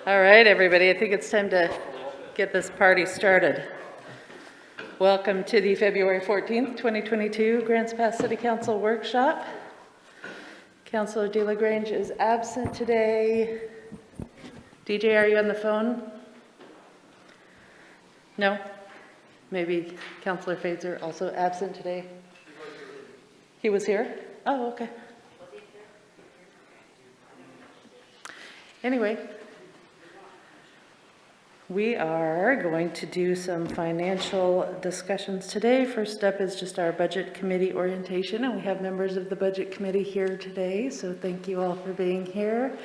All right, everybody, I think it's time to get this party started. Welcome to the February 14th, 2022 Grants Pass City Council Workshop. Councilor DeLaGrange is absent today. DJ, are you on the phone? No? Maybe Councilor Fazer also absent today? He was here? Oh, okay. Anyway, we are going to do some financial discussions today. First up is just our budget committee orientation, and we have members of the budget committee here today, so thank you all for being here.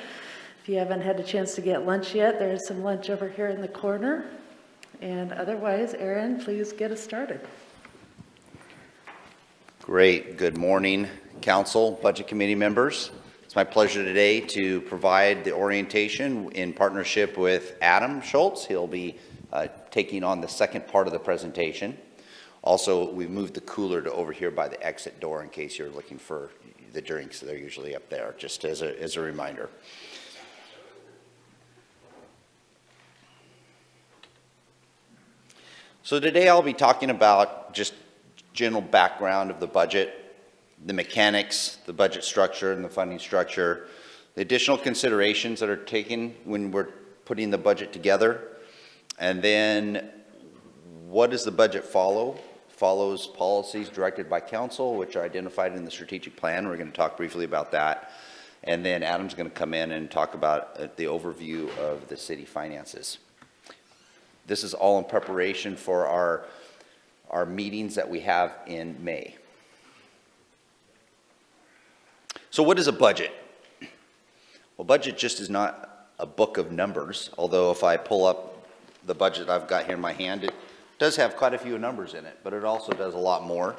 If you haven't had a chance to get lunch yet, there's some lunch over here in the corner. And otherwise, Aaron, please get us started. Great. Good morning, Council, Budget Committee members. It's my pleasure today to provide the orientation in partnership with Adam Schultz. He'll be taking on the second part of the presentation. Also, we moved the cooler to over here by the exit door in case you're looking for the drinks. They're usually up there, just as a reminder. So today I'll be talking about just general background of the budget, the mechanics, the budget structure and the funding structure, the additional considerations that are taken when we're putting the budget together, and then what does the budget follow? Follows policies directed by council, which are identified in the strategic plan. We're going to talk briefly about that. And then Adam's going to come in and talk about the overview of the city finances. This is all in preparation for our meetings that we have in May. So what is a budget? Well, budget just is not a book of numbers, although if I pull up the budget I've got here in my hand, it does have quite a few numbers in it, but it also does a lot more.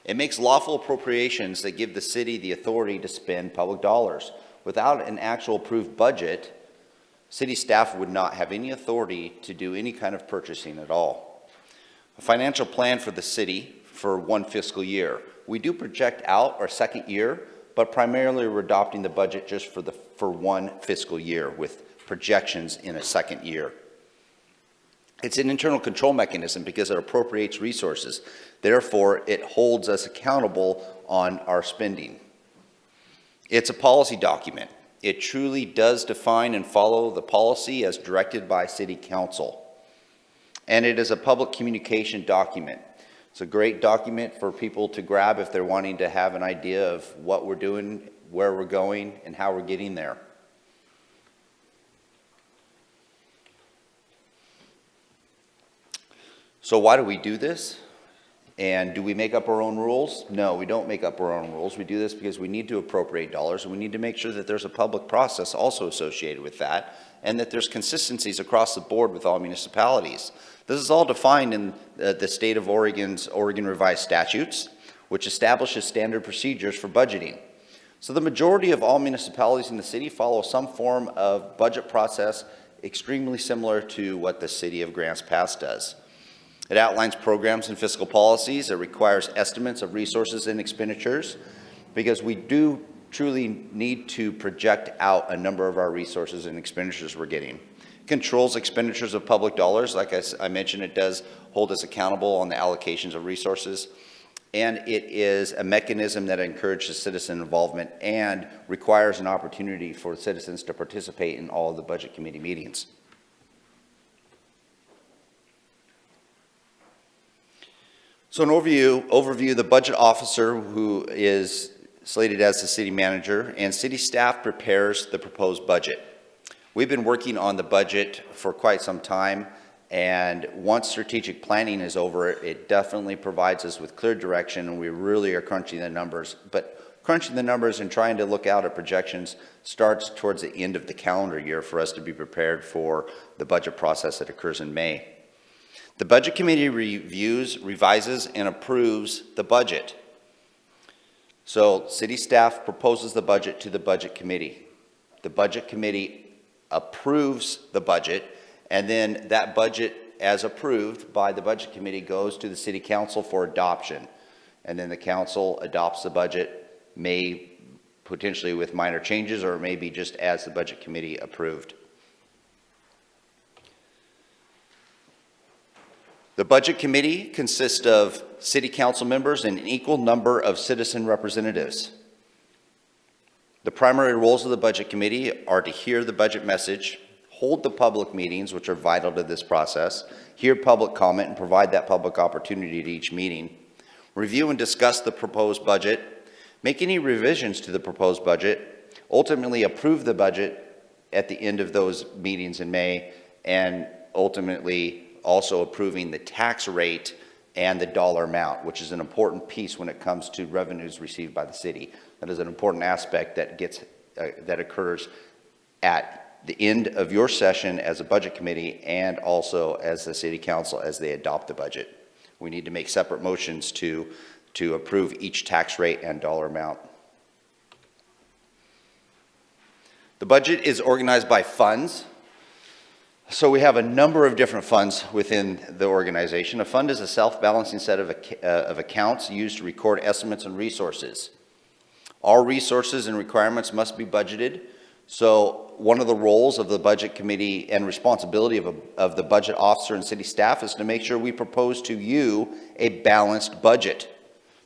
It makes lawful appropriations that give the city the authority to spend public dollars. Without an actual approved budget, city staff would not have any authority to do any kind of purchasing at all. A financial plan for the city for one fiscal year. We do project out our second year, but primarily we're adopting the budget just for one fiscal year with projections in a second year. It's an internal control mechanism because it appropriates resources. Therefore, it holds us accountable on our spending. It's a policy document. It truly does define and follow the policy as directed by City Council. And it is a public communication document. It's a great document for people to grab if they're wanting to have an idea of what we're doing, where we're going, and how we're getting there. So why do we do this? And do we make up our own rules? No, we don't make up our own rules. We do this because we need to appropriate dollars, and we need to make sure that there's a public process also associated with that, and that there's consistencies across the board with all municipalities. This is all defined in the state of Oregon's Oregon Revised Statutes, which establishes standard procedures for budgeting. So the majority of all municipalities in the city follow some form of budget process extremely similar to what the city of Grants Pass does. It outlines programs and fiscal policies. It requires estimates of resources and expenditures because we do truly need to project out a number of our resources and expenditures we're getting. Controls expenditures of public dollars. Like I mentioned, it does hold us accountable on the allocations of resources. And it is a mechanism that encourages citizen involvement and requires an opportunity for citizens to participate in all of the budget committee meetings. So an overview, the budget officer, who is slated as the city manager, and city staff prepares the proposed budget. We've been working on the budget for quite some time, and once strategic planning is over, it definitely provides us with clear direction, and we really are crunching the numbers. But crunching the numbers and trying to look out at projections starts towards the end of the calendar year for us to be prepared for the budget process that occurs in May. The Budget Committee reviews, revises, and approves the budget. So city staff proposes the budget to the Budget Committee. The Budget Committee approves the budget, and then that budget, as approved by the Budget Committee, goes to the City Council for adoption. And then the Council adopts the budget, potentially with minor changes, or maybe just as the Budget Committee approved. The Budget Committee consists of city council members and an equal number of citizen representatives. The primary roles of the Budget Committee are to hear the budget message, hold the public meetings, which are vital to this process, hear public comment and provide that public opportunity at each meeting, review and discuss the proposed budget, make any revisions to the proposed budget, ultimately approve the budget at the end of those meetings in May, and ultimately also approving the tax rate and the dollar amount, which is an important piece when it comes to revenues received by the city. That is an important aspect that occurs at the end of your session as a budget committee and also as the city council as they adopt the budget. We need to make separate motions to approve each tax rate and dollar amount. The budget is organized by funds. So we have a number of different funds within the organization. A fund is a self-balancing set of accounts used to record estimates and resources. All resources and requirements must be budgeted. So one of the roles of the budget committee and responsibility of the budget officer and city staff is to make sure we propose to you a balanced budget.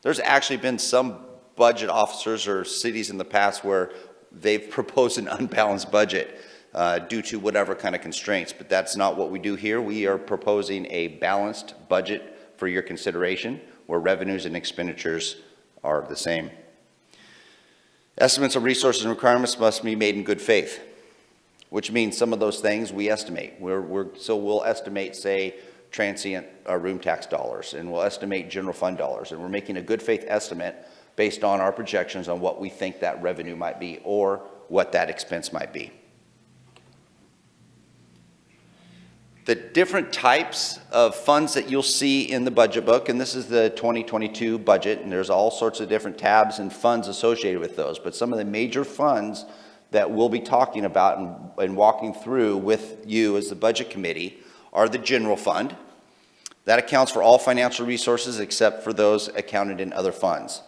There's actually been some budget officers or cities in the past where they've proposed an unbalanced budget due to whatever kind of constraints, but that's not what we do here. We are proposing a balanced budget for your consideration where revenues and expenditures are the same. Estimates of resources and requirements must be made in good faith, which means some of those things we estimate. So we'll estimate, say, transient room tax dollars, and we'll estimate general fund dollars, and we're making a good faith estimate based on our projections on what we think that revenue might be or what that expense might be. The different types of funds that you'll see in the budget book, and this is the 2022 budget, and there's all sorts of different tabs and funds associated with those, but some of the major funds that we'll be talking about and walking through with you as the budget committee are the general fund. That accounts for all financial resources except for those accounted in other funds.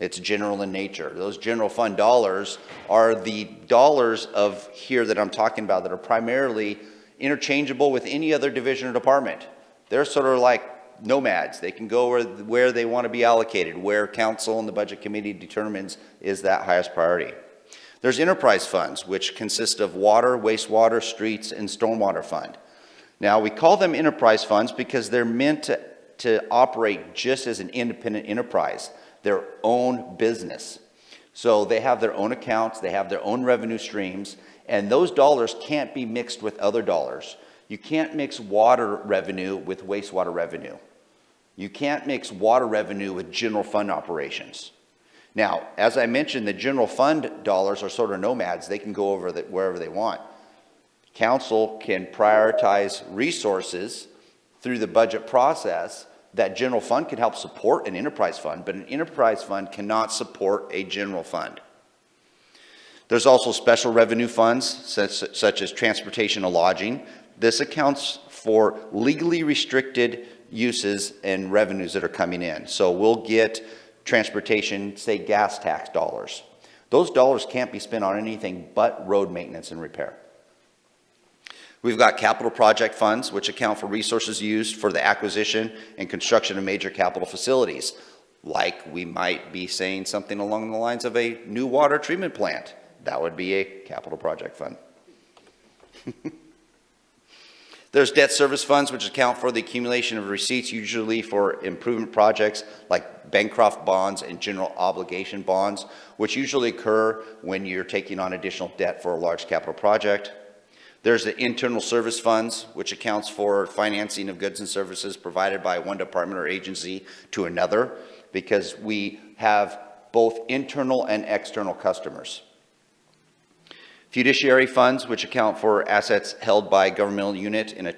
It's general in nature. Those general fund dollars are the dollars of here that I'm talking about that are primarily interchangeable with any other division or department. They're sort of like nomads. They can go where they want to be allocated, where council and the budget committee determines is that highest priority. There's enterprise funds, which consist of water, wastewater, streets, and stormwater fund. Now, we call them enterprise funds because they're meant to operate just as an independent enterprise, their own business. So they have their own accounts, they have their own revenue streams, and those dollars can't be mixed with other dollars. You can't mix water revenue with wastewater revenue. You can't mix water revenue with general fund operations. Now, as I mentioned, the general fund dollars are sort of nomads. They can go over wherever they want. Council can prioritize resources through the budget process. That general fund can help support an enterprise fund, but an enterprise fund cannot support a general fund. There's also special revenue funds, such as transportation and lodging. This accounts for legally restricted uses and revenues that are coming in. So we'll get transportation, say gas tax dollars. Those dollars can't be spent on anything but road maintenance and repair. We've got capital project funds, which account for resources used for the acquisition and construction of major capital facilities. Like we might be saying something along the lines of a new water treatment plant. That would be a capital project fund. There's debt service funds, which account for the accumulation of receipts, usually for improvement projects like Bancroft bonds and general obligation bonds, which usually occur when you're taking on additional debt for a large capital project. There's the internal service funds, which accounts for financing of goods and services provided by one department or agency to another, because we have both internal and external customers. Fiduciary funds, which account for assets held by a governmental unit in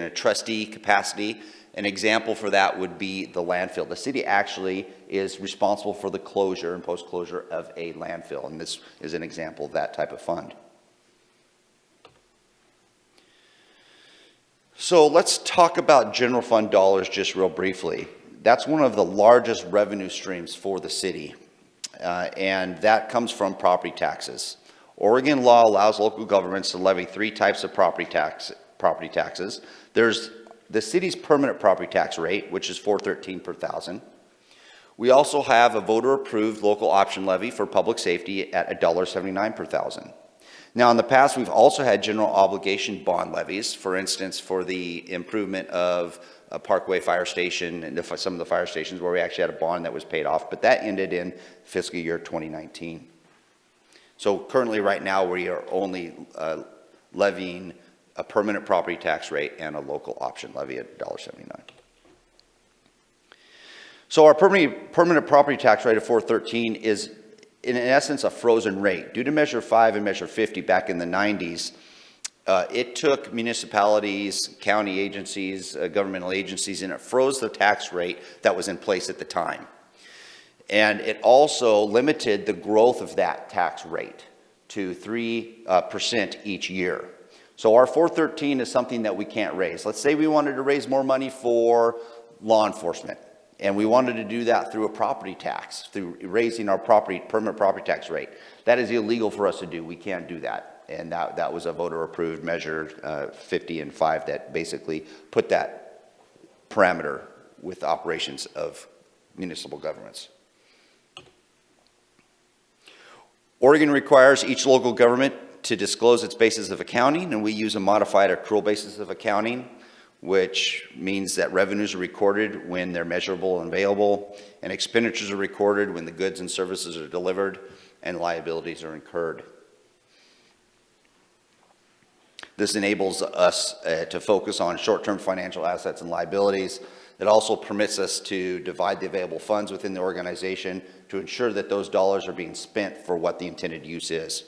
a trustee capacity. An example for that would be the landfill. The city actually is responsible for the closure and post-closure of a landfill, and this is an example of that type of fund. So let's talk about general fund dollars just real briefly. That's one of the largest revenue streams for the city, and that comes from property taxes. Oregon law allows local governments to levy three types of property taxes. There's the city's permanent property tax rate, which is $4.13 per thousand. We also have a voter-approved local option levy for public safety at $1.79 per thousand. Now, in the past, we've also had general obligation bond levies, for instance, for the improvement of a Parkway Fire Station and some of the fire stations where we actually had a bond that was paid off, but that ended in fiscal year 2019. So currently, right now, we are only levying a permanent property tax rate and a local option levy at $1.79. So our permanent property tax rate of $4.13 is, in essence, a frozen rate. Due to Measure 5 and Measure 50 back in the 90s, it took municipalities, county agencies, governmental agencies, and it froze the tax rate that was in place at the time. And it also limited the growth of that tax rate to 3% each year. So our 413 is something that we can't raise. Let's say we wanted to raise more money for law enforcement, and we wanted to do that through a property tax, through raising our permanent property tax rate. That is illegal for us to do. We can't do that. And that was a voter-approved measure, 50 and 5, that basically put that parameter with operations of municipal governments. Oregon requires each local government to disclose its basis of accounting, and we use a modified accrual basis of accounting, which means that revenues are recorded when they're measurable and available, and expenditures are recorded when the goods and services are delivered, and liabilities are incurred. This enables us to focus on short-term financial assets and liabilities. It also permits us to divide the available funds within the organization to ensure that those dollars are being spent for what the intended use is.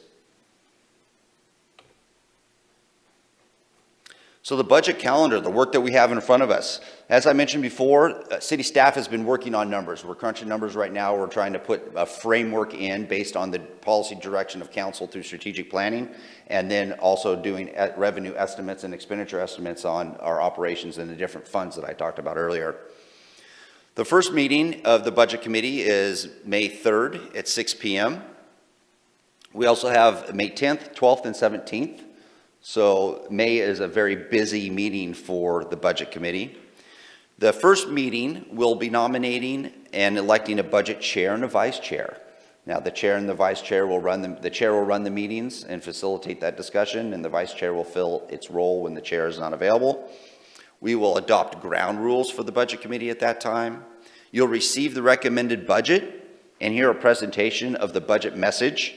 So the budget calendar, the work that we have in front of us. As I mentioned before, city staff has been working on numbers. We're crunching numbers right now. We're trying to put a framework in based on the policy direction of council through strategic planning, and then also doing revenue estimates and expenditure estimates on our operations and the different funds that I talked about earlier. The first meeting of the budget committee is May 3rd at 6 p.m. We also have May 10th, 12th, and 17th. So May is a very busy meeting for the budget committee. The first meeting will be nominating and electing a budget chair and a vice chair. Now, the chair and the vice chair will run the meetings and facilitate that discussion, and the vice chair will fill its role when the chair is not available. We will adopt ground rules for the budget committee at that time. You'll receive the recommended budget and hear a presentation of the budget message.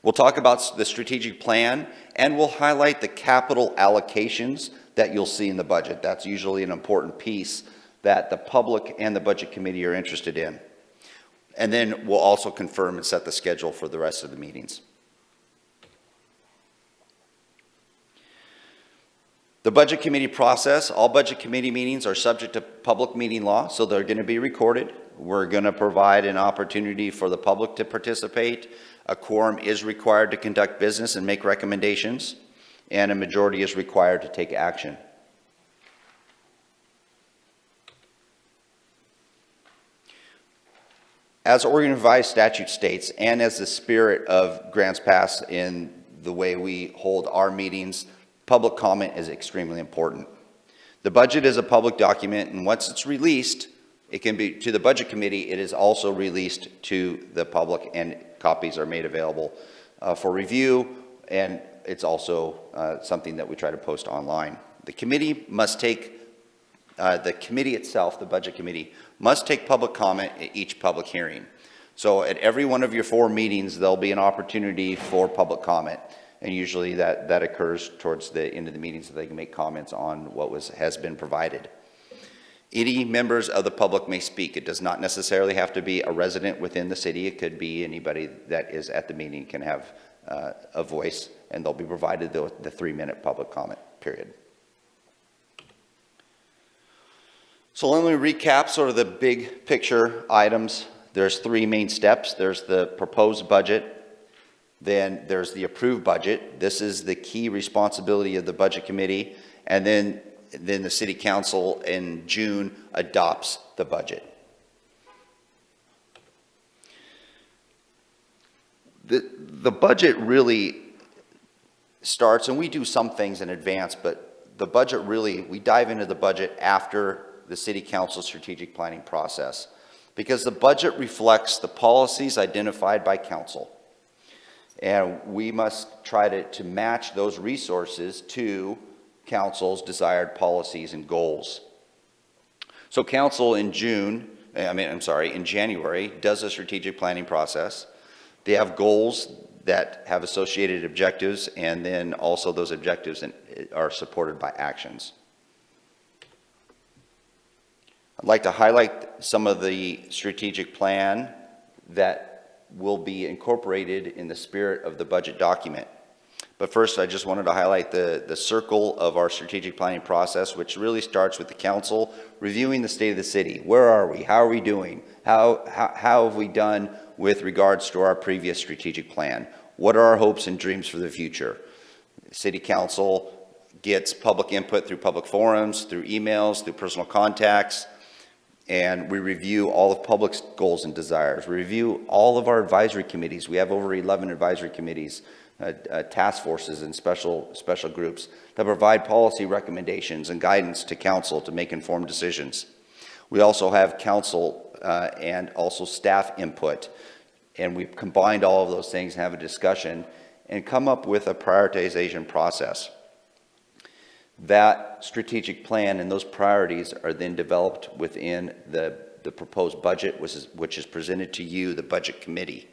We'll talk about the strategic plan, and we'll highlight the capital allocations that you'll see in the budget. That's usually an important piece that the public and the budget committee are interested in. And then we'll also confirm and set the schedule for the rest of the meetings. The budget committee process, all budget committee meetings are subject to public meeting law, so they're going to be recorded. We're going to provide an opportunity for the public to participate. A quorum is required to conduct business and make recommendations, and a majority is required to take action. As Oregon Revised Statute states, and as the spirit of grants passed in the way we hold our meetings, public comment is extremely important. The budget is a public document, and once it's released, it can be to the budget committee. It is also released to the public, and copies are made available for review, and it's also something that we try to post online. The committee must take, the committee itself, the budget committee, must take public comment at each public hearing. So at every one of your 4 meetings, there'll be an opportunity for public comment. And usually that occurs towards the end of the meeting so they can make comments on what has been provided. Any members of the public may speak. It does not necessarily have to be a resident within the city. It could be anybody that is at the meeting can have a voice, and they'll be provided the 3-minute public comment period. So let me recap sort of the big picture items. There's 3 main steps. There's the proposed budget. Then there's the approved budget. This is the key responsibility of the budget committee. And then the city council in June adopts the budget. The budget really starts, and we do some things in advance, but the budget really, we dive into the budget after the city council strategic planning process, because the budget reflects the policies identified by council. And we must try to match those resources to council's desired policies and goals. So council in January does a strategic planning process. They have goals that have associated objectives, and then also those objectives are supported by actions. I'd like to highlight some of the strategic plan that will be incorporated in the spirit of the budget document. But first, I just wanted to highlight the circle of our strategic planning process, which really starts with the council reviewing the state of the city. Where are we? How are we doing? How have we done with regards to our previous strategic plan? What are our hopes and dreams for the future? City council gets public input through public forums, through emails, through personal contacts, and we review all of public's goals and desires. We review all of our advisory committees. We have over 11 advisory committees, task forces, and special groups that provide policy recommendations and guidance to council to make informed decisions. We also have council and also staff input, and we've combined all of those things and have a discussion and come up with a prioritization process. That strategic plan and those priorities are then developed within the proposed budget, which is presented to you, the budget committee.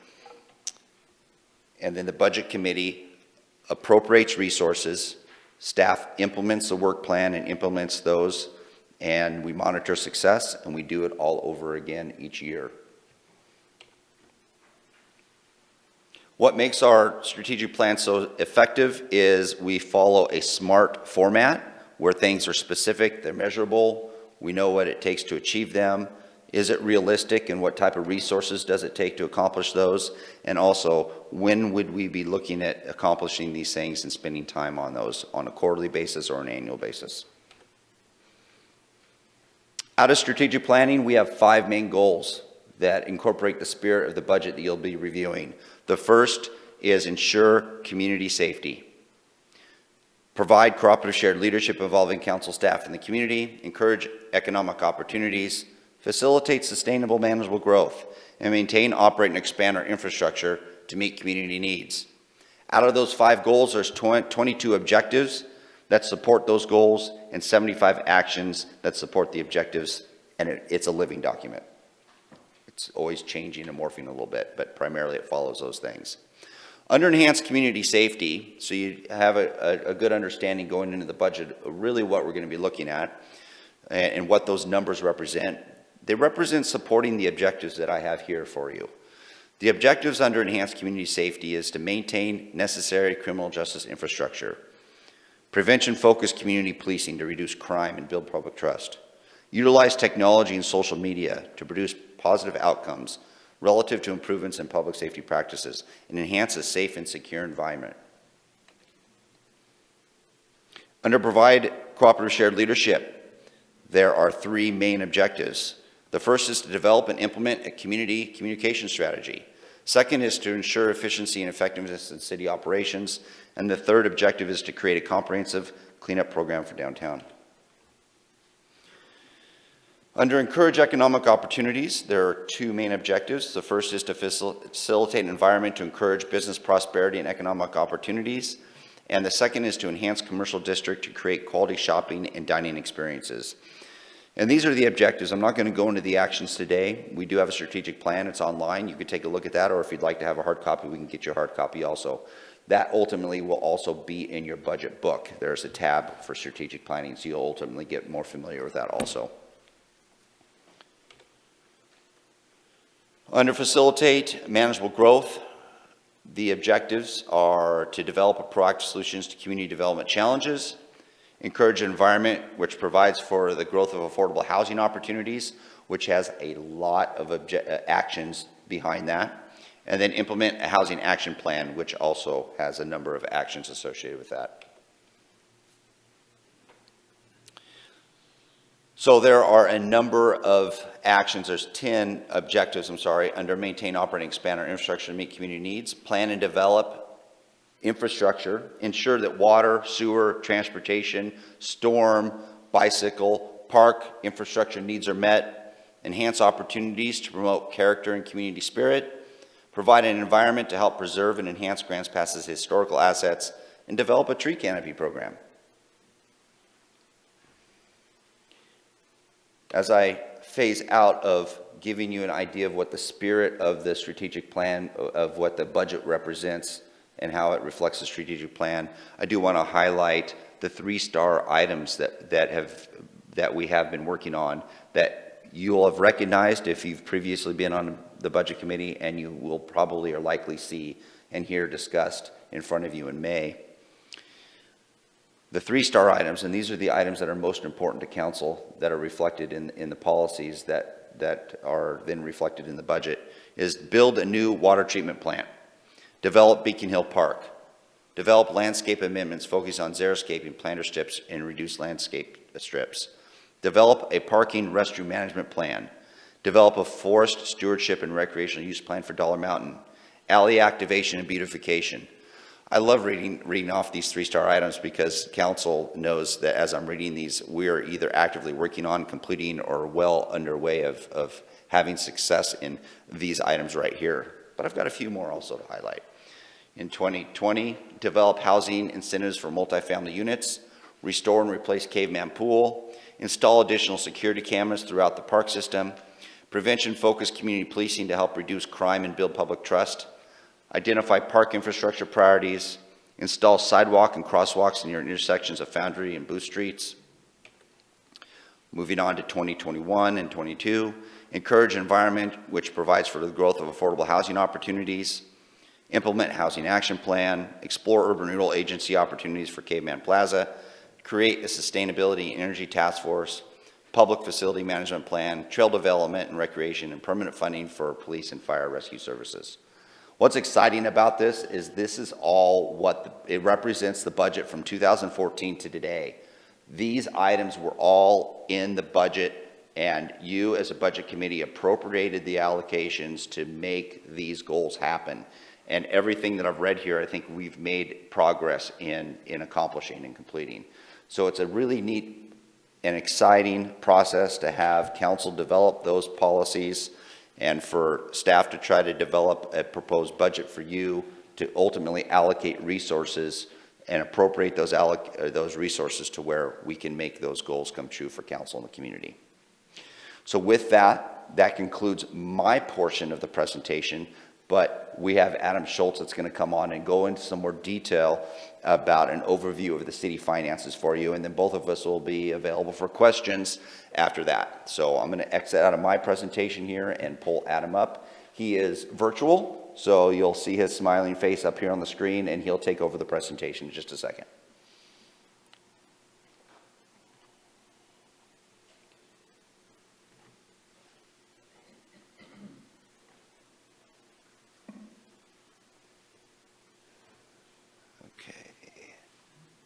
And then the budget committee appropriates resources, staff implements the work plan and implements those, and we monitor success, and we do it all over again each year. What makes our strategic plan so effective is we follow a SMART format where things are specific, they're measurable, we know what it takes to achieve them. Is it realistic, and what type of resources does it take to accomplish those? And also, when would we be looking at accomplishing these things and spending time on those on a quarterly basis or an annual basis? Out of strategic planning, we have 5 main goals that incorporate the spirit of the budget that you'll be reviewing. The first is ensure community safety. Provide cooperative shared leadership involving council staff in the community. Encourage economic opportunities. Facilitate sustainable, manageable growth. And maintain, operate, and expand our infrastructure to meet community needs. Out of those 5 goals, there's 22 objectives that support those goals and 75 actions that support the objectives, and it's a living document. It's always changing and morphing a little bit, but primarily it follows those things. Under enhanced community safety, so you have a good understanding going into the budget of really what we're going to be looking at and what those numbers represent. They represent supporting the objectives that I have here for you. The objectives under enhanced community safety is to maintain necessary criminal justice infrastructure, prevention-focused community policing to reduce crime and build public trust, utilize technology and social media to produce positive outcomes relative to improvements in public safety practices, and enhance a safe and secure environment. Under provide cooperative shared leadership, there are 3 main objectives. The first is to develop and implement a community communication strategy. Second is to ensure efficiency and effectiveness in city operations. And the third objective is to create a comprehensive cleanup program for downtown. Under encourage economic opportunities, there are 2 main objectives. The first is to facilitate an environment to encourage business prosperity and economic opportunities. And the second is to enhance commercial district to create quality shopping and dining experiences. And these are the objectives. I'm not going to go into the actions today. We do have a strategic plan. It's online. You could take a look at that, or if you'd like to have a hard copy, we can get you a hard copy also. That ultimately will also be in your budget book. There's a tab for strategic planning, so you'll ultimately get more familiar with that also. Under facilitate manageable growth, the objectives are to develop proactive solutions to community development challenges, encourage an environment which provides for the growth of affordable housing opportunities, which has a lot of actions behind that, and then implement a housing action plan, which also has a number of actions associated with that. So there are a number of actions. There's 10 objectives, under maintain, operate, and expand our infrastructure to meet community needs, plan and develop infrastructure, ensure that water, sewer, transportation, storm, bicycle, park infrastructure needs are met, enhance opportunities to promote character and community spirit, provide an environment to help preserve and enhance Grants Pass's historical assets, and develop a tree canopy program. As I phase out of giving you an idea of what the spirit of the strategic plan, of what the budget represents and how it reflects the strategic plan, I do want to highlight the 3-star items that we have been working on that you will have recognized if you've previously been on the budget committee, and you will probably or likely see and hear discussed in front of you in May. The 3-star items, and these are the items that are most important to council that are reflected in the policies that are then reflected in the budget, is build a new water treatment plant, develop Beacon Hill Park, develop landscape amendments focused on xeriscaping, planter strips, and reduced landscape strips, develop a parking restroom management plan, develop a forest stewardship and recreational use plan for Dollar Mountain, alley activation and beautification. I love reading off these 3-star items because council knows that as I'm reading these, we are either actively working on, completing, or well underway of having success in these items right here. But I've got a few more also to highlight. In 2020, develop housing incentives for multifamily units, restore and replace Caveman Pool, install additional security cameras throughout the park system, prevention-focused community policing to help reduce crime and build public trust, identify park infrastructure priorities, install sidewalk and crosswalks in your intersections of Foundry and Booth Streets. Moving on to 2021 and 22, encourage an environment which provides for the growth of affordable housing opportunities, implement housing action plan, explore urban renewal agency opportunities for Caveman Plaza, create a sustainability and energy task force, public facility management plan, trail development and recreation, and permanent funding for police and fire rescue services. What's exciting about this is all what it represents, the budget from 2014 to today. These items were all in the budget, and you as a budget committee appropriated the allocations to make these goals happen. And everything that I've read here, I think we've made progress in accomplishing and completing. So it's a really neat and exciting process to have council develop those policies, and for staff to try to develop a proposed budget for you to ultimately allocate resources and appropriate those resources to where we can make those goals come true for council and the community. So with that, that concludes my portion of the presentation, but we have Adam Schultz that's going to come on and go into some more detail about an overview of the city finances for you, and then both of us will be available for questions after that. So I'm going to exit out of my presentation here and pull Adam up. He is virtual, so you'll see his smiling face up here on the screen, and he'll take over the presentation in just a second.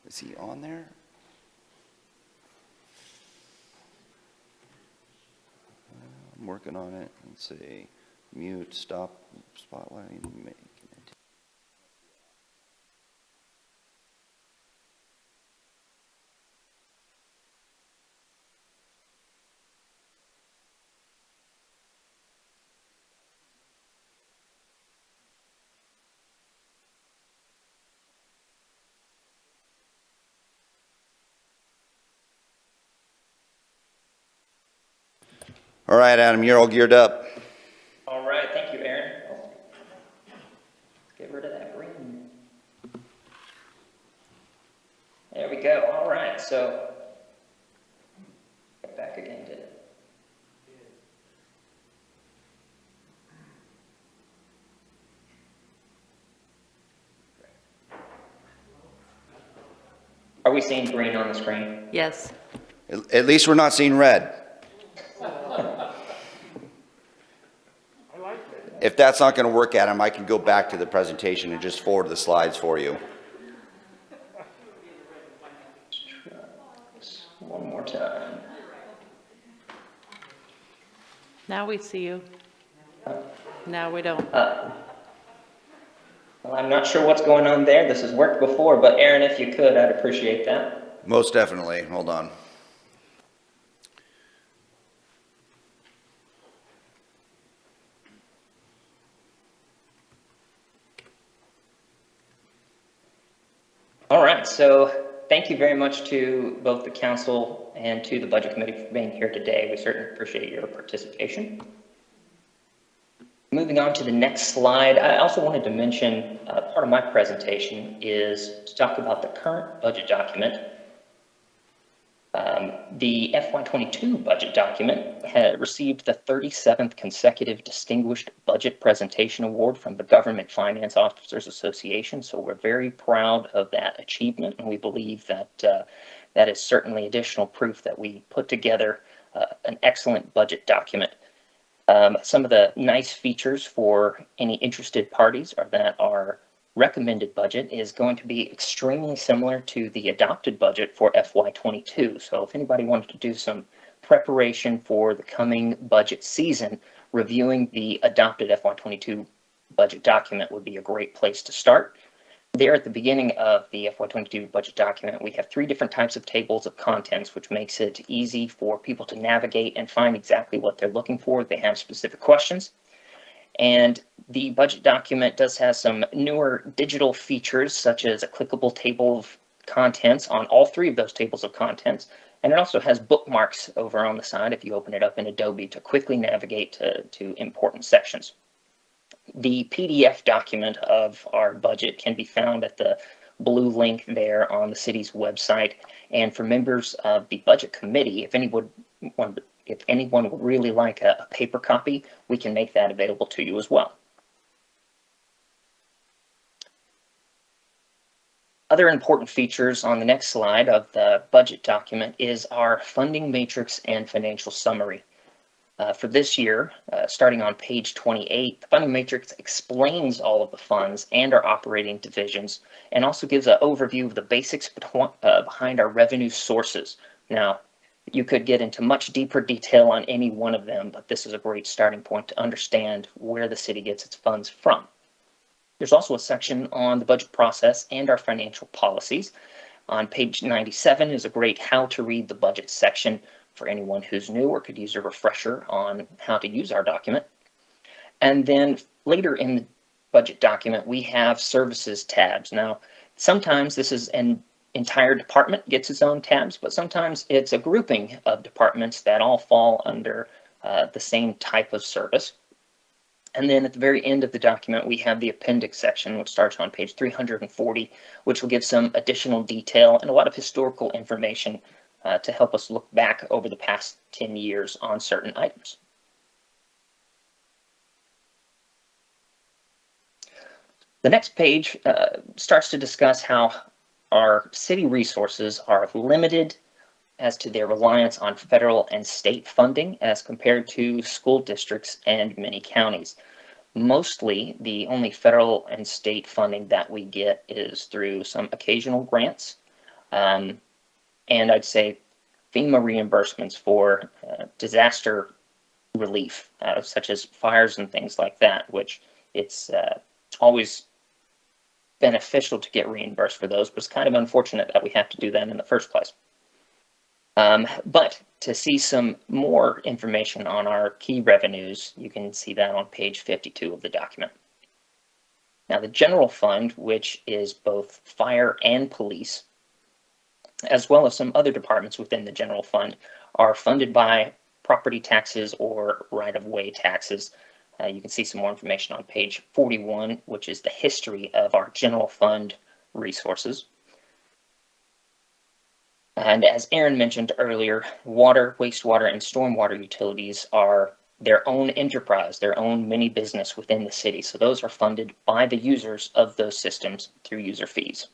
Is he on there? I'm working on it. Let's see. Mute, stop, spotlighting, make it. All right, Adam, you're all geared up. All right, thank you, Aaron. Get rid of that green. There we go. All right, so back again, did it? Are we seeing green on the screen? Yes. At least we're not seeing red. If that's not going to work, Adam, I can go back to the presentation and just forward the slides for you. One more time. Now we see you. Now we don't. Well, I'm not sure what's going on there. This has worked before, but Aaron, if you could, I'd appreciate that. Most definitely. Hold on. All right, so thank you very much to both the council and to the budget committee for being here today. We certainly appreciate your participation. Moving on to the next slide, I also wanted to mention part of my presentation is to talk about the current budget document. The FY22 budget document had received the 37th consecutive Distinguished Budget Presentation Award from the Government Finance Officers Association. So we're very proud of that achievement, and we believe that that is certainly additional proof that we put together an excellent budget document. Some of the nice features for any interested parties are that our recommended budget is going to be extremely similar to the adopted budget for FY22. So if anybody wanted to do some preparation for the coming budget season, reviewing the adopted FY22 budget document would be a great place to start. There at the beginning of the FY22 budget document, we have 3 different types of tables of contents, which makes it easy for people to navigate and find exactly what they're looking for if they have specific questions. And the budget document does have some newer digital features, such as a clickable table of contents on all 3 of those tables of contents. And it also has bookmarks over on the side if you open it up in Adobe to quickly navigate to important sections. The PDF document of our budget can be found at the blue link there on the city's website. And for members of the budget committee, if anyone would really like a paper copy, we can make that available to you as well. Other important features on the next slide of the budget document is our funding matrix and financial summary. For this year, starting on page 28, the funding matrix explains all of the funds and our operating divisions, and also gives an overview of the basics behind our revenue sources. Now, you could get into much deeper detail on any one of them, but this is a great starting point to understand where the city gets its funds from. There's also a section on the budget process and our financial policies. On page 97 is a great how to read the budget section for anyone who's new or could use a refresher on how to use our document. And then later in the budget document, we have services tabs. Now, sometimes this is an entire department gets its own tabs, but sometimes it's a grouping of departments that all fall under the same type of service. And then at the very end of the document, we have the appendix section, which starts on page 340, which will give some additional detail and a lot of historical information to help us look back over the past 10 years on certain items. The next page starts to discuss how our city resources are limited as to their reliance on federal and state funding as compared to school districts and many counties. Mostly, the only federal and state funding that we get is through some occasional grants. And I'd say FEMA reimbursements for disaster relief, such as fires and things like that, which it's always beneficial to get reimbursed for those, but it's kind of unfortunate that we have to do that in the first place. But to see some more information on our key revenues, you can see that on page 52 of the document. Now, the general fund, which is both fire and police, as well as some other departments within the general fund, are funded by property taxes or right-of-way taxes. You can see some more information on page 41, which is the history of our general fund resources. And as Aaron mentioned earlier, water, wastewater, and stormwater utilities are their own enterprise, their own mini business within the city. So those are funded by the users of those systems through user fees.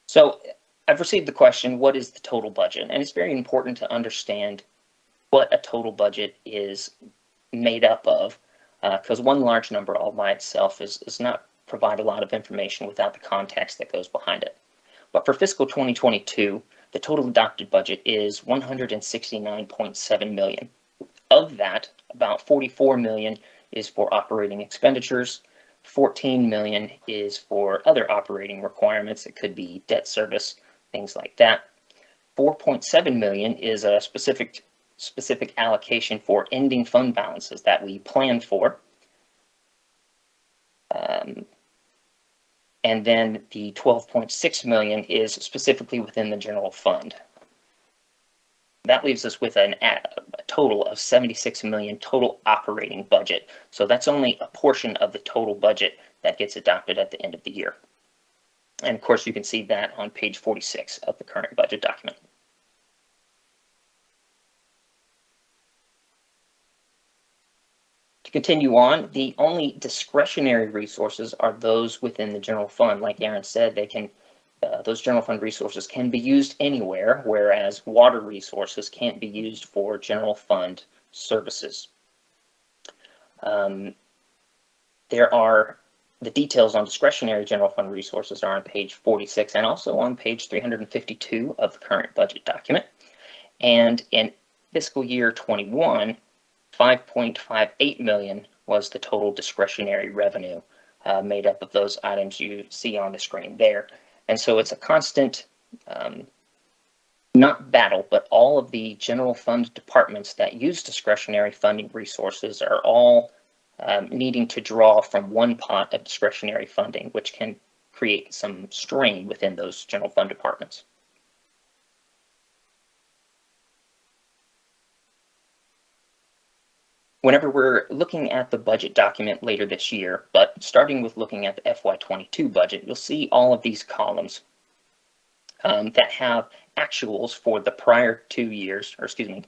So I've received the question, what is the total budget? And it's very important to understand what a total budget is made up of, because one large number all by itself is not provide a lot of information without the context that goes behind it. But for fiscal 2022, the total adopted budget is $169.7 million. Of that, about 44 million is for operating expenditures. 14 million is for other operating requirements. It could be debt service, things like that. 4.7 million is a specific allocation for ending fund balances that we plan for. And then the 12.6 million is specifically within the general fund. That leaves us with a total of 76 million total operating budget. So that's only a portion of the total budget that gets adopted at the end of the year. And of course, you can see that on page 46 of the current budget document. To continue on, the only discretionary resources are those within the general fund. Like Aaron said, they can those general fund resources can be used anywhere, whereas water resources can't be used for general fund services. There are the details on discretionary general fund resources are on page 46 and also on page 352 of the current budget document. And in fiscal year 21, 5.58 million was the total discretionary revenue made up of those items you see on the screen there. And so it's a constant, not battle, but all of the general fund departments that use discretionary funding resources are all needing to draw from one pot of discretionary funding, which can create some strain within those general fund departments. Whenever we're looking at the budget document later this year, but starting with looking at the FY22 budget, you'll see all of these columns that have actuals for the prior 2 years, or excuse me,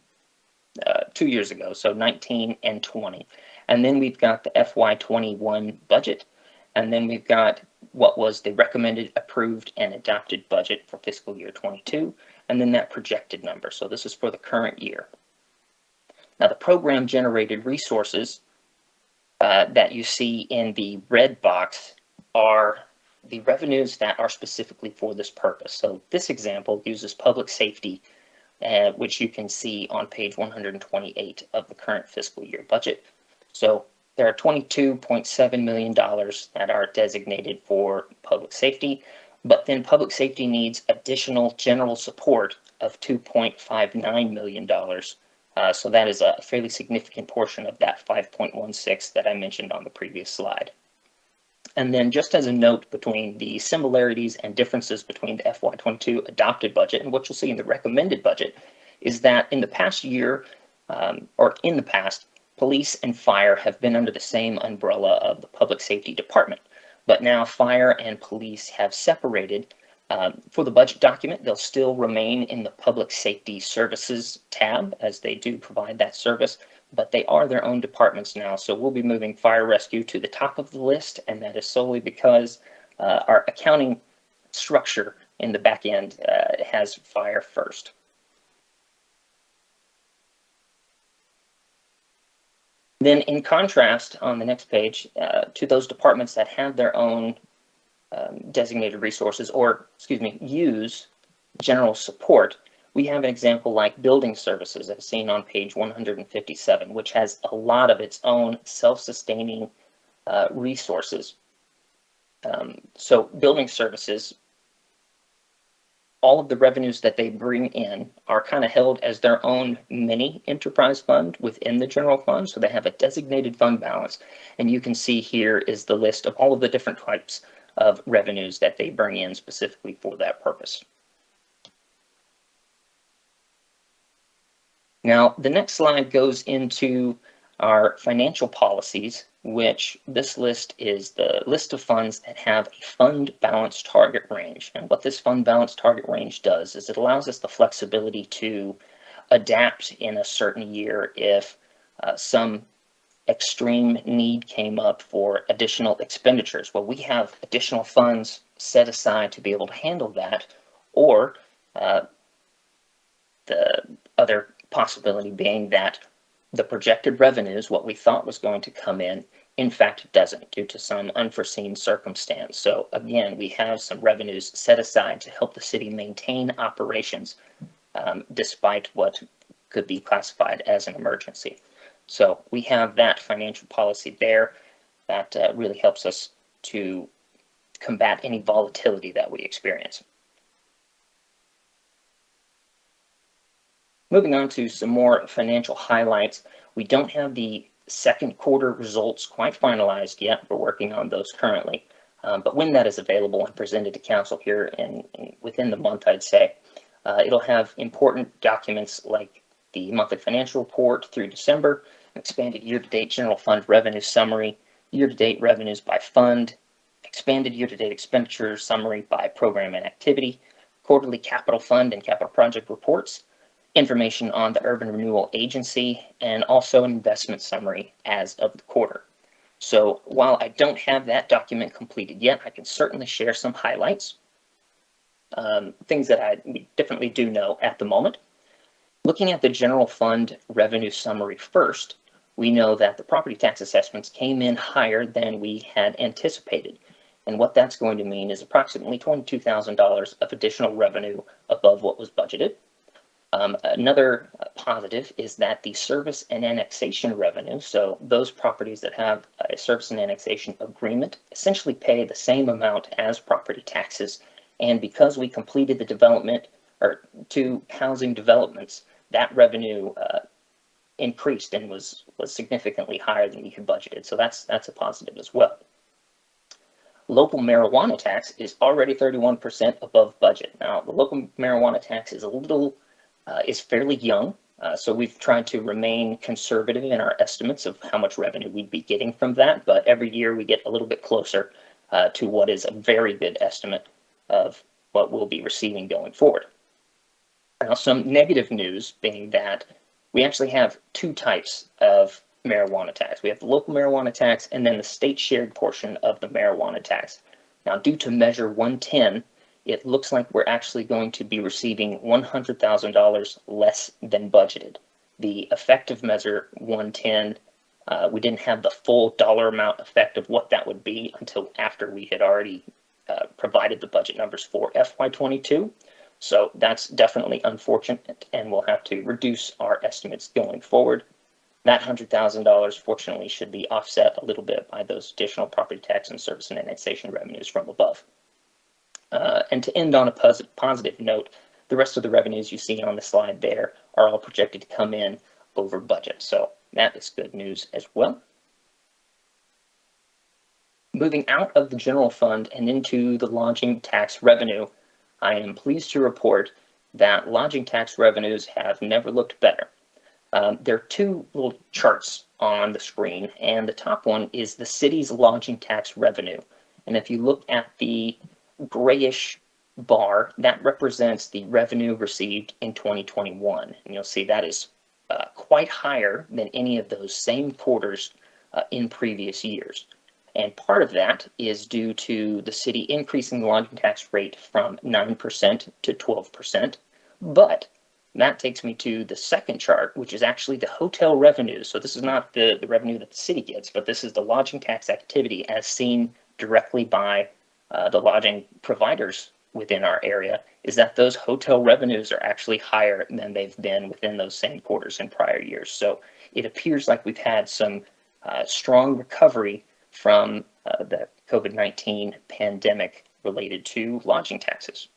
2 years ago, so 19 and 20. And then we've got the FY21 budget, and then we've got what was the recommended, approved, and adopted budget for fiscal year 22, and then that projected number. So this is for the current year. Now, the program-generated resources that you see in the red box are the revenues that are specifically for this purpose. So this example uses public safety, which you can see on page 128 of the current fiscal year budget. So there are $22.7 million that are designated for public safety, but then public safety needs additional general support of $2.59 million. So that is a fairly significant portion of that 5.16 that I mentioned on the previous slide. And then just as a note between the similarities and differences between the FY22 adopted budget and what you'll see in the recommended budget is that in the past year, police and fire have been under the same umbrella of the public safety department. But now fire and police have separated. For the budget document, they'll still remain in the Public Safety Services tab as they do provide that service, but they are their own departments now. So we'll be moving fire rescue to the top of the list, and that is solely because our accounting structure in the back end has fire first. Then in contrast, on the next page, to those departments that have their own designated resources, or use general support, we have an example like building services as seen on page 157, which has a lot of its own self-sustaining resources. So building services, all of the revenues that they bring in are kind of held as their own mini enterprise fund within the general fund. So they have a designated fund balance. And you can see here is the list of all of the different types of revenues that they bring in specifically for that purpose. Now, the next slide goes into our financial policies, which this list is the list of funds that have a fund balance target range. And what this fund balance target range does is it allows us the flexibility to adapt in a certain year if some extreme need came up for additional expenditures. Well, we have additional funds set aside to be able to handle that, or the other possibility being that the projected revenues, what we thought was going to come in fact doesn't due to some unforeseen circumstance. So again, we have some revenues set aside to help the city maintain operations despite what could be classified as an emergency. So we have that financial policy there that really helps us to combat any volatility that we experience. Moving on to some more financial highlights. We don't have the second quarter results quite finalized yet. We're working on those currently. But when that is available and presented to council here within the month, I'd say, it'll have important documents like the monthly financial report through December, expanded year-to-date general fund revenue summary, year-to-date revenues by fund, expanded year-to-date expenditure summary by program and activity, quarterly capital fund and capital project reports, information on the Urban Renewal Agency, and also an investment summary as of the quarter. So while I don't have that document completed yet, I can certainly share some highlights, things that we definitely do know at the moment. Looking at the general fund revenue summary first, we know that the property tax assessments came in higher than we had anticipated. And what that's going to mean is approximately $22,000 of additional revenue above what was budgeted. Another positive is that the service and annexation revenue, so those properties that have a service and annexation agreement, essentially pay the same amount as property taxes. And because we completed the development or 2 housing developments, that revenue increased and was significantly higher than we had budgeted. So that's a positive as well. Local marijuana tax is already 31% above budget. Now, the local marijuana tax is fairly young, so we've tried to remain conservative in our estimates of how much revenue we'd be getting from that, but every year we get a little bit closer to what is a very good estimate of what we'll be receiving going forward. Now, some negative news being that we actually have 2 types of marijuana tax. We have the local marijuana tax and then the state shared portion of the marijuana tax. Now, due to Measure 110, it looks like we're actually going to be receiving $100,000 less than budgeted. The effective Measure 110, we didn't have the full dollar amount effect of what that would be until after we had already provided the budget numbers for FY22. So that's definitely unfortunate, and we'll have to reduce our estimates going forward. That $100,000 fortunately should be offset a little bit by those additional property tax and service and annexation revenues from above. And to end on a positive note, the rest of the revenues you see on the slide there are all projected to come in over budget. So that is good news as well. Moving out of the general fund and into the lodging tax revenue, I am pleased to report that lodging tax revenues have never looked better. There are 2 little charts on the screen, and the top one is the city's lodging tax revenue. And if you look at the grayish bar, that represents the revenue received in 2021. And you'll see that is quite higher than any of those same quarters in previous years. And part of that is due to the city increasing the lodging tax rate from 9% to 12%. But that takes me to the second chart, which is actually the hotel revenues. So this is not the revenue that the city gets, but this is the lodging tax activity as seen directly by the lodging providers within our area, is that those hotel revenues are actually higher than they've been within those same quarters in prior years. So it appears like we've had some strong recovery from the COVID-19 pandemic related to lodging taxes.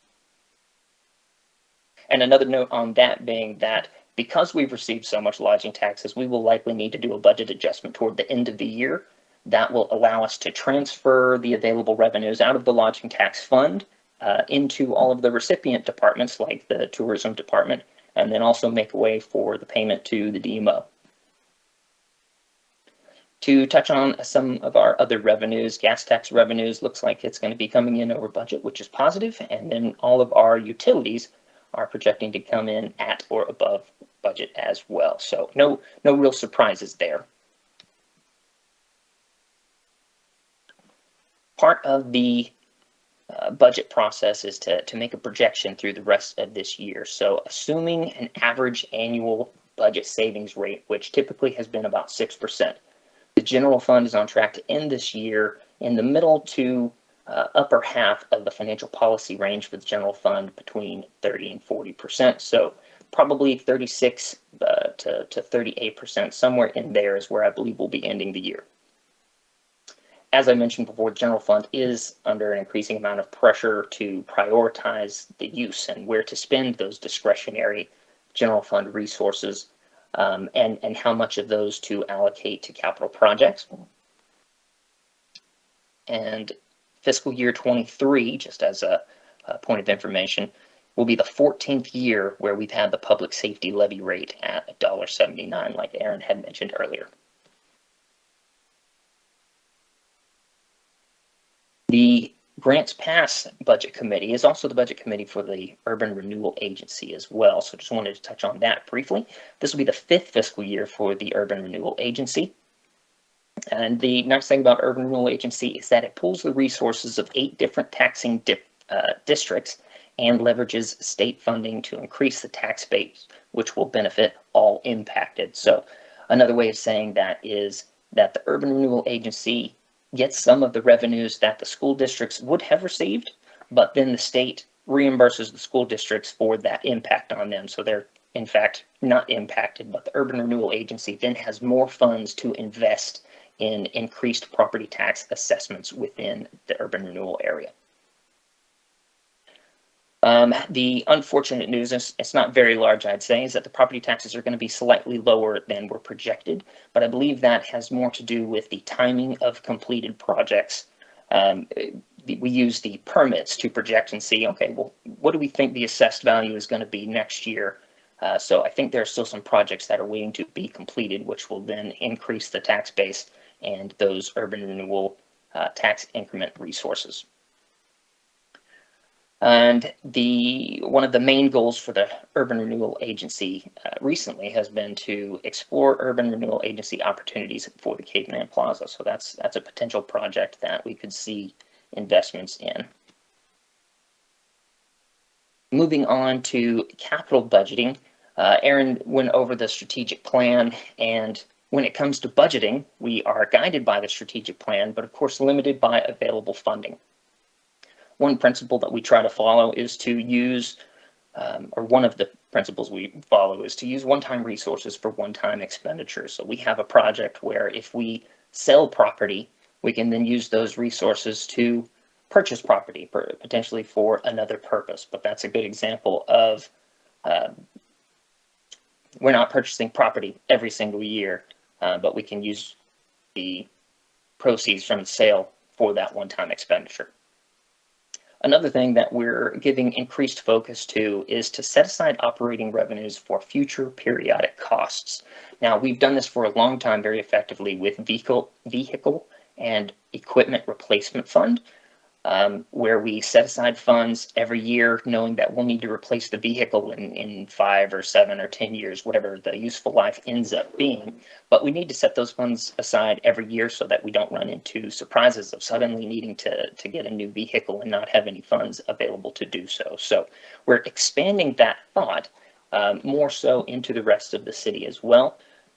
And another note on that being that because we've received so much lodging taxes, we will likely need to do a budget adjustment toward the end of the year. That will allow us to transfer the available revenues out of the lodging tax fund into all of the recipient departments like the tourism department, and then also make a way for the payment to the DMO. To touch on some of our other revenues, gas tax revenues looks like it's going to be coming in over budget, which is positive, and then all of our utilities are projecting to come in at or above budget as well. So no real surprises there. Part of the budget process is to make a projection through the rest of this year. So assuming an average annual budget savings rate, which typically has been about 6%, the general fund is on track to end this year in the middle to upper half of the financial policy range for the general fund between 30 and 40%. So probably 36 to 38%, somewhere in there is where I believe we'll be ending the year. As I mentioned before, the general fund is under an increasing amount of pressure to prioritize the use and where to spend those discretionary general fund resources, and how much of those to allocate to capital projects. And fiscal year 23, just as a point of information, will be the 14th year where we've had the public safety levy rate at $1.79, like Aaron had mentioned earlier. The Grants Pass Budget Committee is also the budget committee for the Urban Renewal Agency as well, so just wanted to touch on that briefly. This will be the 5th fiscal year for the Urban Renewal Agency. And the nice thing about Urban Renewal Agency is that it pulls the resources of 8 different taxing districts and leverages state funding to increase the tax base, which will benefit all impacted. So another way of saying that is that the Urban Renewal Agency gets some of the revenues that the school districts would have received, but then the state reimburses the school districts for that impact on them. So they're in fact not impacted, but the Urban Renewal Agency then has more funds to invest in increased property tax assessments within the urban renewal area. The unfortunate news, it's not very large, I'd say, is that the property taxes are going to be slightly lower than were projected, but I believe that has more to do with the timing of completed projects. We use the permits to project and see, okay, well, what do we think the assessed value is going to be next year? So I think there are still some projects that are waiting to be completed, which will then increase the tax base and those urban renewal tax increment resources. And one of the main goals for the Urban Renewal Agency recently has been to explore urban renewal agency opportunities for the Caveman Plaza. So that's a potential project that we could see investments in. Moving on to capital budgeting, Aaron went over the strategic plan, and when it comes to budgeting, we are guided by the strategic plan, but of course limited by available funding. One principle that we try to follow is to use, or one of the principles we follow is to use one-time resources for one-time expenditures. So we have a project where if we sell property, we can then use those resources to purchase property, potentially for another purpose. But that's a good example of we're not purchasing property every single year, but we can use the proceeds from the sale for that one-time expenditure. Another thing that we're giving increased focus to is to set aside operating revenues for future periodic costs. Now, we've done this for a long time very effectively with vehicle and equipment replacement fund, where we set aside funds every year knowing that we'll need to replace the vehicle in 5 or 7 or 10 years, whatever the useful life ends up being. But we need to set those funds aside every year so that we don't run into surprises of suddenly needing to get a new vehicle and not have any funds available to do so. So we're expanding that thought more so into the rest of the city as well.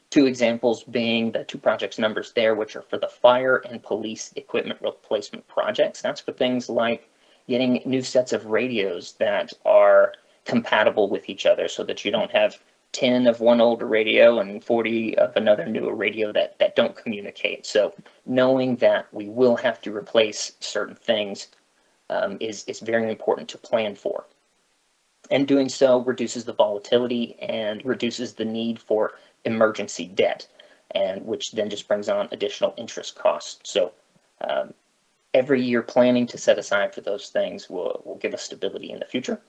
2 examples being the 2 projects numbers there, which are for the fire and police equipment replacement projects. That's for things like getting new sets of radios that are compatible with each other so that you don't have 10 of one older radio and 40 of another newer radio that don't communicate. So knowing that we will have to replace certain things is very important to plan for. And doing so reduces the volatility and reduces the need for emergency debt, and which then just brings on additional interest costs. So every year planning to set aside for those things will give us stability in the future.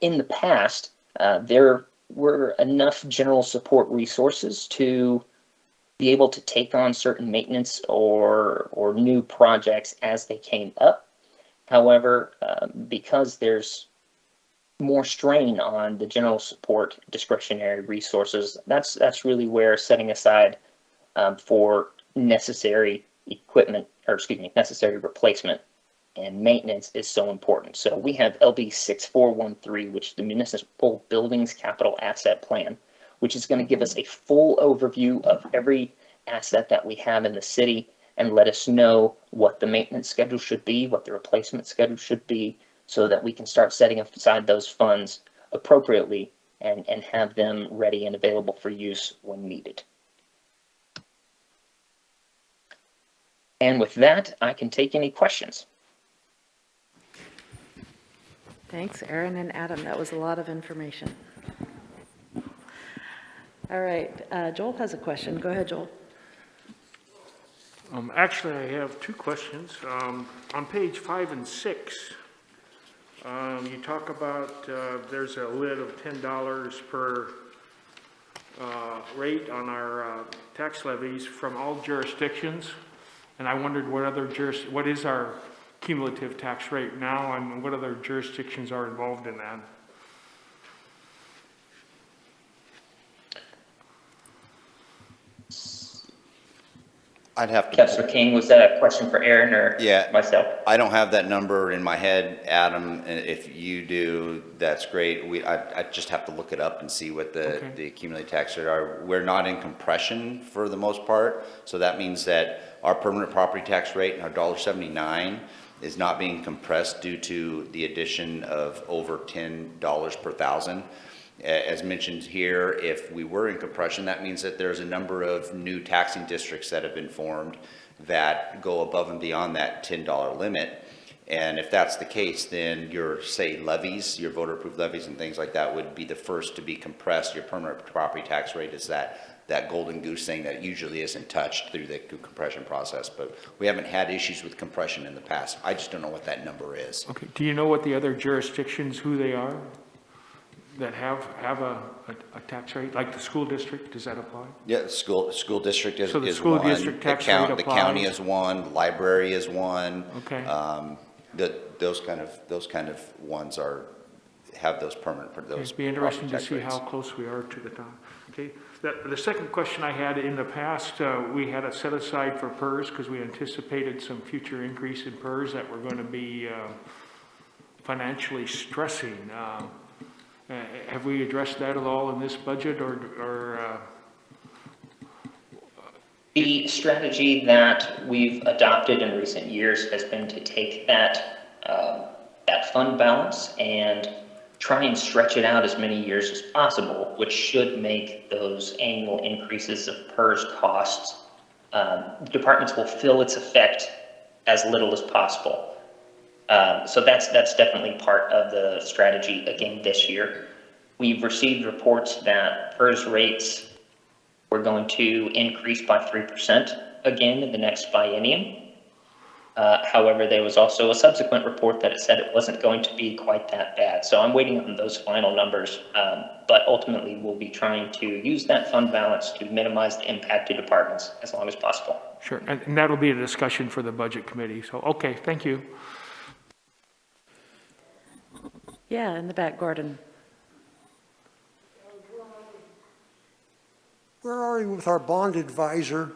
In the past, there were enough general support resources to be able to take on certain maintenance or new projects as they came up. However, because there's more strain on the general support discretionary resources, that's really where setting aside for necessary equipment, necessary replacement and maintenance is so important. So we have LB 6413, which is the Municipal Buildings Capital Asset Plan, which is going to give us a full overview of every asset that we have in the city and let us know what the maintenance schedule should be, what the replacement schedule should be, so that we can start setting aside those funds appropriately and have them ready and available for use when needed. And with that, I can take any questions. Thanks, Aaron and Adam. That was a lot of information. All right, Joel has a question. Go ahead, Joel. Actually, I have two questions. On page 5 and 6, you talk about there's a lid of $10 per rate on our tax levies from all jurisdictions. And I wondered what is our cumulative tax rate now and what other jurisdictions are involved in that? I'd have to. Councilor King, was that a question for Aaron or Yeah. myself? I don't have that number in my head, Adam, and if you do, that's great. I just have to look it up and see what the accumulated tax rate are. We're not in compression for the most part, so that means that our permanent property tax rate and our $1.79 is not being compressed due to the addition of over $10 per thousand. As mentioned here, if we were in compression, that means that there's a number of new taxing districts that have been formed that go above and beyond that $10 limit. And if that's the case, then your, say, levies, your voter-approved levies and things like that would be the first to be compressed. Your permanent property tax rate is that golden goose thing that usually isn't touched through the compression process. But we haven't had issues with compression in the past. I just don't know what that number is. Okay. Do you know what the other jurisdictions, who they are that have a tax rate, like the school district? Does that apply? Yeah, the school district is So the one. school district tax rate The county applies? is one, library is one. Okay. Those kind of ones have those permanent, those. It'd be interesting to property see tax how rates. close we are to the top. Okay. The second question I had, in the past, we had a set aside for PERS because we anticipated some future increase in PERS that were going to be financially stressing. Have we addressed that at all in this budget or The strategy that we've adopted in recent years has been to take that fund balance and try and stretch it out as many years as possible, which should make those annual increases of PERS costs. Departments will feel its effect as little as possible. So that's definitely part of the strategy again this year. We've received reports that PERS rates were going to increase by 3% again in the next biennium. However, there was also a subsequent report that it said it wasn't going to be quite that bad. So I'm waiting on those final numbers, but ultimately we'll be trying to use that fund balance to minimize the impact to departments as long as possible. Sure, and that'll be a discussion for the budget committee. So, okay, thank you. Yeah, in the back, Gordon. Where are we with our bond advisor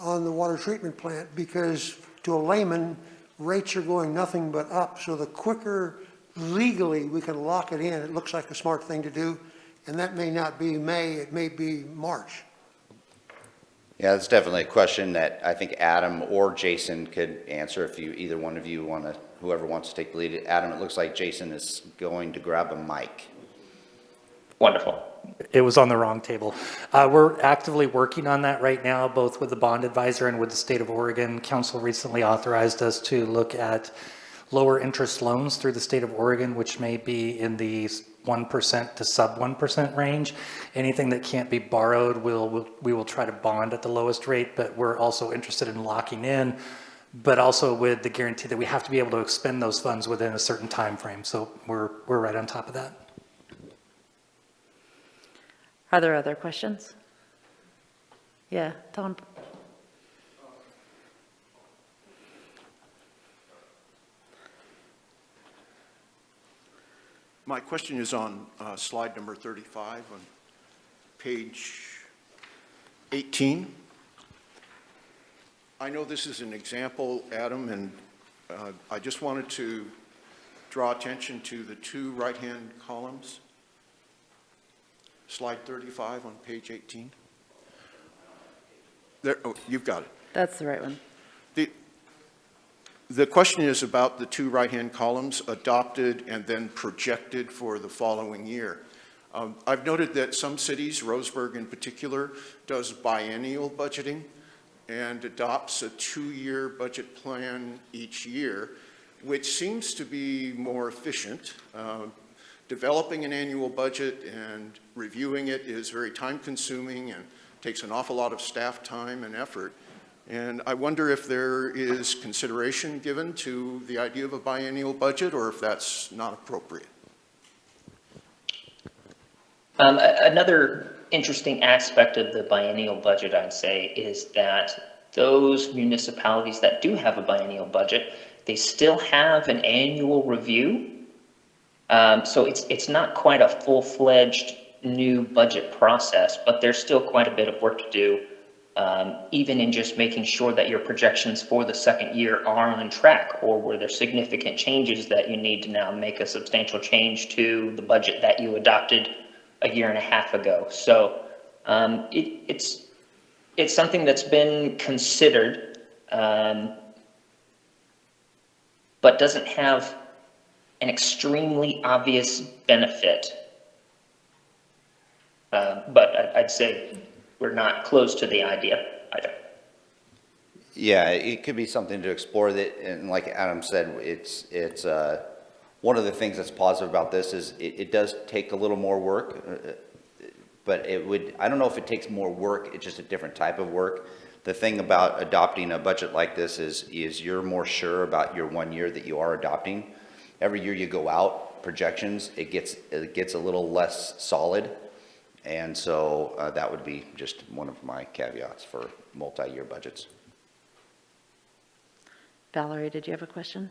on the water treatment plant? Because to a layman, rates are going nothing but up. So the quicker legally we can lock it in, it looks like a smart thing to do. And that may not be May, it may be March. Yeah, that's definitely a question that I think Adam or Jason could answer if either one of you want to, whoever wants to take the lead. Adam, it looks like Jason is going to grab a mic. Wonderful. It was on the wrong table. We're actively working on that right now, both with the bond advisor and with the state of Oregon. Council recently authorized us to look at lower interest loans through the state of Oregon, which may be in the 1% to sub 1% range. Anything that can't be borrowed, we will try to bond at the lowest rate, but we're also interested in locking in, but also with the guarantee that we have to be able to expend those funds within a certain time frame. So we're right on top of that. Are there other questions? Yeah, Tom. My question is on slide number 35 on page 18. I know this is an example, Adam, and I just wanted to draw attention to the two right-hand columns. Slide 35 on page 18. There, oh, you've got it. That's the right one. The question is about the two right-hand columns, adopted and then projected for the following year. I've noted that some cities, Roseburg in particular, does biennial budgeting and adopts a 2-year budget plan each year, which seems to be more efficient. Developing an annual budget and reviewing it is very time-consuming and takes an awful lot of staff time and effort. And I wonder if there is consideration given to the idea of a biennial budget, or if that's not appropriate. Another interesting aspect of the biennial budget, I'd say, is that those municipalities that do have a biennial budget, they still have an annual review. So it's not quite a full-fledged new budget process, but there's still quite a bit of work to do, even in just making sure that your projections for the second year are on track, or were there significant changes that you need to now make a substantial change to the budget that you adopted a year and a half ago. So it's something that's been considered, but doesn't have an extremely obvious benefit. But I'd say we're not close to the idea either. Yeah, it could be something to explore that, and like Adam said, it's one of the things that's positive about this is it does take a little more work, but I don't know if it takes more work, it's just a different type of work. The thing about adopting a budget like this is you're more sure about your 1 year that you are adopting. Every year you go out, projections, it gets a little less solid. And so that would be just one of my caveats for multi-year budgets. Valerie, did you have a question?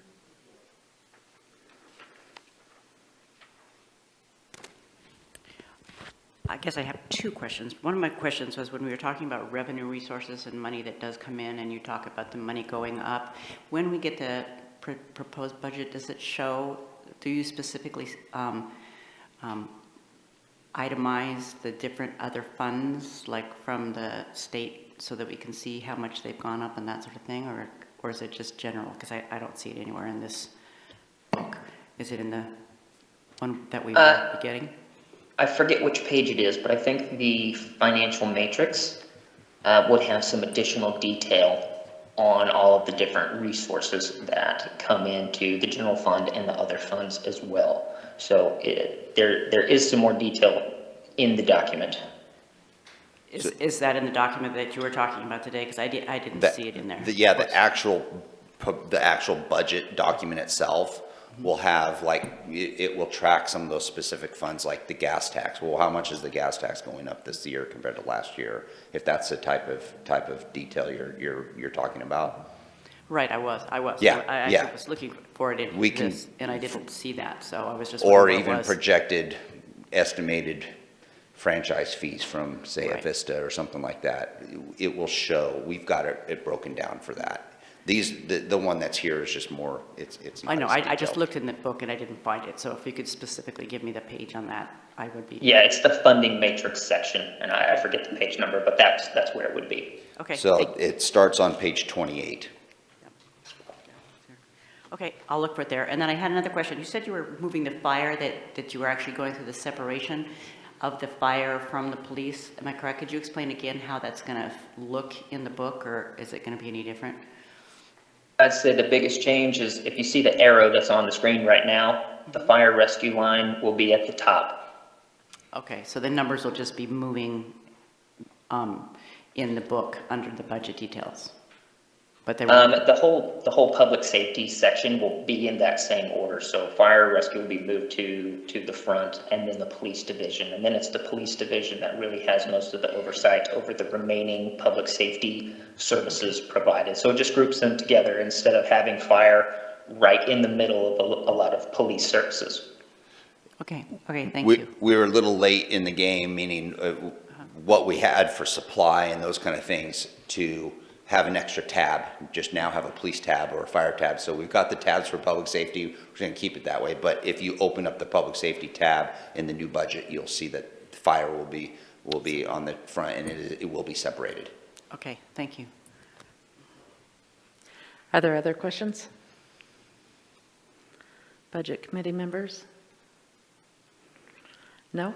I guess I have two questions. One of my questions was when we were talking about revenue resources and money that does come in, and you talk about the money going up. When we get the proposed budget, does it show, do you specifically itemize the different other funds, like from the state, so that we can see how much they've gone up and that sort of thing, or is it just general? Because I don't see it anywhere in this book. Is it in the one that we will be getting? I forget which page it is, but I think the financial matrix would have some additional detail on all of the different resources that come into the general fund and the other funds as well. So there is some more detail in the document. Is that in the document that you were talking about today? Because I didn't see it in there. The actual budget document itself will have, like, it will track some of those specific funds, like the gas tax. Well, how much is the gas tax going up this year compared to last year? If that's the type of detail you're talking about. Right, I was. Yeah, I yeah. was looking for it in this, and I didn't see that, so I was just Or wondering what it even was. projected estimated franchise fees from, say, a Right. Vista or something like that. It will show, we've got it broken down for that. The one that's here is just more, it's not I know, as I just detailed. looked in the book and I didn't find it, so if you could specifically give me the page on that, I would be. Yeah, it's the funding matrix section, and I forget the page number, but that's where it would be. Okay. So it starts on page 28. Okay, I'll look for it there. And then I had another question. You said you were moving the fire, that you were actually going through the separation of the fire from the police. Am I correct? Could you explain again how that's going to look in the book, or is it going to be any different? I'd say the biggest change is if you see the arrow that's on the screen right now, the fire rescue line will be at the top. Okay, so the numbers will just be moving in the book under the budget details. But they won't. The whole public safety section will be in that same order. So fire rescue will be moved to the front, and then the police division. And then it's the police division that really has most of the oversight over the remaining public safety services provided. So it just groups them together instead of having fire right in the middle of a lot of police services. Okay, thank you. We were a little late in the game, meaning what we had for supply and those kind of things to have an extra tab, just now have a police tab or a fire tab. So we've got the tabs for public safety. We're going to keep it that way. But if you open up the public safety tab in the new budget, you'll see that fire will be on the front, and it will be separated. Okay, thank you. Are there other questions? Budget Committee members? No?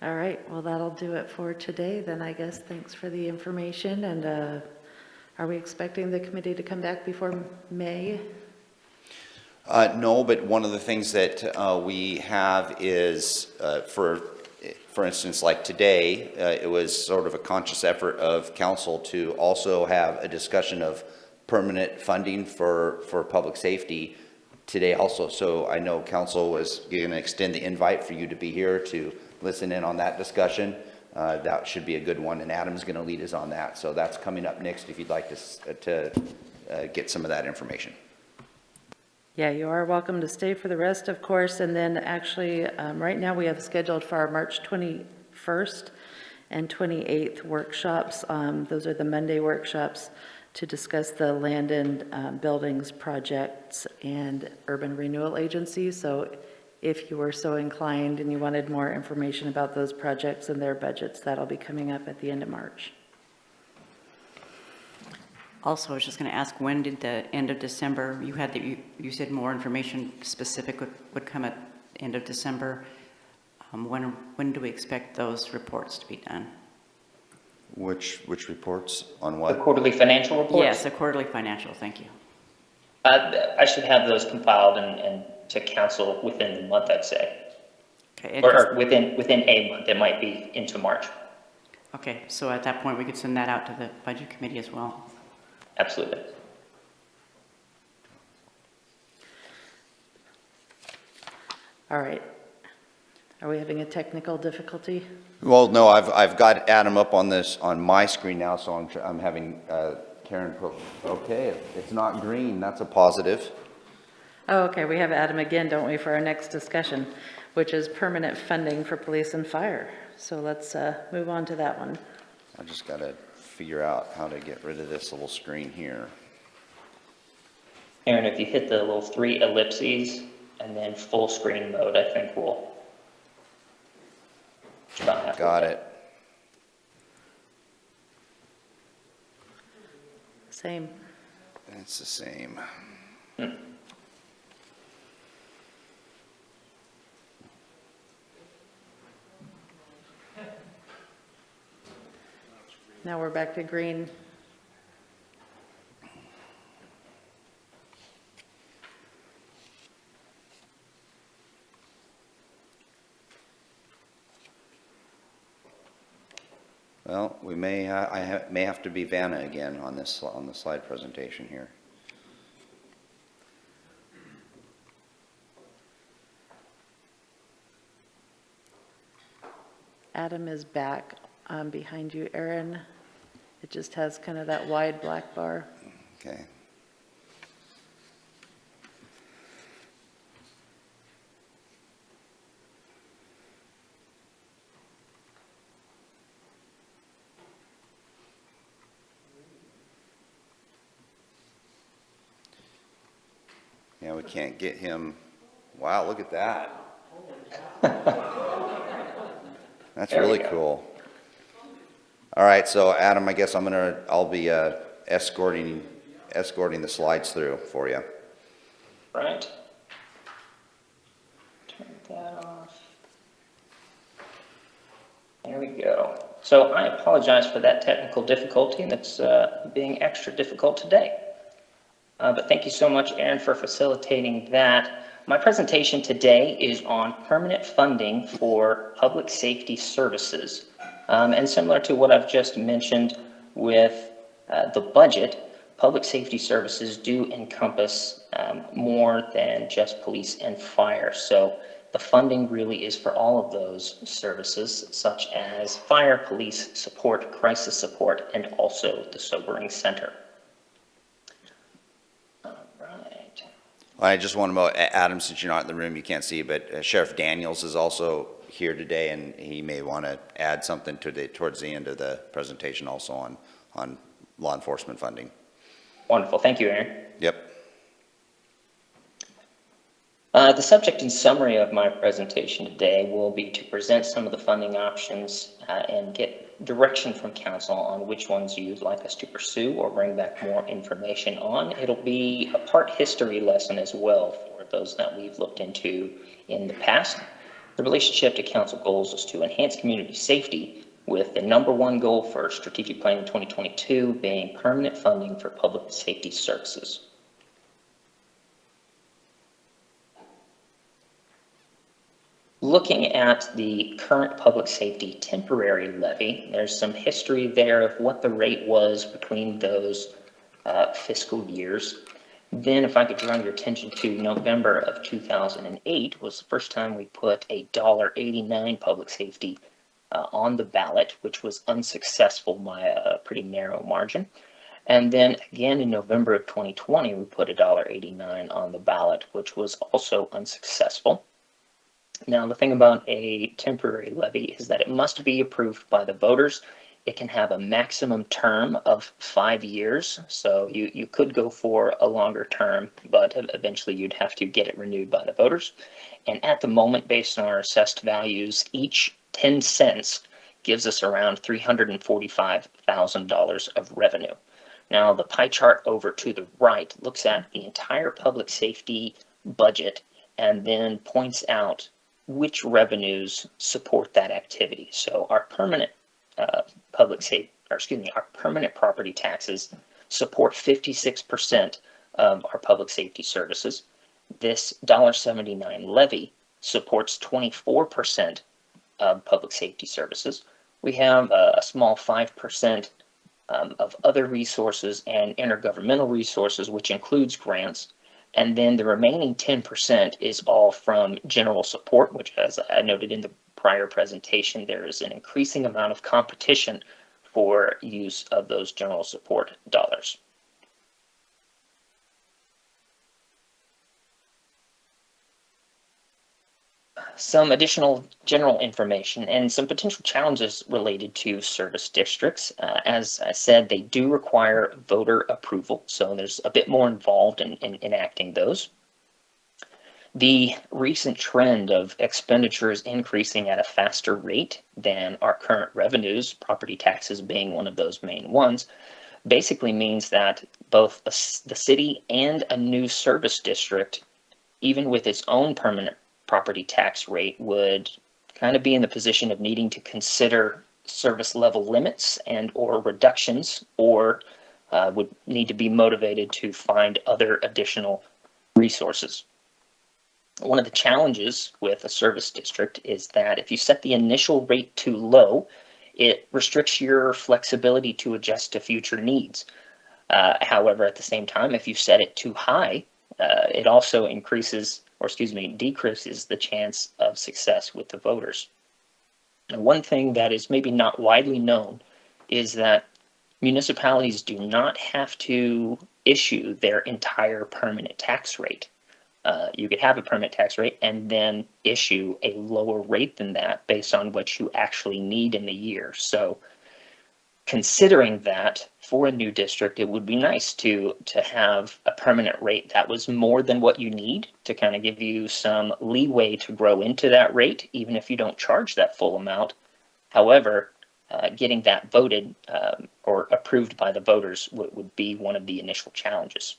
All right, well, that'll do it for today then, I guess. Thanks for the information. And are we expecting the committee to come back before May? No, but one of the things that we have is, for instance, like today, it was sort of a conscious effort of council to also have a discussion of permanent funding for public safety today also. So I know council was going to extend the invite for you to be here to listen in on that discussion. That should be a good one, and Adam's going to lead us on that. So that's coming up next if you'd like to get some of that information. Yeah, you are welcome to stay for the rest, of course. And then actually, right now we have scheduled for our March 21st and 28th workshops. Those are the Monday workshops to discuss the land and buildings projects and urban renewal agencies. So if you were so inclined and you wanted more information about those projects and their budgets, that'll be coming up at the end of March. Also, I was just going to ask, when did the end of December, you said more information specific would come at end of December. When do we expect those reports to be done? Which reports on The what? quarterly financial reports? Yes, the quarterly financial, thank you. I should have those compiled and to council within the month, I'd say. Okay, Or within a month. It might be into March. okay, so at that point, we could send that out to the budget committee as well. Absolutely. All right. Are we having a technical difficulty? Well, no, I've got Adam up on this on my screen now, so I'm having Karen put. Okay, it's not green. That's a positive. Oh, okay, we have Adam again, don't we, for our next discussion, which is permanent funding for police and fire. So let's move on to that one. I just got to figure out how to get rid of this little screen here. Aaron, if you hit the little 3 ellipses and then full screen mode, I think we'll. Got it. Same. It's the same. Now we're back to green. Well, we may, may have to be Vanna again on this, on the slide presentation here. Adam is back behind you, Aaron. It just has kind of that wide black bar. Okay. Yeah, we can't get him. Wow, look at that. That's really cool. All right, so Adam, I guess I'll be escorting the slides through for you. Right. Turn that off. There we go. So I apologize for that technical difficulty, and it's being extra difficult today. But thank you so much, Aaron, for facilitating that. My presentation today is on permanent funding for public safety services. And similar to what I've just mentioned with the budget, public safety services do encompass more than just police and fire. So the funding really is for all of those services, such as fire, police support, crisis support, and also the sobering center. I just want to know, Adam, since you're not in the room, you can't see, but Sheriff Daniels is also here today, and he may want to add something towards the end of the presentation also on law enforcement funding. Wonderful. Thank you, Aaron. Yep. The subject and summary of my presentation today will be to present some of the funding options and get direction from council on which ones you'd like us to pursue or bring back more information on. It'll be a part history lesson as well for those that we've looked into in the past. The relationship to council goals is to enhance community safety, with the #1 goal for strategic planning 2022 being permanent funding for public safety services. Looking at the current public safety temporary levy, there's some history there of what the rate was between those fiscal years. Then if I could draw your attention to November of 2008 was the first time we put a $1.89 public safety on the ballot, which was unsuccessful by a pretty narrow margin. And then again in November of 2020, we put a $1.89 on the ballot, which was also unsuccessful. Now, the thing about a temporary levy is that it must be approved by the voters. It can have a maximum term of 5 years, so you could go for a longer term, but eventually you'd have to get it renewed by the voters. And at the moment, based on our assessed values, each 10 cents gives us around $345,000 of revenue. Now, the pie chart over to the right looks at the entire public safety budget and then points out which revenues support that activity. So our permanent our permanent property taxes support 56% of our public safety services. This $1.79 levy supports 24% of public safety services. We have a small 5% of other resources and intergovernmental resources, which includes grants. And then the remaining 10% is all from general support, which, as I noted in the prior presentation, there is an increasing amount of competition for use of those general support dollars. Some additional general information and some potential challenges related to service districts. As I said, they do require voter approval, so there's a bit more involved in enacting those. The recent trend of expenditures increasing at a faster rate than our current revenues, property taxes being one of those main ones, basically means that both the city and a new service district, even with its own permanent property tax rate, would kind of be in the position of needing to consider service level limits and or reductions, or would need to be motivated to find other additional resources. One of the challenges with a service district is that if you set the initial rate too low, it restricts your flexibility to adjust to future needs. However, at the same time, if you set it too high, it also decreases the chance of success with the voters. And one thing that is maybe not widely known is that municipalities do not have to issue their entire permanent tax rate. You could have a permanent tax rate and then issue a lower rate than that based on what you actually need in the year. So considering that for a new district, it would be nice to have a permanent rate that was more than what you need to kind of give you some leeway to grow into that rate, even if you don't charge that full amount. However, getting that voted or approved by the voters would be one of the initial challenges.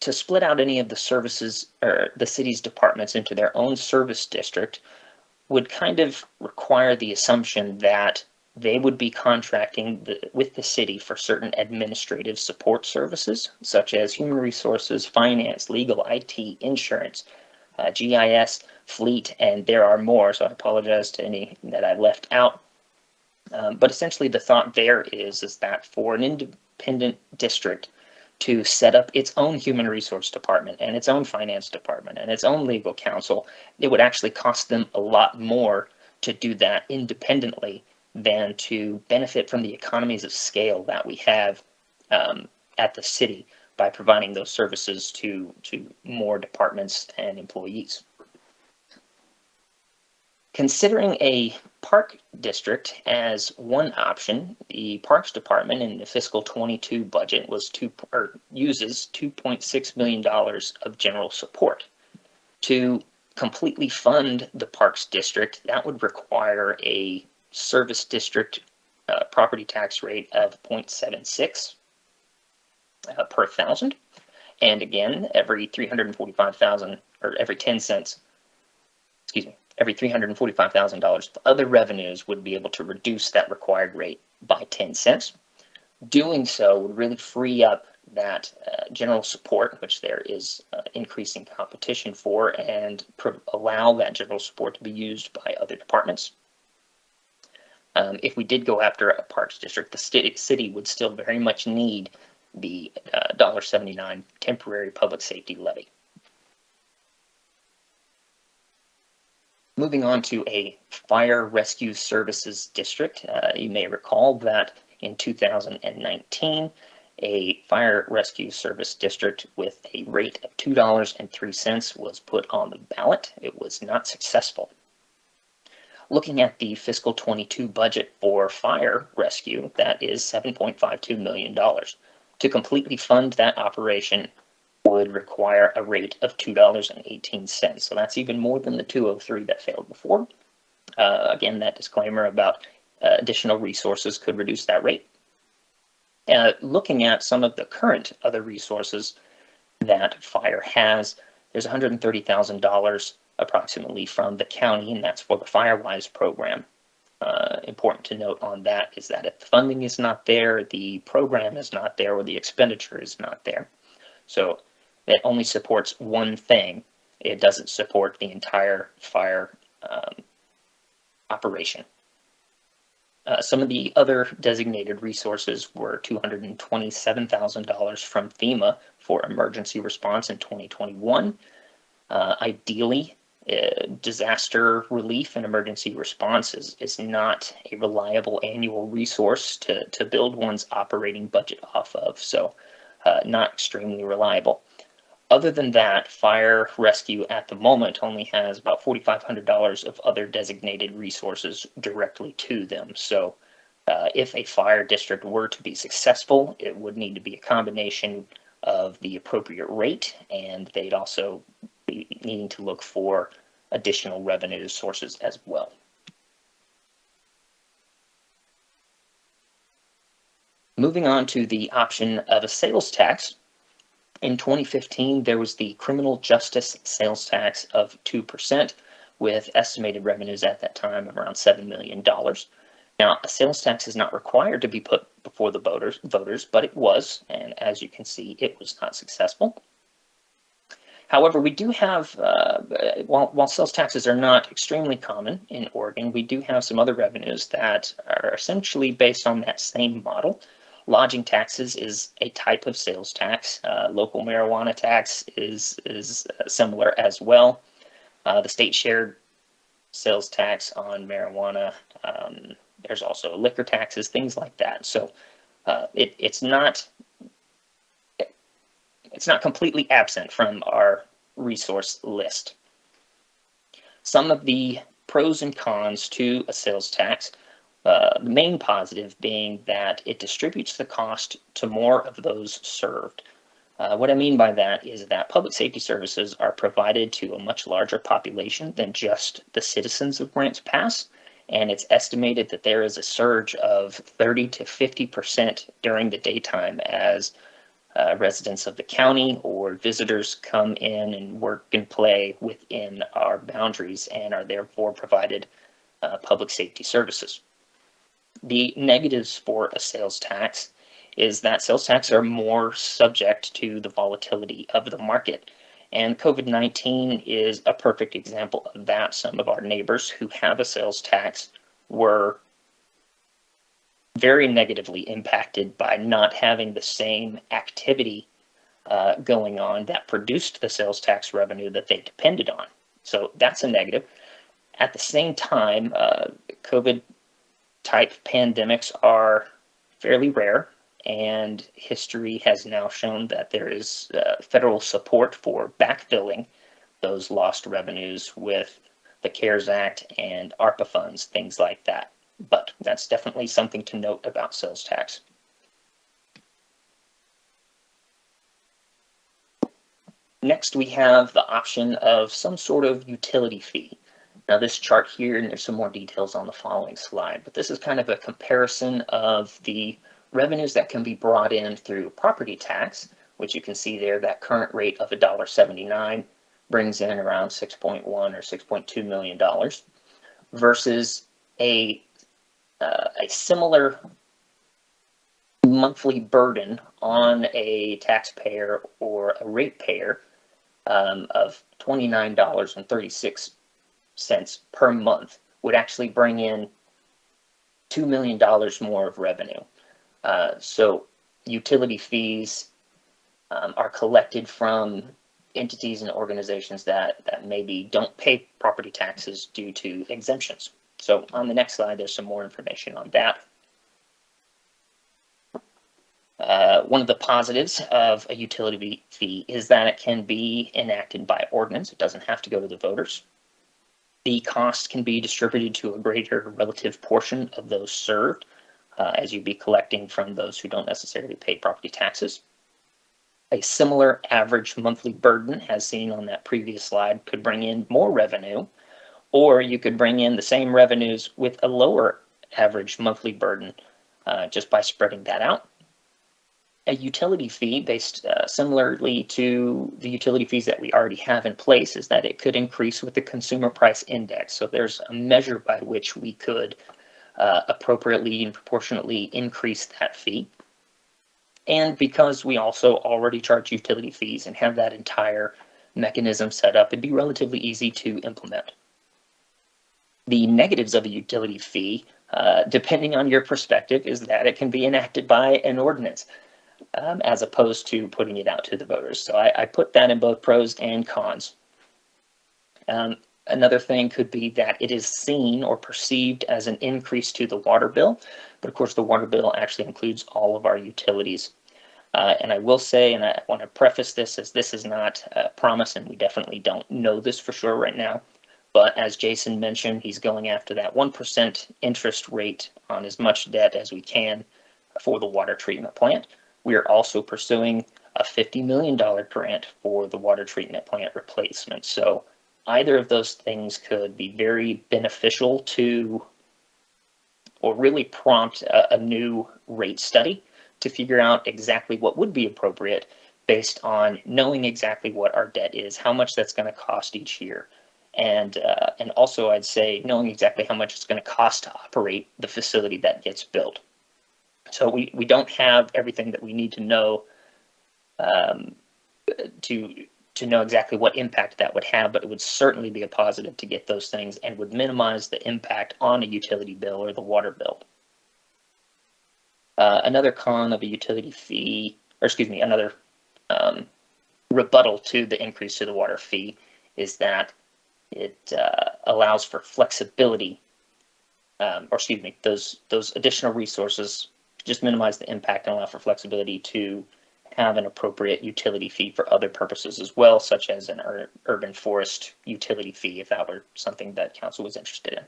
To split out any of the services or the city's departments into their own service district would kind of require the assumption that they would be contracting with the city for certain administrative support services, such as human resources, finance, legal, IT, insurance, GIS, fleet, and there are more, so I apologize to any that I left out. But essentially the thought there is that for an independent district to set up its own human resource department and its own finance department and its own legal counsel, it would actually cost them a lot more to do that independently than to benefit from the economies of scale that we have at the city by providing those services to more departments and employees. Considering a park district as one option, the Parks Department in the fiscal 22 budget uses $2.6 million of general support. To completely fund the Parks District, that would require a service district property tax rate of 0.76 per thousand. And again, every 345,000 or every 10 cents, excuse me, every $345,000 of other revenues would be able to reduce that required rate by 10 cents. Doing so would really free up that general support, which there is increasing competition for, and allow that general support to be used by other departments. If we did go after a parks district, the city would still very much need the $1.79 temporary public safety levy. Moving on to a fire rescue services district, you may recall that in 2019, a fire rescue service district with a rate of $2.03 was put on the ballot. It was not successful. Looking at the fiscal 22 budget for fire rescue, that is $7.52 million. To completely fund that operation would require a rate of $2.18. So that's even more than the 203 that failed before. Again, that disclaimer about additional resources could reduce that rate. Looking at some of the current other resources that fire has, there's $130,000 approximately from the county, and that's for the FireWise program. Important to note on that is that if the funding is not there, the program is not there, or the expenditure is not there. So it only supports one thing. It doesn't support the entire fire operation. Some of the other designated resources were $227,000 from FEMA for emergency response in 2021. Ideally, disaster relief and emergency response is not a reliable annual resource to build one's operating budget off of, so not extremely reliable. Other than that, fire rescue at the moment only has about $4,500 of other designated resources directly to them. So if a fire district were to be successful, it would need to be a combination of the appropriate rate, and they'd also be needing to look for additional revenue sources as well. Moving on to the option of a sales tax. In 2015, there was the criminal justice sales tax of 2%, with estimated revenues at that time of around $7 million. Now, a sales tax is not required to be put before the voters, but it was, and as you can see, it was not successful. However, we do have, while sales taxes are not extremely common in Oregon, we do have some other revenues that are essentially based on that same model. Lodging taxes is a type of sales tax. Local marijuana tax is similar as well. The state shared sales tax on marijuana. There's also liquor taxes, things like that. So it's not completely absent from our resource list. Some of the pros and cons to a sales tax. The main positive being that it distributes the cost to more of those served. What I mean by that is that public safety services are provided to a much larger population than just the citizens of Grants Pass, and it's estimated that there is a surge of 30 to 50% during the daytime as residents of the county or visitors come in and work and play within our boundaries and are therefore provided public safety services. The negatives for a sales tax is that sales tax are more subject to the volatility of the market. And COVID-19 is a perfect example of that. Some of our neighbors who have a sales tax were very negatively impacted by not having the same activity going on that produced the sales tax revenue that they depended on. So that's a negative. At the same time, COVID-type pandemics are fairly rare, and history has now shown that there is federal support for backfilling those lost revenues with the CARES Act and ARPA funds, things like that. But that's definitely something to note about sales tax. Next, we have the option of some sort of utility fee. Now this chart here, and there's some more details on the following slide, but this is kind of a comparison of the revenues that can be brought in through property tax, which you can see there, that current rate of $1.79 brings in around 6.1 or $6.2 million versus a similar monthly burden on a taxpayer or a ratepayer of $29.36 per month would actually bring in $2 million more of revenue. So utility fees are collected from entities and organizations that maybe don't pay property taxes due to exemptions. So on the next slide, there's some more information on that. One of the positives of a utility fee is that it can be enacted by ordinance. It doesn't have to go to the voters. The cost can be distributed to a greater relative portion of those served, as you'd be collecting from those who don't necessarily pay property taxes. A similar average monthly burden, as seen on that previous slide, could bring in more revenue, or you could bring in the same revenues with a lower average monthly burden just by spreading that out. A utility fee based similarly to the utility fees that we already have in place is that it could increase with the consumer price index. So there's a measure by which we could appropriately and proportionately increase that fee. And because we also already charge utility fees and have that entire mechanism set up, it'd be relatively easy to implement. The negatives of a utility fee, depending on your perspective, is that it can be enacted by an ordinance. As opposed to putting it out to the voters. So I put that in both pros and cons. Another thing could be that it is seen or perceived as an increase to the water bill, but of course the water bill actually includes all of our utilities. And I will say, and I want to preface this as this is not a promise, and we definitely don't know this for sure right now, but as Jason mentioned, he's going after that 1% interest rate on as much debt as we can for the water treatment plant. We are also pursuing a $50 million grant for the water treatment plant replacement. So either of those things could be very beneficial to, or really prompt a new rate study to figure out exactly what would be appropriate based on knowing exactly what our debt is, how much that's going to cost each year. And also I'd say knowing exactly how much it's going to cost to operate the facility that gets built. So we don't have everything that we need to know to know exactly what impact that would have, but it would certainly be a positive to get those things and would minimize the impact on a utility bill or the water bill. Another con of a utility fee, or excuse me, another rebuttal to the increase to the water fee is that it allows for flexibility, or excuse me, those additional resources just minimize the impact and allow for flexibility to have an appropriate utility fee for other purposes as well, such as an urban forest utility fee, if that were something that council was interested in.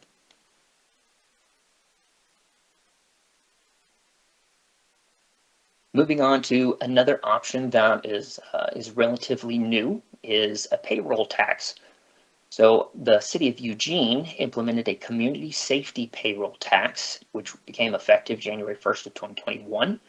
Moving on to another option that is relatively new is a payroll tax. So the city of Eugene implemented a community safety payroll tax, which became effective January 1st of 2021,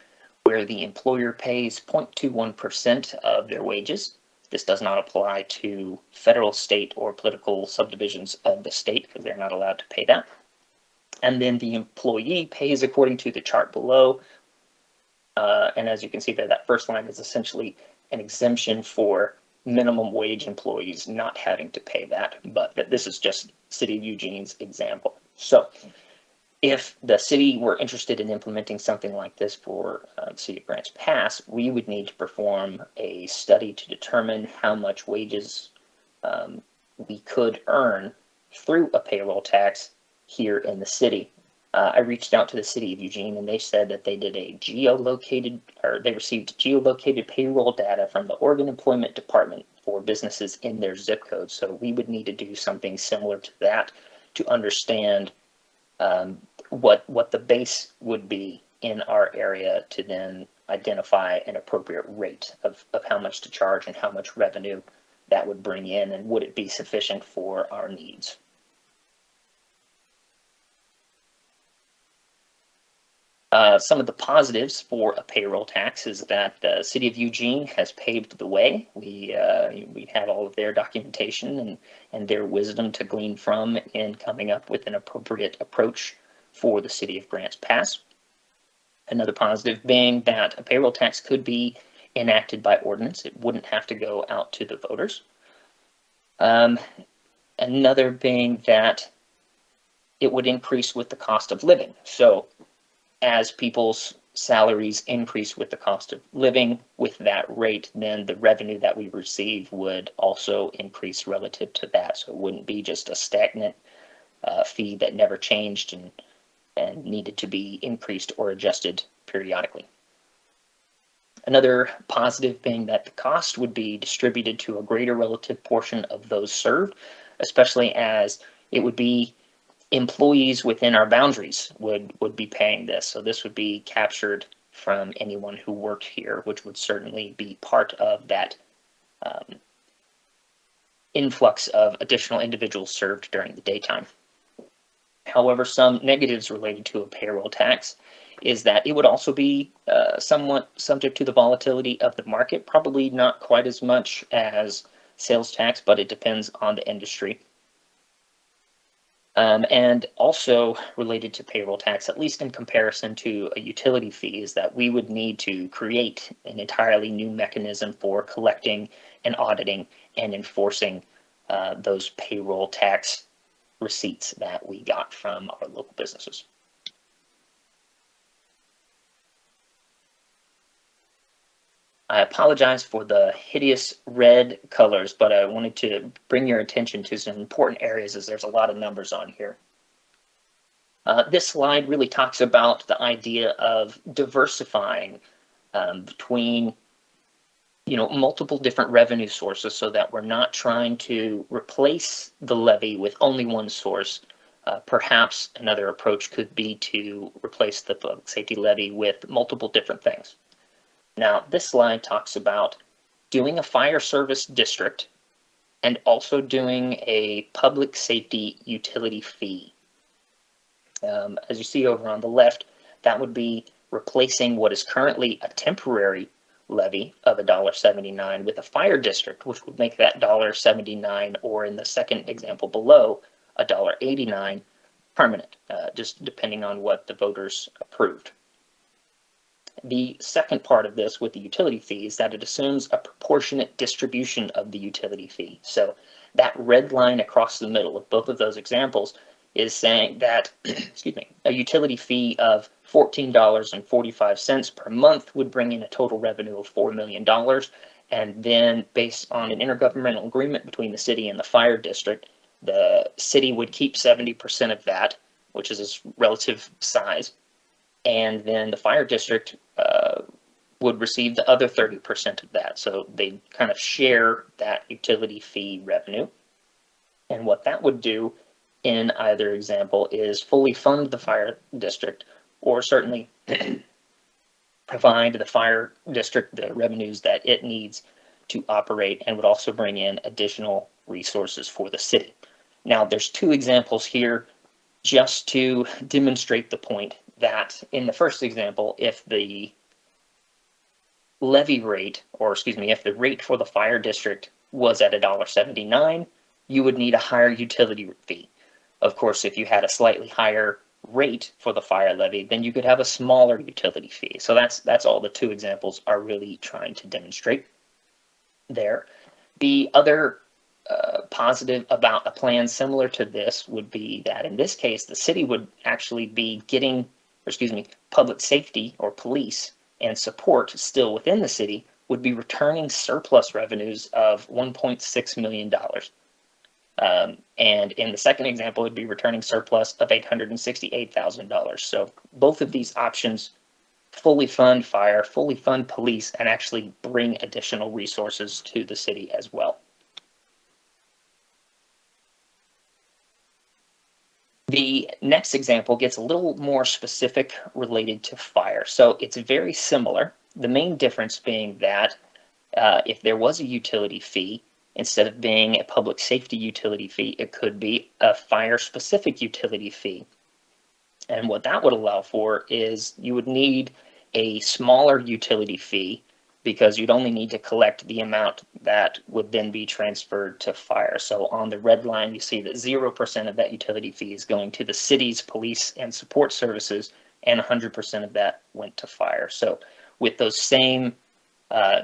where the employer pays 0.21% of their wages. This does not apply to federal, state, or political subdivisions of the state because they're not allowed to pay that. And then the employee pays according to the chart below. And as you can see there, that first line is essentially an exemption for minimum wage employees not having to pay that, but this is just City of Eugene's example. So if the city were interested in implementing something like this for the City of Grants Pass, we would need to perform a study to determine how much wages we could earn through a payroll tax here in the city. I reached out to the City of Eugene and they said that they did they received geolocated payroll data from the Oregon Employment Department for businesses in their zip code. So we would need to do something similar to that to understand what the base would be in our area to then identify an appropriate rate of how much to charge and how much revenue that would bring in, and would it be sufficient for our needs. Some of the positives for a payroll tax is that the city of Eugene has paved the way. We have all of their documentation and their wisdom to glean from in coming up with an appropriate approach for the city of Grants Pass. Another positive being that a payroll tax could be enacted by ordinance. It wouldn't have to go out to the voters. Another being that it would increase with the cost of living. So as people's salaries increase with the cost of living with that rate, then the revenue that we receive would also increase relative to that. So it wouldn't be just a stagnant fee that never changed and needed to be increased or adjusted periodically. Another positive being that the cost would be distributed to a greater relative portion of those served, especially as it would be employees within our boundaries would be paying this. So this would be captured from anyone who worked here, which would certainly be part of that influx of additional individuals served during the daytime. However, some negatives related to a payroll tax is that it would also be somewhat subject to the volatility of the market, probably not quite as much as sales tax, but it depends on the industry. And also related to payroll tax, at least in comparison to a utility fee, is that we would need to create an entirely new mechanism for collecting and auditing and enforcing those payroll tax receipts that we got from our local businesses. I apologize for the hideous red colors, but I wanted to bring your attention to some important areas as there's a lot of numbers on here. This slide really talks about the idea of diversifying between multiple different revenue sources so that we're not trying to replace the levy with only one source. Perhaps another approach could be to replace the public safety levy with multiple different things. Now, this slide talks about doing a fire service district and also doing a public safety utility fee. As you see over on the left, that would be replacing what is currently a temporary levy of $1.79 with a fire district, which would make that $1.79, or in the second example below, $1.89 permanent, just depending on what the voters approved. The second part of this with the utility fee is that it assumes a proportionate distribution of the utility fee. So that red line across the middle of both of those examples is saying that a utility fee of $14.45 per month would bring in a total revenue of $4 million. And then based on an intergovernmental agreement between the city and the fire district, the city would keep 70% of that, which is its relative size. And then the fire district would receive the other 30% of that. So they kind of share that utility fee revenue. And what that would do in either example is fully fund the fire district, or certainly provide the fire district the revenues that it needs to operate, and would also bring in additional resources for the city. Now, there's two examples here just to demonstrate the point that in the first example, if the levy rate, if the rate for the fire district was at $1.79, you would need a higher utility fee. Of course, if you had a slightly higher rate for the fire levy, then you could have a smaller utility fee. So that's all the two examples are really trying to demonstrate there. The other positive about a plan similar to this would be that in this case, the city would actually be getting, public safety or police and support still within the city would be returning surplus revenues of $1.6 million. And in the second example, it would be returning surplus of $868,000. So both of these options fully fund fire, fully fund police, and actually bring additional resources to the city as well. The next example gets a little more specific related to fire. So it's very similar The main difference being that if there was a utility fee, instead of being a public safety utility fee, it could be a fire-specific utility fee. And what that would allow for is you would need a smaller utility fee because you'd only need to collect the amount that would then be transferred to fire. So on the red line, you see that 0% of that utility fee is going to the city's police and support services, and 100% of that went to fire. So with those same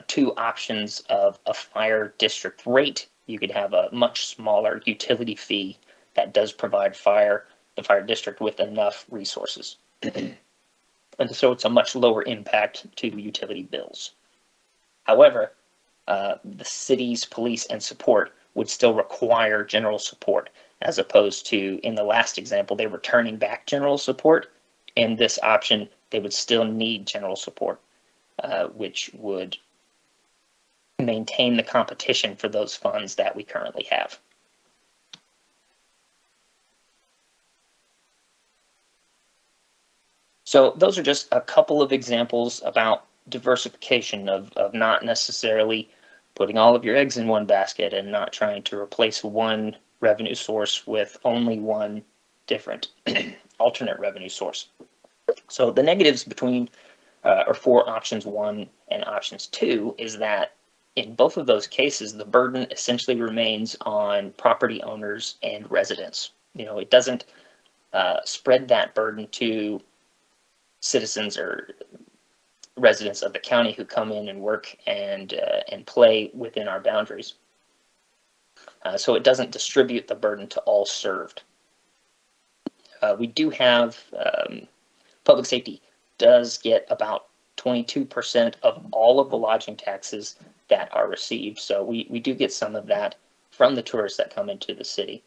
two options of a fire district rate, you could have a much smaller utility fee that does provide the fire district with enough resources. And so it's a much lower impact to utility bills. However, the city's police and support would still require general support, as opposed to, in the last example, they were turning back general support. In this option, they would still need general support, which would maintain the competition for those funds that we currently have. So those are just a couple of examples about diversification of not necessarily putting all of your eggs in one basket and not trying to replace one revenue source with only one different alternate revenue source. So the negatives between or for options 1 and options 2 is that in both of those cases, the burden essentially remains on property owners and residents. It doesn't spread that burden to citizens or residents of the county who come in and work and play within our boundaries. So it doesn't distribute the burden to all served. We do have public safety does get about 22% of all of the lodging taxes that are received. So we do get some of that from the tourists that come into the city.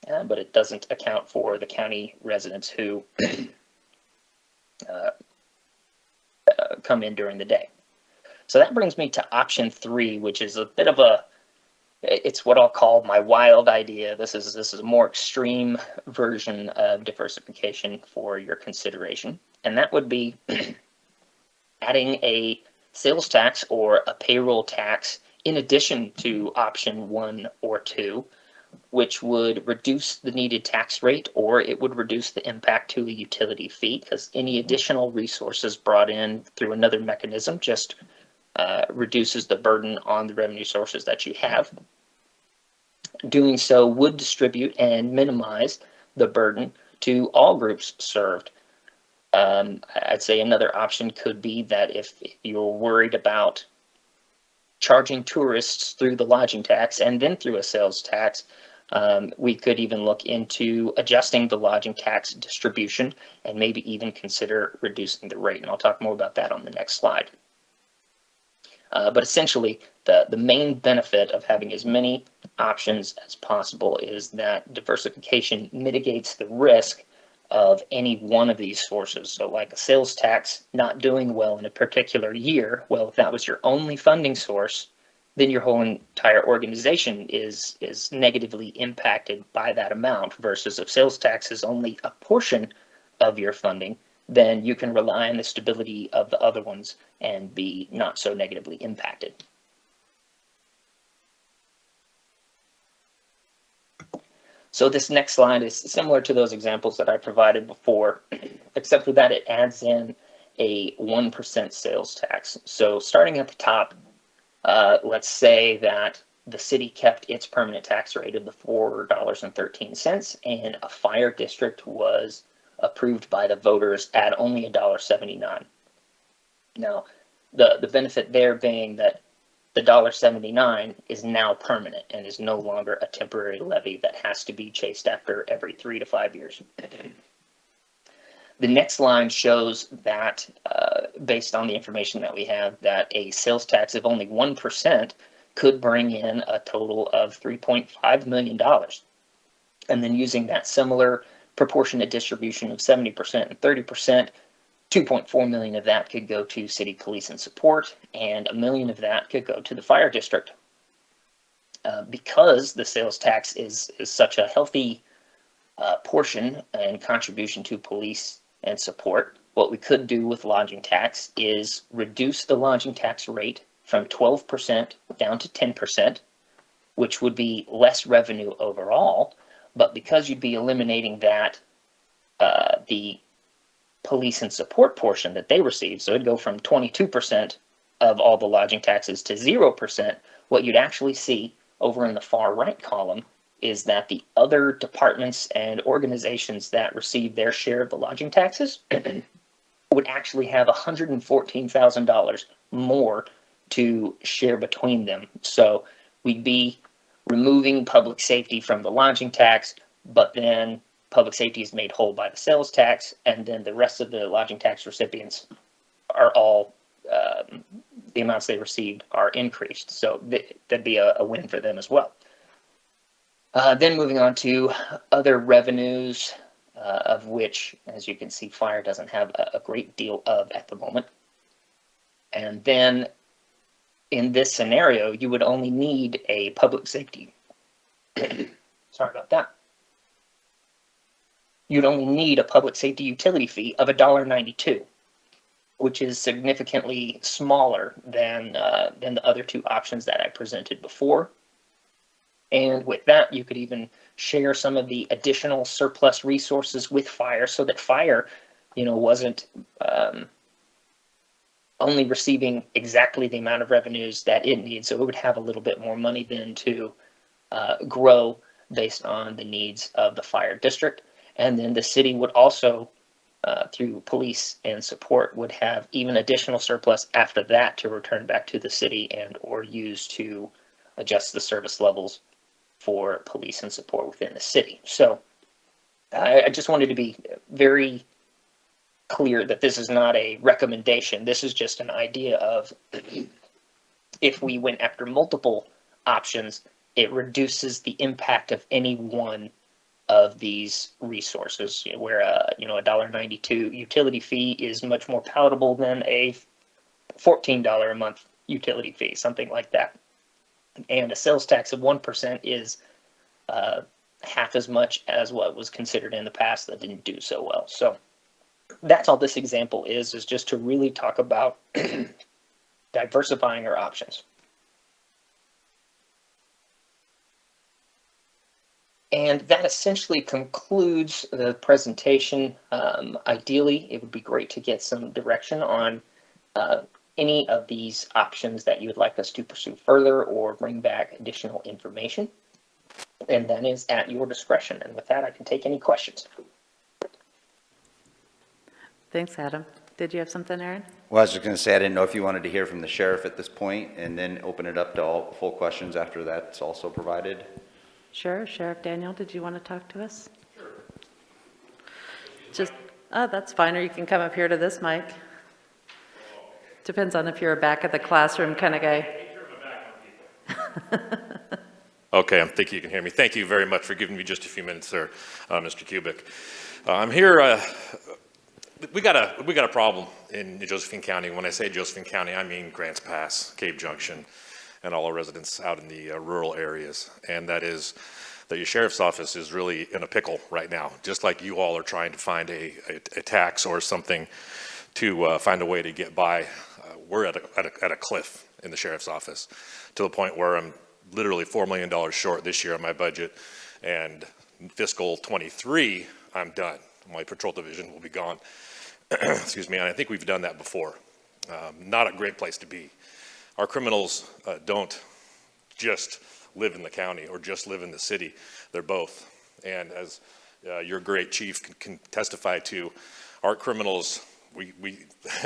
But it doesn't account for the county residents who come in during the day. So that brings me to option 3, which is a bit of it's what I'll call my wild idea. This is a more extreme version of diversification for your consideration. And that would be adding a sales tax or a payroll tax in addition to option 1 or 2, which would reduce the needed tax rate, or it would reduce the impact to a utility fee, because any additional resources brought in through another mechanism just reduces the burden on the revenue sources that you have. Doing so would distribute and minimize the burden to all groups served. I'd say another option could be that if you're worried about charging tourists through the lodging tax and then through a sales tax, we could even look into adjusting the lodging tax distribution and maybe even consider reducing the rate. And I'll talk more about that on the next slide. But essentially, the main benefit of having as many options as possible is that diversification mitigates the risk of any one of these sources. So like a sales tax not doing well in a particular year, well, if that was your only funding source, then your whole entire organization is negatively impacted by that amount, versus if sales tax is only a portion of your funding, then you can rely on the stability of the other ones and be not so negatively impacted. So this next slide is similar to those examples that I provided before, except for that it adds in a 1% sales tax. So starting at the top, let's say that the city kept its permanent tax rate of the $4.13 and a fire district was approved by the voters at only $1.79. Now, the benefit there being that the $1.79 is now permanent and is no longer a temporary levy that has to be chased after every 3 to 5 years. The next line shows that, based on the information that we have, that a sales tax of only 1% could bring in a total of $3.5 million. And then using that similar proportionate distribution of 70% and 30%, 2.4 million of that could go to city police and support, and $1 million of that could go to the fire district. Because the sales tax is such a healthy portion and contribution to police and support, what we could do with lodging tax is reduce the lodging tax rate from 12% down to 10%, which would be less revenue overall. But because you'd be eliminating that, the police and support portion that they receive, so it'd go from 22% of all the lodging taxes to 0%, what you'd actually see over in the far right column is that the other departments and organizations that receive their share of the lodging taxes would actually have $114,000 more to share between them. So we'd be removing public safety from the lodging tax, but then public safety is made whole by the sales tax, and then the rest of the lodging tax recipients are all, the amounts they received are increased. So that'd be a win for them as well. Then moving on to other revenues, of which, as you can see, fire doesn't have a great deal of at the moment. And then in this scenario, you would only need a public safety. Sorry about that. You'd only need a public safety utility fee of $1.92, which is significantly smaller than the other two options that I presented before. And with that, you could even share some of the additional surplus resources with fire, so that fire, wasn't only receiving exactly the amount of revenues that it needs. So it would have a little bit more money then to grow based on the needs of the fire district. And then the city would also, through police and support, would have even additional surplus after that to return back to the city and or use to adjust the service levels for police and support within the city. So I just wanted to be very clear that this is not a recommendation. This is just an idea of if we went after multiple options, it reduces the impact of any one of these resources, where $1.92 utility fee is much more palatable than a $14 a month utility fee, something like that. And a sales tax of 1% is half as much as what was considered in the past that didn't do so well. So that's all this example is just to really talk about diversifying our options. And that essentially concludes the presentation. Ideally, it would be great to get some direction on any of these options that you would like us to pursue further or bring back additional information. And that is at your discretion. And with that, I can take any questions. Thanks, Adam. Did you have something, Aaron? Well, I was just going to say, I didn't know if you wanted to hear from the sheriff at this point and then open it up to all full questions after that's also provided. Sure. Sheriff Daniel, did you want to talk to us? Sure. That's fine, or you can come up here to this mic. Depends on if you're a back of the classroom kind of guy. Okay, I think you can hear me. Thank you very much for giving me just a few minutes there, Mr. Kubik. I'm here, we got a problem in Josephine County. When I say Josephine County, I mean Grants Pass, Cave Junction, and all our residents out in the rural areas. And that is that your sheriff's office is really in a pickle right now, just like you all are trying to find a tax or something to find a way to get by. We're at a cliff in the sheriff's office, to the point where I'm literally $4 million short this year on my budget, and fiscal 23, I'm done. My patrol division will be gone. Excuse me, and I think we've done that before. Not a great place to be. Our criminals don't just live in the county or just live in the city. They're both. And as your great chief can testify to, our criminals,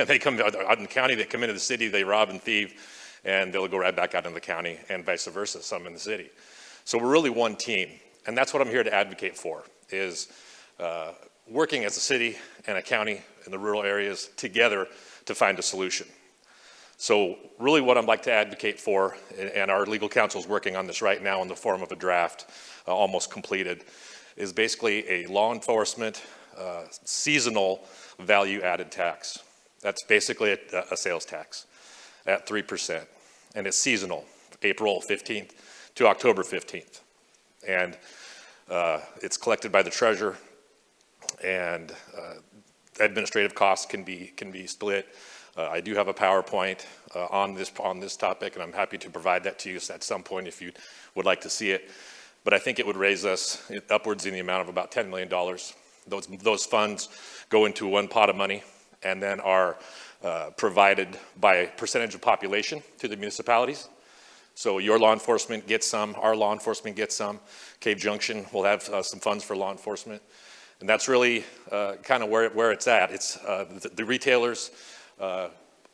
they come out in the county, they come into the city, they rob and thieve, and they'll go right back out in the county, and vice versa, some in the city. So we're really one team, and that's what I'm here to advocate for, is working as a city and a county in the rural areas together to find a solution. So really what I'd like to advocate for, and our legal counsel is working on this right now in the form of a draft, almost completed, is basically a law enforcement seasonal value-added tax. That's basically a sales tax at 3%, and it's seasonal, April 15th to October 15th. And it's collected by the treasurer, and administrative costs can be split. I do have a PowerPoint on this topic, and I'm happy to provide that to you at some point if you would like to see it. But I think it would raise us upwards in the amount of about $10 million. Those funds go into one pot of money and then are provided by percentage of population to the municipalities. So your law enforcement gets some, our law enforcement gets some. Cave Junction will have some funds for law enforcement. And that's really kind of where it's at. It's the retailers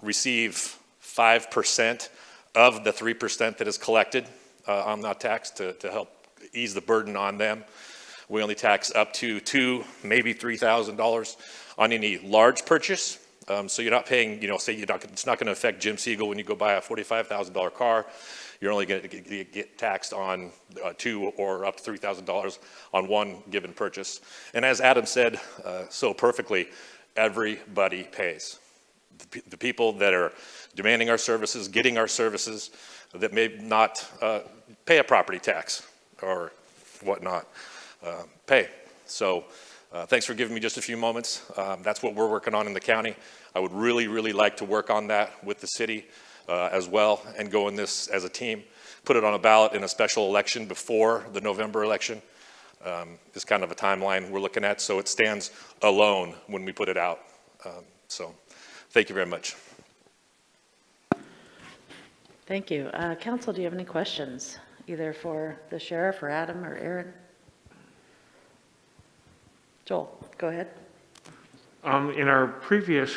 receive 5% of the 3% that is collected on that tax to help ease the burden on them. We only tax up to $2,000, maybe $3,000 on any large purchase. So you're not paying, say it's not going to affect Jim Siegel when you go buy a $45,000 car. You're only going to get taxed on $2,000 or up to $3,000 on one given purchase. And as Adam said so perfectly, everybody pays. The people that are demanding our services, getting our services, that may not pay a property tax or whatnot, pay. So thanks for giving me just a few moments. That's what we're working on in the county. I would really, really like to work on that with the city as well and go in this as a team. Put it on a ballot in a special election before the November election is kind of a timeline we're looking at, so it stands alone when we put it out. So thank you very much. Thank you. Council, do you have any questions, either for the sheriff or Adam or Aaron? Joel, go ahead. In our previous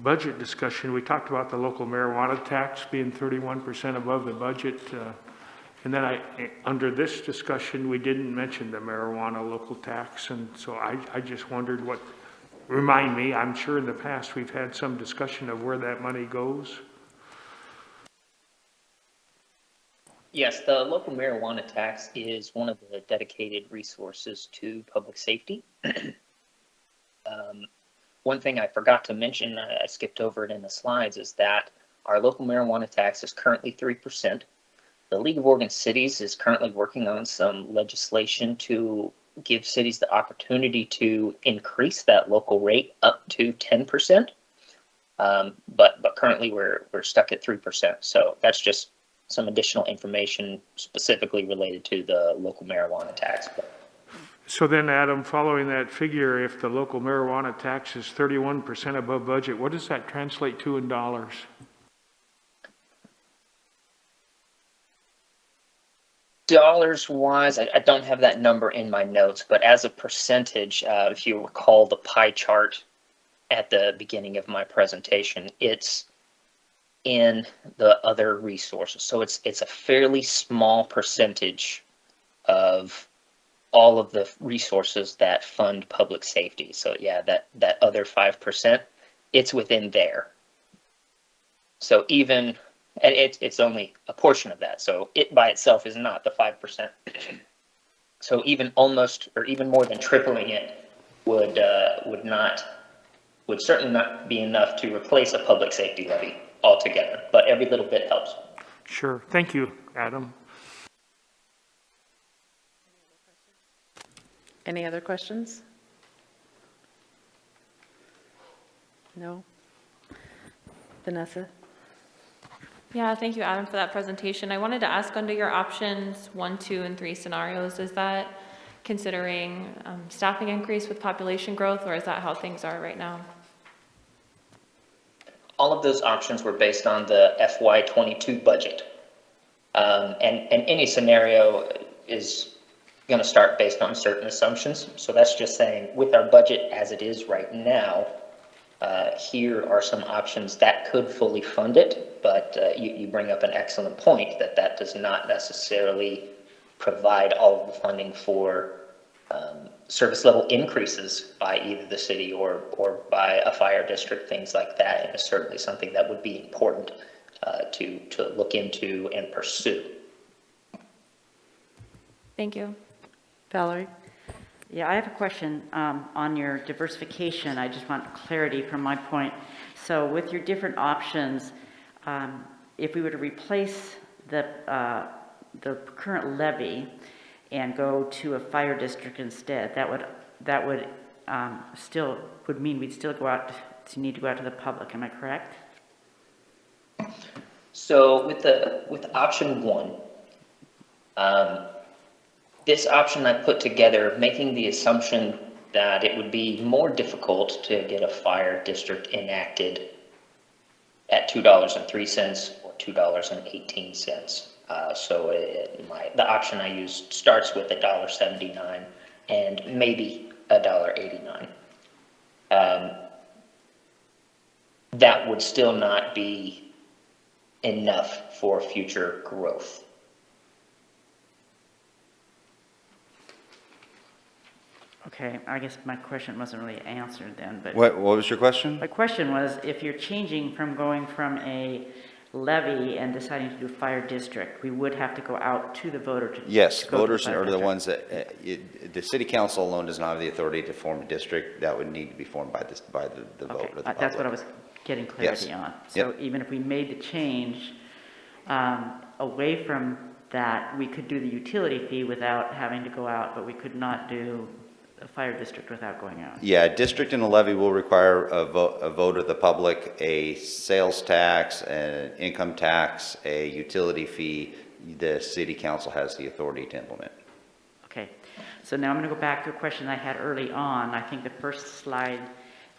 budget discussion, we talked about the local marijuana tax being 31% above the budget. And then under this discussion, we didn't mention the marijuana local tax. And so I just wondered remind me, I'm sure in the past we've had some discussion of where that money goes. Yes, the local marijuana tax is one of the dedicated resources to public safety. One thing I forgot to mention, I skipped over it in the slides, is that our local marijuana tax is currently 3%. The League of Oregon Cities is currently working on some legislation to give cities the opportunity to increase that local rate up to 10%. But currently we're stuck at 3%. So that's just some additional information specifically related to the local marijuana tax. So then, Adam, following that figure, if the local marijuana tax is 31% above budget, what does that translate to in dollars? Dollars wise, I don't have that number in my notes, but as a percentage, if you recall the pie chart at the beginning of my presentation, it's in the other resources. So it's a fairly small percentage of all of the resources that fund public safety. So yeah, that other 5%, it's within there. So even, and it's only a portion of that. So it by itself is not the 5%. So even almost, or even more than tripling it would certainly not be enough to replace a public safety levy altogether, but every little bit helps. Sure. Thank you, Adam. Any other questions? No? Vanessa? Yeah, thank you, Adam, for that presentation. I wanted to ask, under your options 1, 2, and 3 scenarios, is that considering staffing increase with population growth, or is that how things are right now? All of those options were based on the FY22 budget. And any scenario is going to start based on certain assumptions. So that's just saying, with our budget as it is right now, here are some options that could fully fund it, but you bring up an excellent point that does not necessarily provide all of the funding for service level increases by either the city or by a fire district, things like that. And it's certainly something that would be important to look into and pursue. Thank you. Valerie? Yeah, I have a question on your diversification. I just want clarity from my point. So with your different options, if we were to replace the current levy and go to a fire district instead, that would still would mean we'd still need to go out to the public, am I correct? So with option one, this option I put together, making the assumption that it would be more difficult to get a fire district enacted at $2.03 or $2.18. So the option I used starts with $1.79 and maybe $1.89. That would still not be enough for future growth. Okay, I guess my question wasn't really answered then, but. What was your question? My question was, if you're changing from going from a levy and deciding to do fire district, we would have to go out to the voter to. Yes, to go to voters fire are the district. ones that, the city council alone does not have the authority to form a district. That would need to be formed by the vote Okay, of the public. that's what I was getting clarity Yes. on. So Yep. even if we made the change away from that, we could do the utility fee without having to go out, but we could not do a fire district without going out. Yeah, a district and a levy will require a vote of the public, a sales tax, an income tax, a utility fee. The city council has the authority to implement. Okay, so now I'm going to go back to a question I had early on. I think the first slide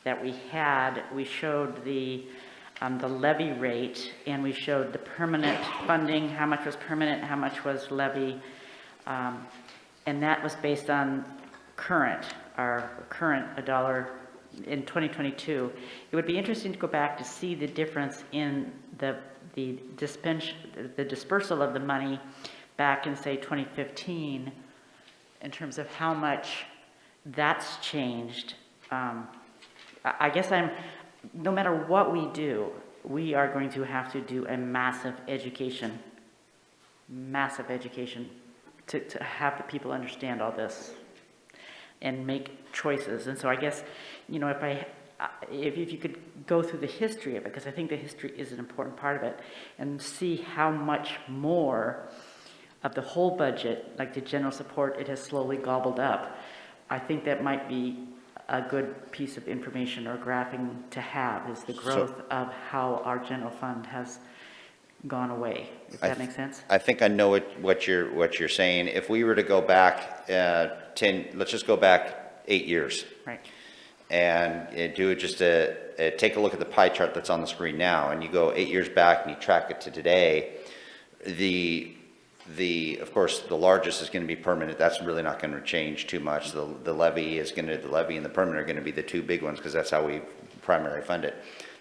that we had, we showed the levy rate, and we showed the permanent funding, how much was permanent, how much was levy, and that was based on our current $1 in 2022. It would be interesting to go back to see the difference in the dispersal of the money back in, say, 2015, in terms of how much that's changed. I guess no matter what we do, we are going to have to do a massive education to have the people understand all this and make choices. And so I guess, you know, if you could go through the history of it, because I think the history is an important part of it, and see how much more of the whole budget, like the general support, it has slowly gobbled up. I think that might be a good piece of information or graphing to have, is the growth of how our general fund has gone away. Does that make sense? I think I know what you're saying. If we were to go back 10, let's just go back 8 years. Right. And do it just take a look at the pie chart that's on the screen now, and you go 8 years back and you track it to today. Of course, the largest is going to be permanent. That's really not going to change too much. The levy and the permanent are going to be the two big ones, because that's how we primarily fund it.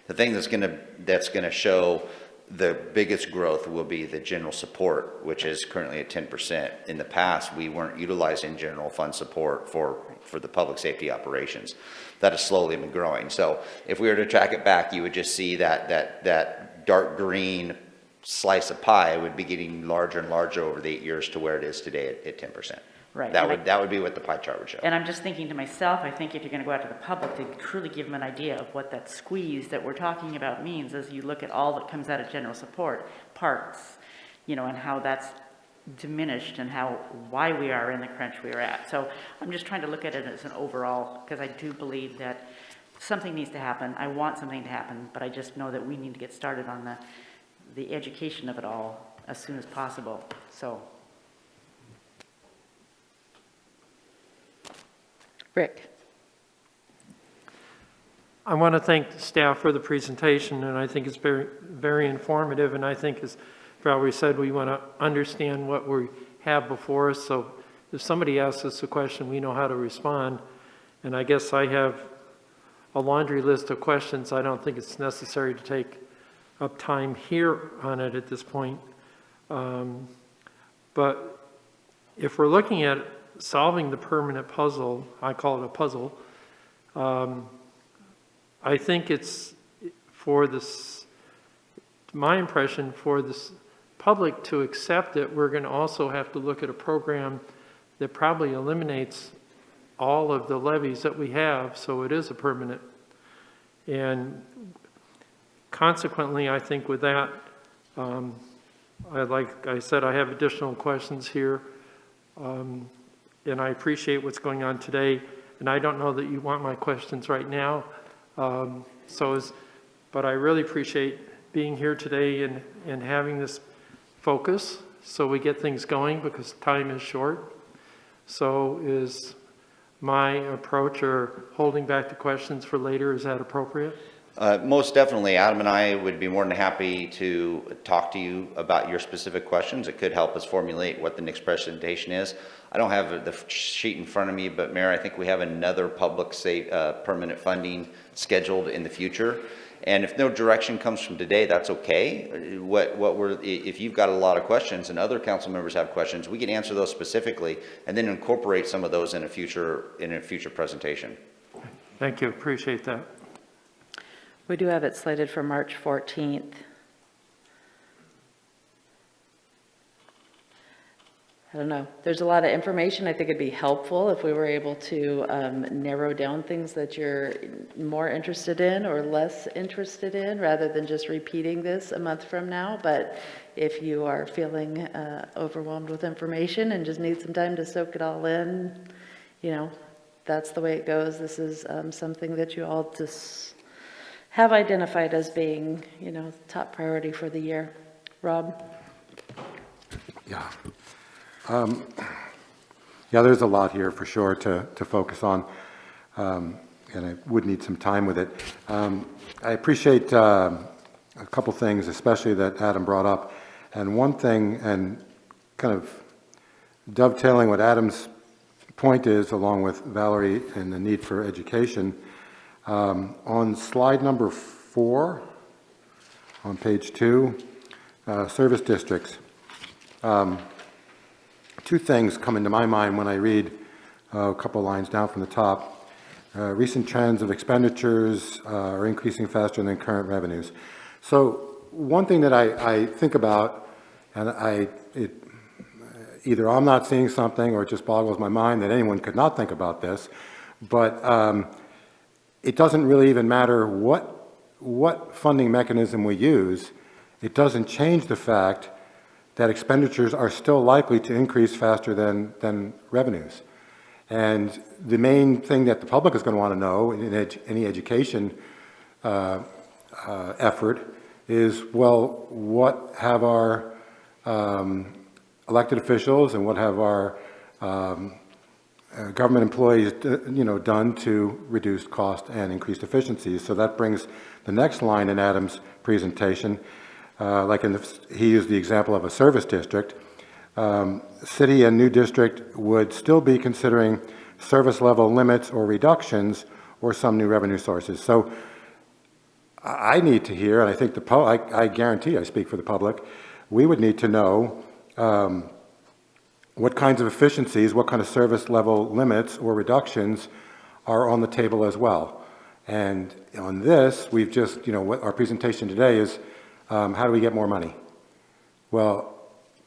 The thing that's going to show the biggest growth will be the general support, which is currently at 10%. In the past, we weren't utilizing general fund support for the public safety operations. That has slowly been growing. So if we were to track it back, you would just see that dark green slice of pie would be getting larger and larger over the 8 years to where it is today at 10%. Right. That would be what the pie chart would show. And I'm just thinking to myself, I think if you're going to go out to the public to truly give them an idea of what that squeeze that we're talking about means, as you look at all that comes out of general support, parks, you know, and how that's diminished and why we are in the crunch we are at. So I'm just trying to look at it as an overall, because I do believe that something needs to happen. I want something to happen, but I just know that we need to get started on the education of it all as soon as possible. So. Rick? I want to thank the staff for the presentation, and I think it's very, very informative, and I think, as Valerie said, we want to understand what we have before us, so if somebody asks us a question, we know how to respond. And I guess I have a laundry list of questions. I don't think it's necessary to take up time here on it at this point. But if we're looking at solving the permanent puzzle, I call it a puzzle, I think it's my impression, for this public to accept it, we're going to also have to look at a program that probably eliminates all of the levies that we have, so it is a permanent. And consequently, I think with that, like I said, I have additional questions here. And I appreciate what's going on today. and I don't know that you want my questions right now. But I really appreciate being here today and having this focus so we get things going because time is short. So is my approach or holding back the questions for later, is that appropriate? Most definitely. Adam and I would be more than happy to talk to you about your specific questions. It could help us formulate what the next presentation is. I don't have the sheet in front of me, but Mayor, I think we have another public permanent funding scheduled in the future. And if no direction comes from today, that's okay. If you've got a lot of questions and other council members have questions, we can answer those specifically and then incorporate some of those in a future presentation. Thank you, appreciate that. We do have it slated for March 14th. I don't know. There's a lot of information. I think it'd be helpful if we were able to narrow down things that you're more interested in or less interested in, rather than just repeating this a month from now. But if you are feeling overwhelmed with information and just need some time to soak it all in, you know, that's the way it goes. This is something that you all just have identified as being, you know, top priority for the year. Rob? Yeah. Yeah, there's a lot here for sure to focus on, and I would need some time with it. I appreciate a couple things, especially that Adam brought up. And one thing, and kind of dovetailing what Adam's point is, along with Valerie and the need for education, on slide number 4, on page 2, service districts. Two things come into my mind when I read a couple lines down from the top. Recent trends of expenditures are increasing faster than current revenues. So one thing that I think about, and either I'm not seeing something or it just boggles my mind that anyone could not think about this, but it doesn't really even matter what funding mechanism we use. It doesn't change the fact that expenditures are still likely to increase faster than revenues. And the main thing that the public is going to want to know in any education effort is, well, what have our elected officials and what have our government employees done to reduce cost and increase efficiencies? So that brings the next line in Adam's presentation. He used the example of a service district. City and new district would still be considering service level limits or reductions or some new revenue sources. So I need to hear, and I think I guarantee I speak for the public, we would need to know what kinds of efficiencies, what kind of service level limits or reductions are on the table as well. And on this, we've just, what our presentation today is, how do we get more money? Well,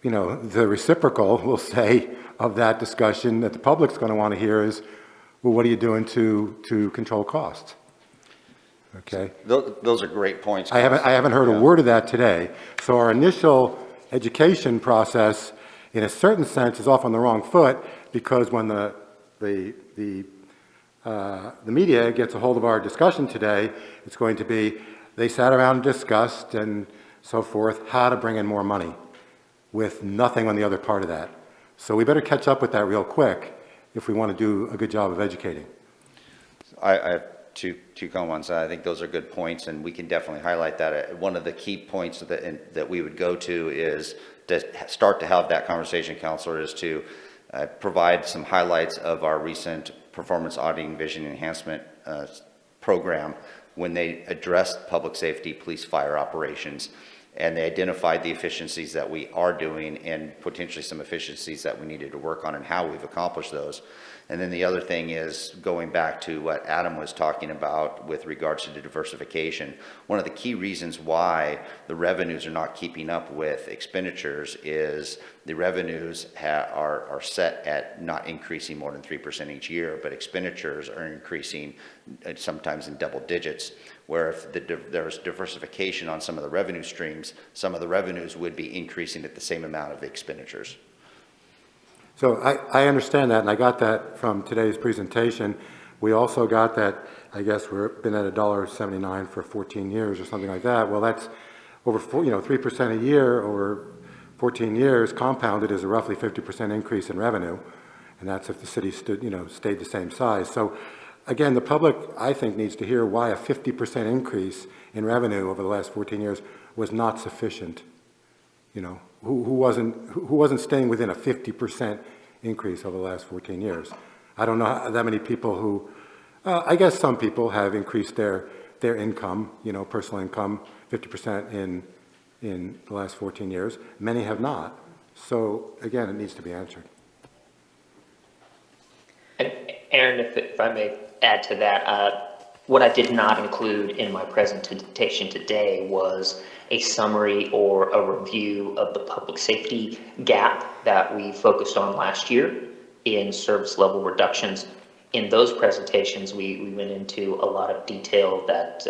the reciprocal, we'll say, of that discussion that the public's going to want to hear is, well, what are you doing to control costs? Okay. Those are great points. I haven't heard a word of that today. So our initial education process, in a certain sense, is off on the wrong foot, because when the media gets a hold of our discussion today, it's going to be, they sat around and discussed and so forth how to bring in more money, with nothing on the other part of that. So we better catch up with that real quick if we want to do a good job of educating. I have two comments. I think those are good points, and we can definitely highlight that. One of the key points that we would go to is to start to have that conversation, Counselor, is to provide some highlights of our recent performance auditing vision enhancement program, when they addressed public safety, police, fire operations, and they identified the efficiencies that we are doing and potentially some efficiencies that we needed to work on and how we've accomplished those. And then the other thing is going back to what Adam was talking about with regards to the diversification. One of the key reasons why the revenues are not keeping up with expenditures is the revenues are set at not increasing more than 3% each year, but expenditures are increasing sometimes in double digits, where if there's diversification on some of the revenue streams, some of the revenues would be increasing at the same amount of expenditures. So I understand that, and I got that from today's presentation. We also got that, I guess we've been at $1.79 for 14 years or something like that. Well, that's over 3% a year over 14 years compounded is a roughly 50% increase in revenue. And that's if the city stayed the same size. So again, the public, I think, needs to hear why a 50% increase in revenue over the last 14 years was not sufficient. Who wasn't staying within a 50% increase over the last 14 years? I don't know that many people who, I guess some people have increased their income, personal income, 50% in the last 14 years. Many have not. So again, it needs to be answered. And Aaron, if I may add to that, what I did not include in my presentation today was a summary or a review of the public safety gap that we focused on last year in service level reductions. In those presentations, we went into a lot of detail that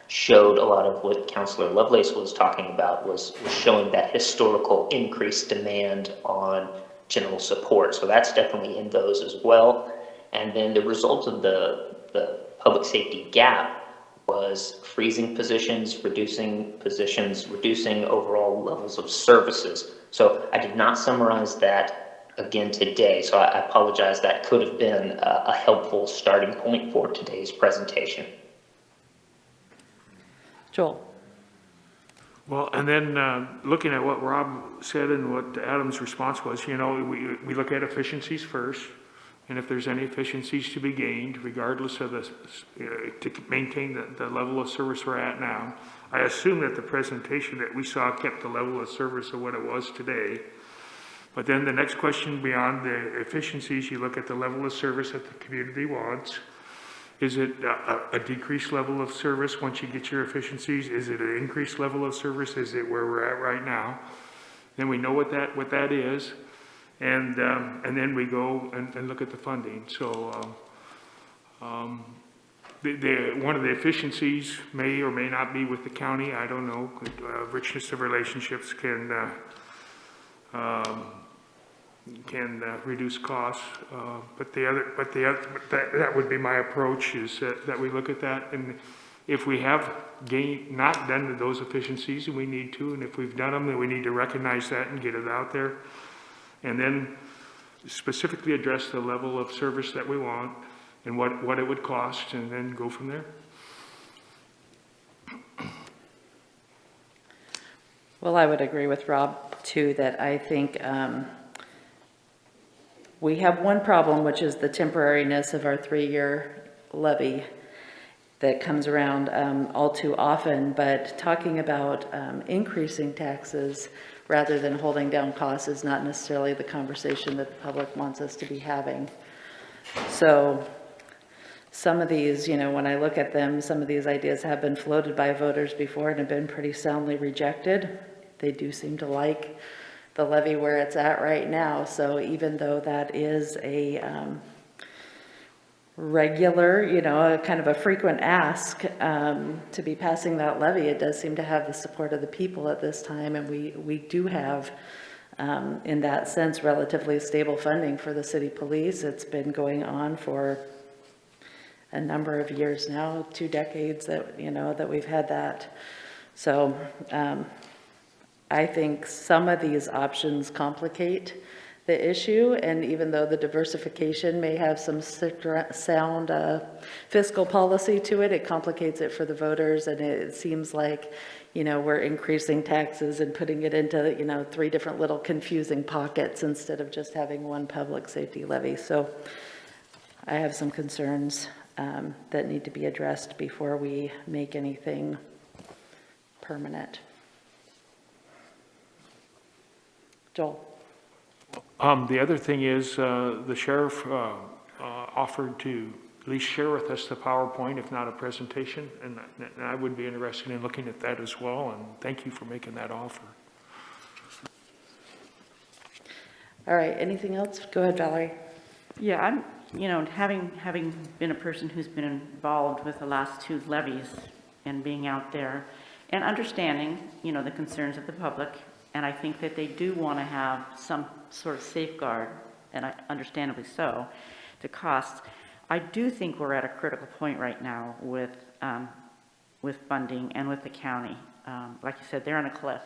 showed a lot of what Councillor Lovelace was talking about was showing that historical increased demand on general support. So that's definitely in those as well. And then the result of the public safety gap was freezing positions, reducing overall levels of services. So I did not summarize that again today. So I apologize. That could have been a helpful starting point for today's presentation. Joel? Well, and then looking at what Rob said and what Adam's response was, we look at efficiencies first. And if there's any efficiencies to be gained, regardless of to maintain the level of service we're at now, I assume that the presentation that we saw kept the level of service of what it was today. But then the next question beyond the efficiencies, you look at the level of service that the community wants. Is it a decreased level of service once you get your efficiencies? Is it an increased level of service? Is it where we're at right now? Then we know what that is. And then we go and look at the funding. So one of the efficiencies may or may not be with the county. I don't know. Richness of relationships can reduce costs. But that would be my approach is that we look at that. And if we have not done those efficiencies, and we need to, and if we've done them, then we need to recognize that and get it out there. And then specifically address the level of service that we want and what it would cost, and then go from there. Well, I would agree with Rob, too, that I think we have one problem, which is the temporariness of our 3-year levy that comes around all too often. But talking about increasing taxes rather than holding down costs is not necessarily the conversation that the public wants us to be having. So some of these, when I look at them, some of these ideas have been floated by voters before and have been pretty soundly rejected. They do seem to like the levy where it's at right now. So even though that is a regular, kind of a frequent ask to be passing that levy, it does seem to have the support of the people at this time. And we do have, in that sense, relatively stable funding for the city police. It's been going on for a number of years now, 2 decades that, that we've had that. So I think some of these options complicate the issue, and even though the diversification may have some sound fiscal policy to it, it complicates it for the voters, and it seems like, we're increasing taxes and putting it into, 3 different little confusing pockets instead of just having one public safety levy. So I have some concerns that need to be addressed before we make anything permanent. Joel? The other thing is the sheriff offered to at least share with us the PowerPoint, if not a presentation, and I would be interested in looking at that as well, and thank you for making that offer. All right, anything else? Go ahead, Valerie. Yeah, I'm, having been a person who's been involved with the last 2 levies and being out there and understanding, the concerns of the public, and I think that they do want to have some sort of safeguard, and understandably so, to costs. I do think we're at a critical point right now with funding and with the county. Like you said, they're on a cliff,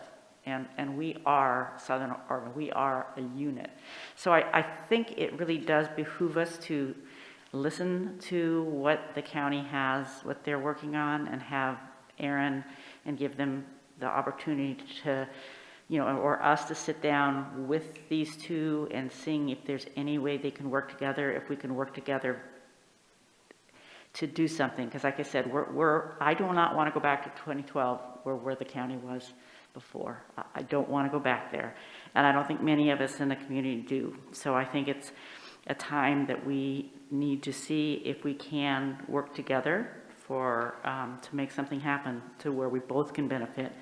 and we are Southern Oregon. We are a unit. So I think it really does behoove us to listen to what the county has, what they're working on, and have Aaron and give them the opportunity to, or us to sit down with these two and seeing if there's any way they can work together, if we can work together to do something. Because like I said, I do not want to go back to 2012 where the county was before. I don't want to go back there. And I don't think many of us in the community do. So I think it's a time that we need to see if we can work together to make something happen to where we both can benefit.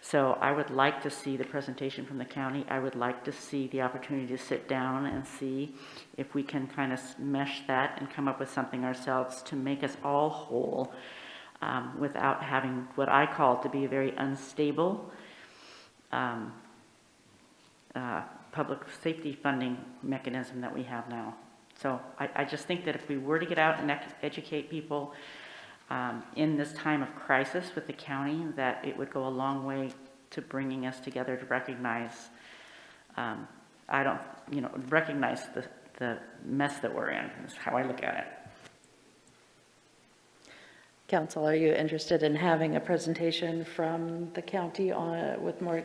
So I would like to see the presentation from the county. I would like to see the opportunity to sit down and see if we can kind of mesh that and come up with something ourselves to make us all whole, without having what I call to be a very unstable public safety funding mechanism that we have now. So I just think that if we were to get out and educate people in this time of crisis with the county, that it would go a long way to bringing us together to recognize, recognize the mess that we're in, is how I look at it. Council, are you interested in having a presentation from the county with more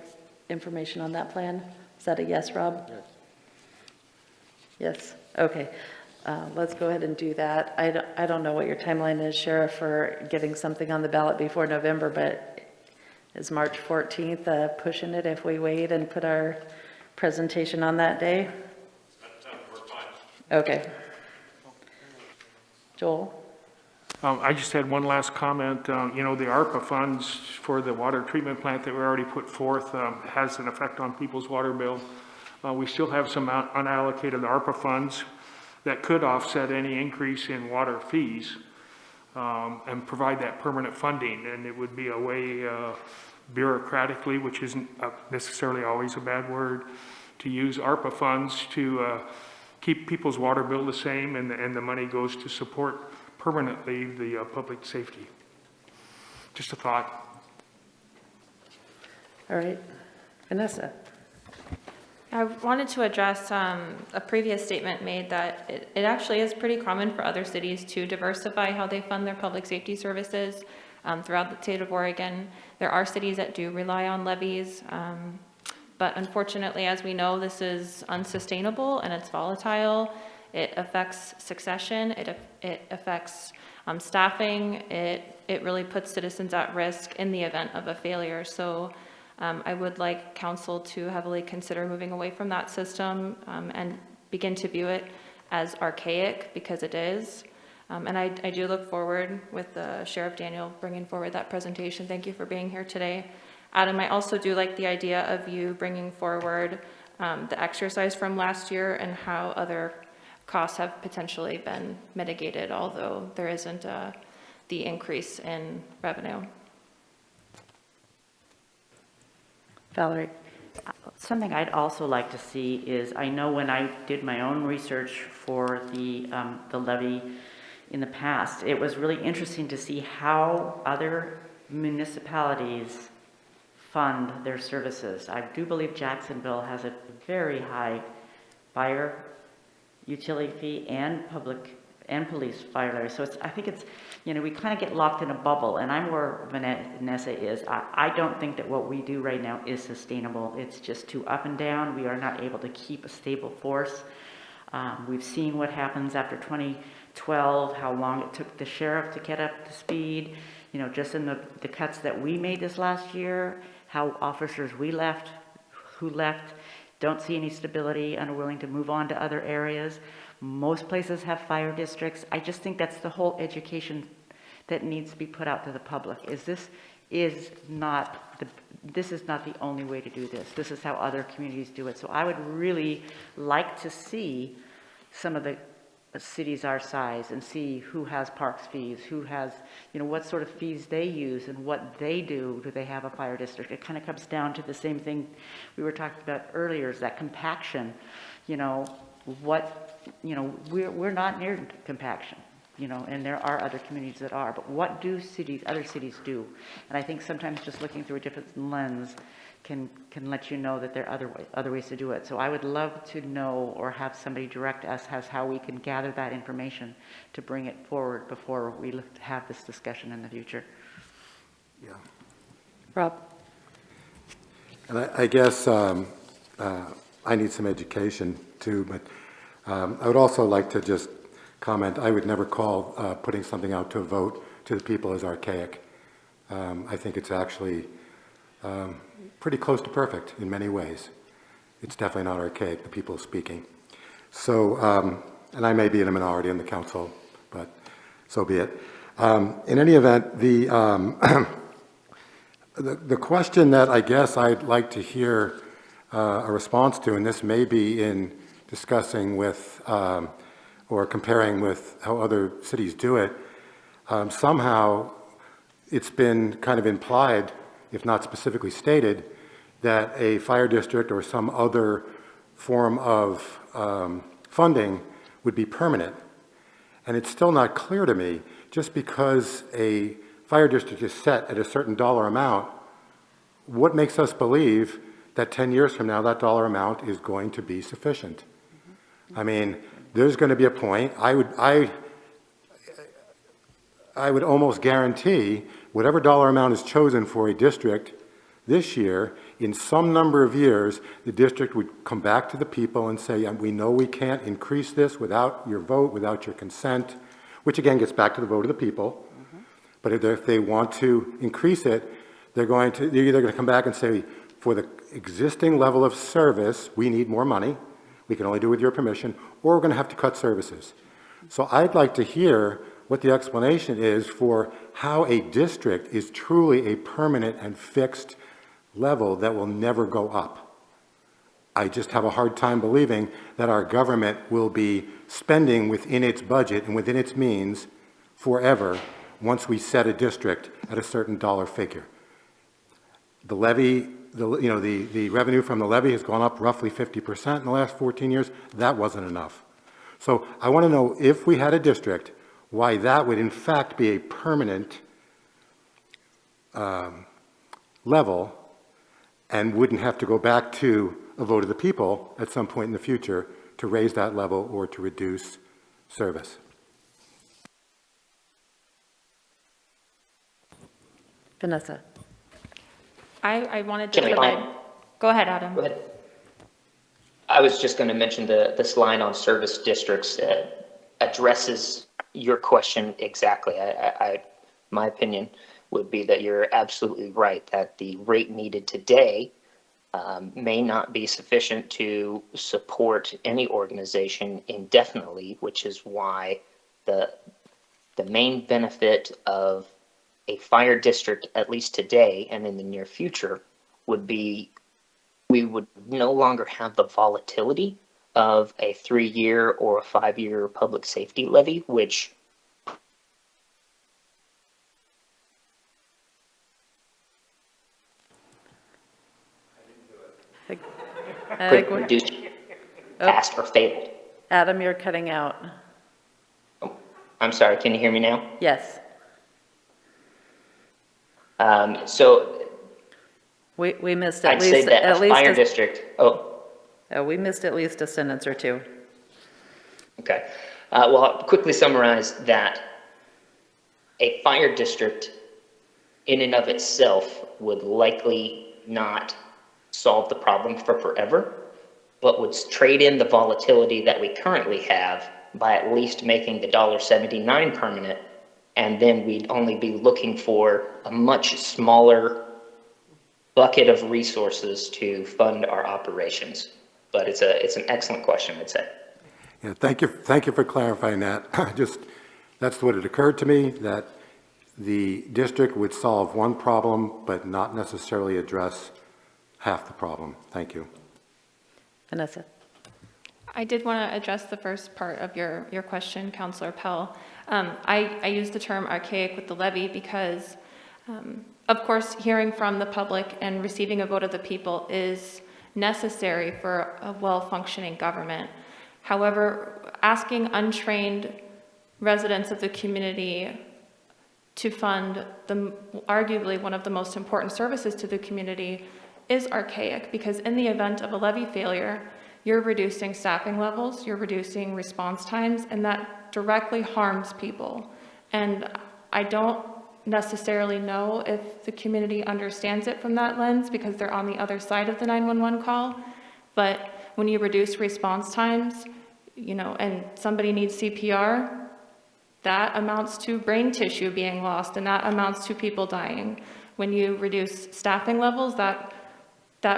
information on that plan? Is that a yes, Rob? Yes. Yes, okay. Let's go ahead and do that. I don't know what your timeline is, Sheriff, for getting something on the ballot before November, but is March 14th pushing it if we wait and put our presentation on that day? Okay. Joel? I just had one last comment. The ARPA funds for the water treatment plant that we already put forth has an effect on people's water bill. We still have some unallocated ARPA funds that could offset any increase in water fees and provide that permanent funding. And it would be a way bureaucratically, which isn't necessarily always a bad word, to use ARPA funds to keep people's water bill the same, and the money goes to support permanently the public safety. Just a thought. All right. Vanessa? I wanted to address a previous statement made that it actually is pretty common for other cities to diversify how they fund their public safety services throughout the state of Oregon. There are cities that do rely on levies, but unfortunately, as we know, this is unsustainable and it's volatile. It affects succession, it affects staffing, it really puts citizens at risk in the event of a failure. So I would like council to heavily consider moving away from that system and begin to view it as archaic, because it is. And I do look forward with Sheriff Daniel bringing forward that presentation. Thank you for being here today. Adam, I also do like the idea of you bringing forward the exercise from last year and how other costs have potentially been mitigated, although there isn't the increase in revenue. Valerie? Something I'd also like to see is, I know when I did my own research for the levy in the past, it was really interesting to see how other municipalities fund their services. I do believe Jacksonville has a very high fire utility fee and public and police fire levy. So I think it's, we kind of get locked in a bubble, and I'm where Vanessa is. I don't think that what we do right now is sustainable. It's just too up and down. We are not able to keep a stable force. We've seen what happens after 2012, how long it took the sheriff to get up to speed. Just in the cuts that we made this last year, how officers who left, don't see any stability and are willing to move on to other areas. Most places have fire districts. I just think that's the whole education that needs to be put out to the public. This is not the only way to do this. This is how other communities do it. So I would really like to see some of the cities our size and see who has parks fees, who has, what sort of fees they use and what they do. Do they have a fire district? It kind of comes down to the same thing we were talking about earlier, is that compaction. We're not near compaction. you know, and there are other communities that are, but what do other cities do? And I think sometimes just looking through a different lens can let you know that there are other ways to do it. So I would love to know, or have somebody direct us as how we can gather that information to bring it forward before we have this discussion in the future. Yeah. Rob? And I guess I need some education too, but I would also like to just comment, I would never call putting something out to a vote to the people as archaic. I think it's actually pretty close to perfect in many ways. It's definitely not archaic, the people speaking. So, and I may be in a minority in the council, but so be it. In any event, the question that I guess I'd like to hear a response to, and this may be in discussing with or comparing with how other cities do it, somehow it's been kind of implied, if not specifically stated, that a fire district or some other form of funding would be permanent. And it's still not clear to me, just because a fire district is set at a certain dollar amount, what makes us believe that 10 years from now that dollar amount is going to be sufficient? I mean, there's going to be a point, I would almost guarantee whatever dollar amount is chosen for a district this year, in some number of years, the district would come back to the people and say, we know we can't increase this without your vote, without your consent, which again gets back to the vote of the people. But if they want to increase it, they're either going to come back and say, for the existing level of service, we need more money. We can only do it with your permission, or we're going to have to cut services. So I'd like to hear what the explanation is for how a district is truly a permanent and fixed level that will never go up. I just have a hard time believing that our government will be spending within its budget and within its means forever once we set a district at a certain dollar figure. The levy, the revenue from the levy has gone up roughly 50% in the last 14 years. That wasn't enough. So I want to know, if we had a district, why that would in fact be a permanent level and wouldn't have to go back to a vote of the people at some point in the future to raise that level or to reduce service. Vanessa? I wanted to Can I provide, comment? go ahead, Adam. Go ahead. I was just going to mention this line on service districts addresses your question exactly. My opinion would be that you're absolutely right, that the rate needed today may not be sufficient to support any organization indefinitely, which is why the main benefit of a fire district, at least today and in the near future, would be we would no longer have the volatility of a 3-year or a 5-year public safety levy, which I could think we're- reduce, passed or failed. Adam, you're cutting out. I'm sorry, can you hear me now? Yes. So We missed I'd at say least, that at a least, fire district, we missed at least a sentence or two. okay. Well, I'll quickly summarize that a fire district in and of itself would likely not solve the problem for forever, but would trade in the volatility that we currently have by at least making the $1.79 permanent, and then we'd only be looking for a much smaller bucket of resources to fund our operations. But it's an excellent question, I'd say. Yeah, thank you for clarifying that. That's what it occurred to me, that the district would solve one problem, but not necessarily address half the problem. Thank you. Vanessa? I did want to address the first part of your question, Councillor Pell. I use the term archaic with the levy because, of course, hearing from the public and receiving a vote of the people is necessary for a well-functioning government. However, asking untrained residents of the community to fund arguably one of the most important services to the community is archaic, because in the event of a levy failure, you're reducing staffing levels, you're reducing response times, and that directly harms people. And I don't necessarily know if the community understands it from that lens because they're on the other side of the 911 call. But when you reduce response times, you know, and somebody needs CPR, that amounts to brain tissue being lost, and that amounts to people dying. When you reduce staffing levels, that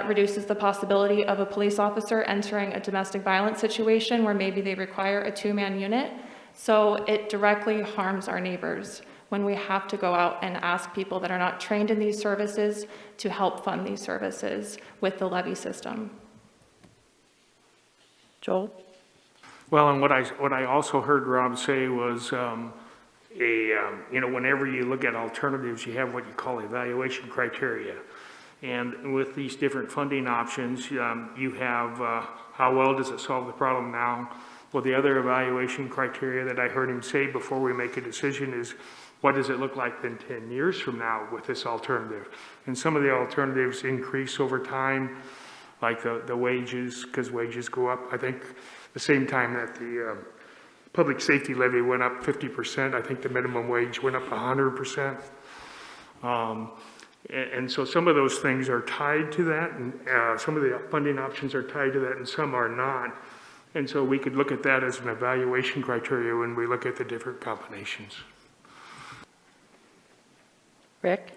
reduces the possibility of a police officer entering a domestic violence situation where maybe they require a 2-man unit. So it directly harms our neighbors when we have to go out and ask people that are not trained in these services to help fund these services with the levy system. Joel? Well, and what I also heard Rob say was, you know, whenever you look at alternatives, you have what you call evaluation criteria. And with these different funding options, you have how well does it solve the problem now? Well, the other evaluation criteria that I heard him say before we make a decision is, what does it look like in 10 years from now with this alternative? And some of the alternatives increase over time, like the wages, because wages go up. I think the same time that the public safety levy went up 50%, I think the minimum wage went up 100%. And so some of those things are tied to that, and some of the funding options are tied to that, and some are not. And so we could look at that as an evaluation criteria when we look at the different combinations. Rick?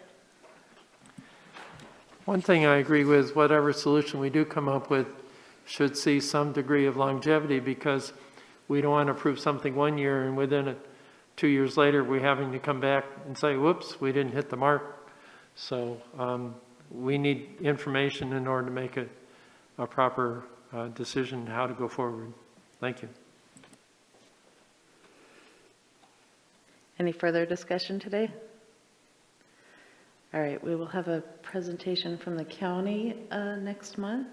One thing I agree with, whatever solution we do come up with should see some degree of longevity, because we don't want to approve something 1 year and within 2 years later, we're having to come back and say, whoops, we didn't hit the mark. So we need information in order to make a proper decision how to go forward. Thank you. Any further discussion today? All right, we will have a presentation from the county next month.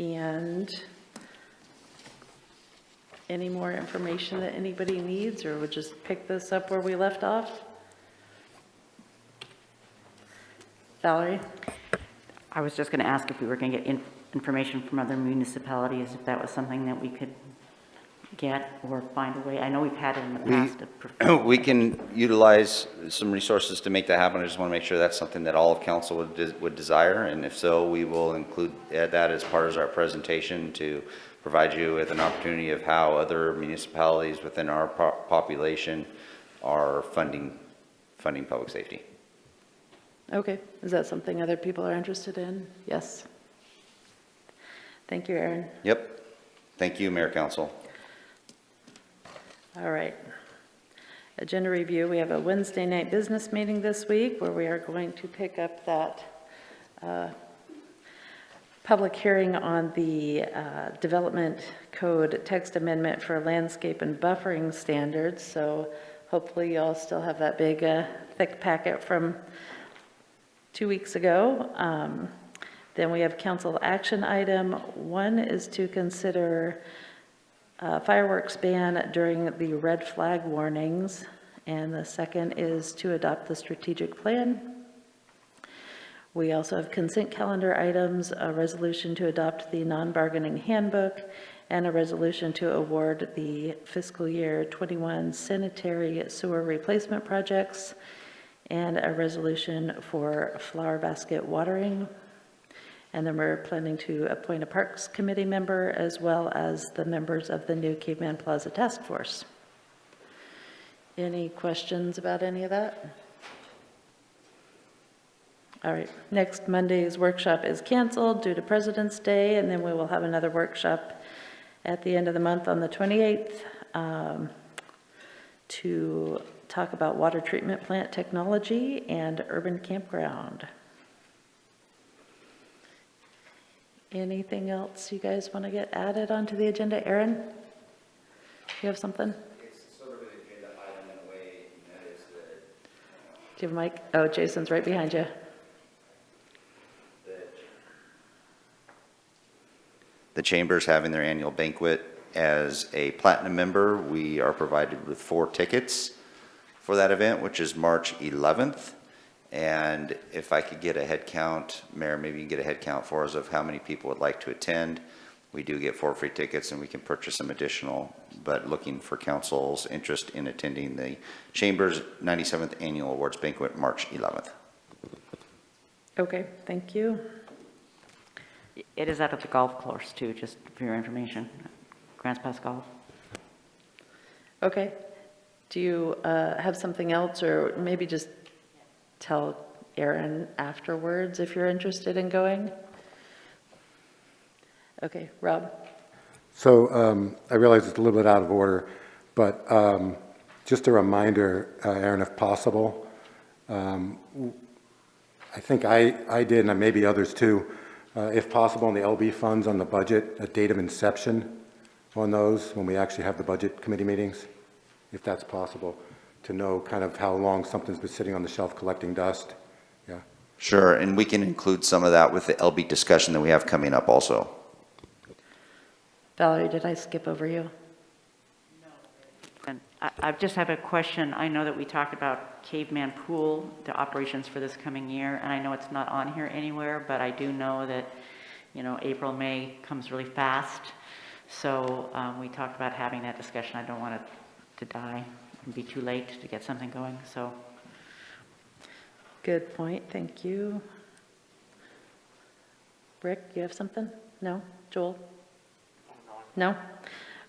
And any more information that anybody needs, or we'll just pick this up where we left off? Valerie? I was just going to ask if we were going to get information from other municipalities, if that was something that we could get or find a way. I know we've had it in the past. We can utilize some resources to make that happen. I just want to make sure that's something that all of council would desire, and if so, we will include that as part of our presentation to provide you with an opportunity of how other municipalities within our population are funding public safety. Okay, is that something other people are interested in? Yes. Thank you, Aaron. Yep. Thank you, Mayor, Council. All right. Agenda review, we have a Wednesday night business meeting this week where we are going to pick up that public hearing on the development code text amendment for landscape and buffering standards. So hopefully you all still have that big thick packet from 2 weeks ago. Then we have council action item. One is to consider fireworks ban during the red flag warnings, and the second is to adopt the strategic plan. We also have consent calendar items, a resolution to adopt the non-bargaining handbook, and a resolution to award the fiscal year 21 sanitary sewer replacement projects, and a resolution for flower basket watering. And then we're planning to appoint a Parks Committee member as well as the members of the new Caveman Plaza Task Force. Any questions about any of that? All right, next Monday's workshop is canceled due to President's Day, and then we will have another workshop at the end of the month on the 28th to talk about water treatment plant technology and urban campground. Anything else you guys want to get added onto the agenda? Aaron, you have something? It's sort of an agenda item in a way, and that is that. Do you have a mic? Oh, Jason's right behind you. The Chamber's having their annual banquet as a platinum member, we are provided with 4 tickets for that event, which is March 11th. And if I could get a head count, Mayor, maybe you can get a head count for us of how many people would like to attend. We do get 4 free tickets and we can purchase some additional, but looking for council's interest in attending the Chamber's 97th Annual Awards Banquet, March 11th. Okay, thank you. It is out at the golf course too, just for your information. Grants Pass Golf. Okay. Do you have something else, or maybe just tell Aaron afterwards if you're interested in going? Okay, Rob? So I realize it's a little bit out of order, but just a reminder, Aaron, if possible, I think I did, and maybe others too, if possible, on the LB funds on the budget, a date of inception on those when we actually have the budget committee meetings, if that's possible, to know kind of how long something's been sitting on the shelf collecting dust. Yeah. Sure, and we can include some of that with the LB discussion that we have coming up also. Valerie, did I skip over you? And I just have a question. I know that we talked about Caveman Pool, the operations for this coming year, and I know it's not on here anywhere, but I do know that, you know, April, May comes really fast. So we talked about having that discussion. I don't want it to die and be too late to get something going, so. Good point, thank you. Rick, you have something? No? Joel? No?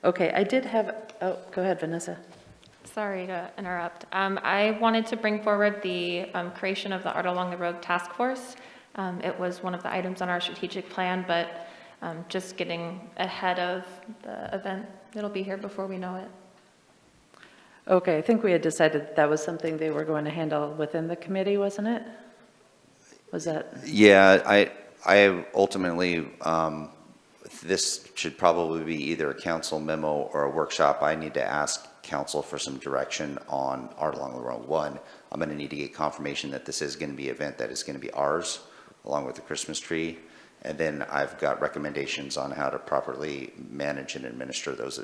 Okay, I did have, oh, go ahead, Vanessa. Sorry to interrupt. I wanted to bring forward the creation of the Art Along the Road Task Force. It was one of the items on our strategic plan, but just getting ahead of the event. It'll be here before we know it. Okay, I think we had decided that was something they were going to handle within the committee, wasn't it? Was that? Yeah, I ultimately, this should probably be either a council memo or a workshop. I need to ask council for some direction on Art Along the Road. One, I'm going to need to get confirmation that this is going to be an event that is going to be ours, along with the Christmas tree. And then I've got recommendations on how to properly manage and administer those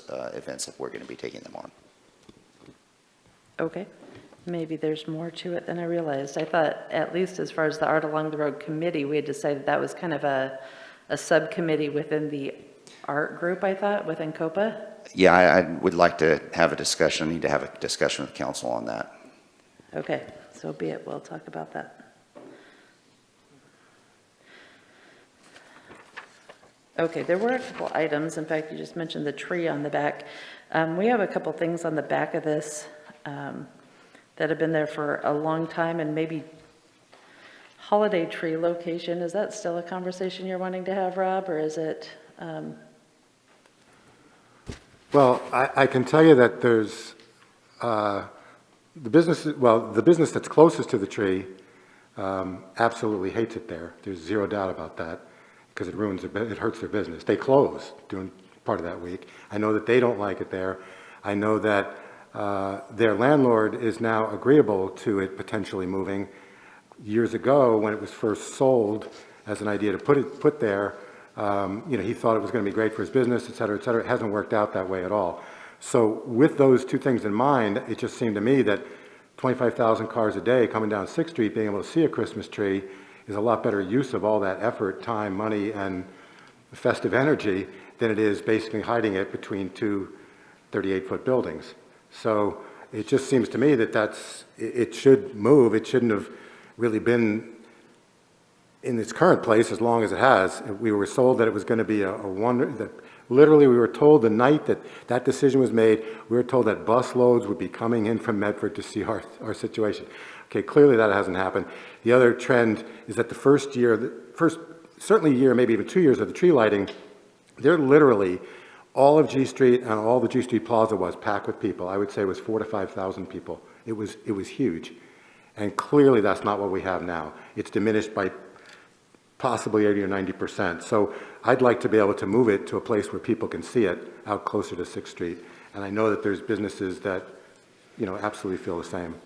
events if we're going to be taking them on. Okay, maybe there's more to it than I realized. I thought, at least as far as the Art Along the Road committee, we had decided that was kind of a subcommittee within the art group, I thought, within COPA. Yeah, I would like to have a discussion. I need to have a discussion with council on that. Okay, so be it. We'll talk about that. Okay, there were a couple items. In fact, you just mentioned the tree on the back. We have a couple things on the back of this that have been there for a long time, and maybe holiday tree location. Is that still a conversation you're wanting to have, Rob, or is it? Well, I can tell you that there's the business that's closest to the tree absolutely hates it there. There's zero doubt about that, because it hurts their business. They close during part of that week. I know that they don't like it there. I know that their landlord is now agreeable to it potentially moving. Years ago, when it was first sold as an idea to put there, he thought it was going to be great for his business, et cetera, et cetera. It hasn't worked out that way at all. So with those two things in mind, it just seemed to me that 25,000 cars a day coming down 6th Street, being able to see a Christmas tree is a lot better use of all that effort, time, money, and festive energy than it is basically hiding it between two 38-foot buildings. So it just seems to me that it should move. It shouldn't have really been in its current place as long as it has. We were sold that it was going to be a wonder. That literally, we were told the night that decision was made, we were told that bus loads would be coming in from Medford to see our situation. Okay, clearly that hasn't happened. The other trend is that the first year, certainly year, maybe even 2 years of the tree lighting, they're literally, all of G Street and all the G Street Plaza was packed with people. I would say it was 4,000 to 5,000 people. It was huge. And clearly that's not what we have now. It's diminished by possibly 80 or 90%. So I'd like to be able to move it to a place where people can see it out closer to 6th Street. And I know that there's businesses that, absolutely feel the same.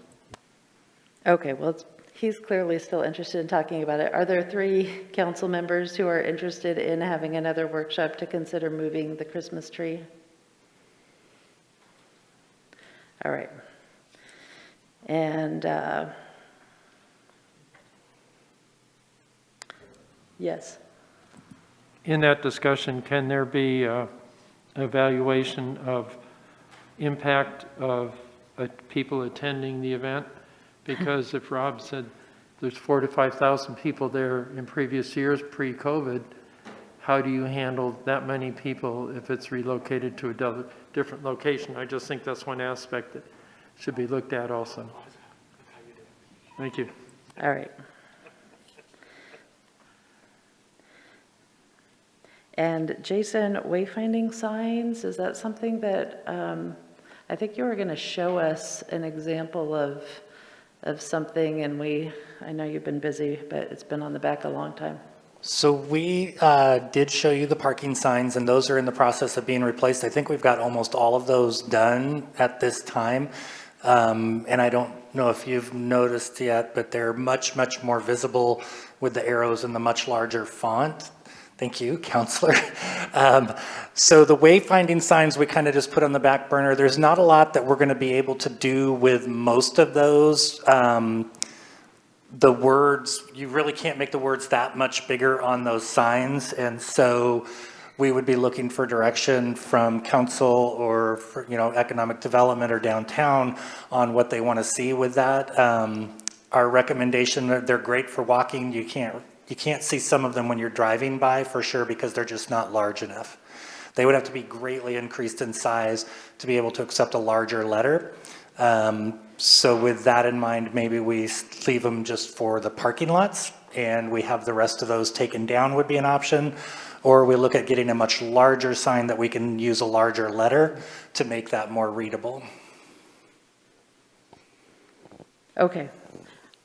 Okay, well, He's clearly still interested in talking about it. Are there 3 council members who are interested in having another workshop to consider moving the Christmas tree? All right. And, yes. In that discussion, can there be evaluation of impact of people attending the event? Because if Rob said there's 4,000 to 5,000 people there in previous years, pre-COVID, how do you handle that many people if it's relocated to a different location? I just think that's one aspect that should be looked at also. Thank you. All right. And Jason, wayfinding signs, is that something that, I think you were going to show us an example of something, and I know you've been busy, but it's been on the back a long time. So we did show you the parking signs, and those are in the process of being replaced. I think we've got almost all of those done at this time. And I don't know if you've noticed yet, but they're much, much more visible with the arrows and the much larger font. Thank you, Counselor. So the wayfinding signs we kind of just put on the back burner. There's not a lot that we're going to be able to do with most of those. The words, you really can't make the words that much bigger on those signs. And so we would be looking for direction from council or for, economic development or downtown on what they want to see with that. Our recommendation, they're great for walking. You can't see some of them when you're driving by for sure because they're just not large enough. They would have to be greatly increased in size to be able to accept a larger letter. So with that in mind, maybe we leave them just for the parking lots and we have the rest of those taken down would be an option. Or we look at getting a much larger sign that we can use a larger letter to make that more readable. Okay.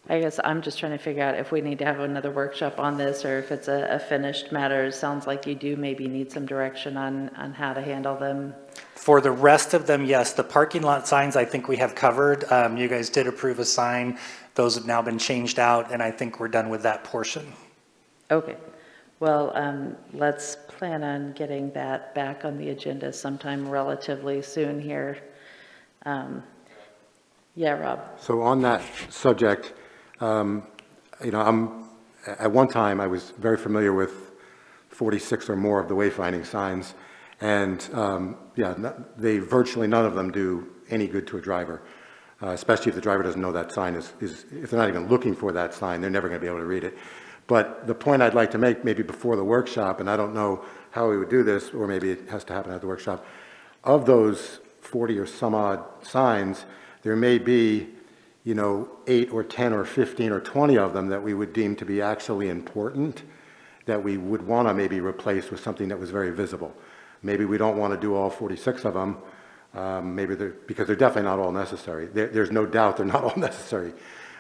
I guess I'm just trying to figure out if we need to have another workshop on this or if it's a finished matter. It sounds like you do maybe need some direction on how to handle them. For the rest of them, yes, the parking lot signs I think we have covered. You guys did approve a sign. Those have now been changed out and I think we're done with that portion. Okay. Well, let's plan on getting that back on the agenda sometime relatively soon here. Yeah, Rob. So on that subject, at one time I was very familiar with 46 or more of the wayfinding signs, and virtually none of them do any good to a driver, especially if the driver doesn't know that sign is if they're not even looking for that sign, they're never going to be able to read it. But the point I'd like to make maybe before the workshop, and I don't know how we would do this, or maybe it has to happen at the workshop, of those 40 or some odd signs, there may be 8 or 10 or 15 or 20 of them that we would deem to be actually important, that we would want to maybe replace with something that was very visible. Maybe we don't want to do all 46 of them, because they're definitely not all necessary. There's no doubt they're not all necessary,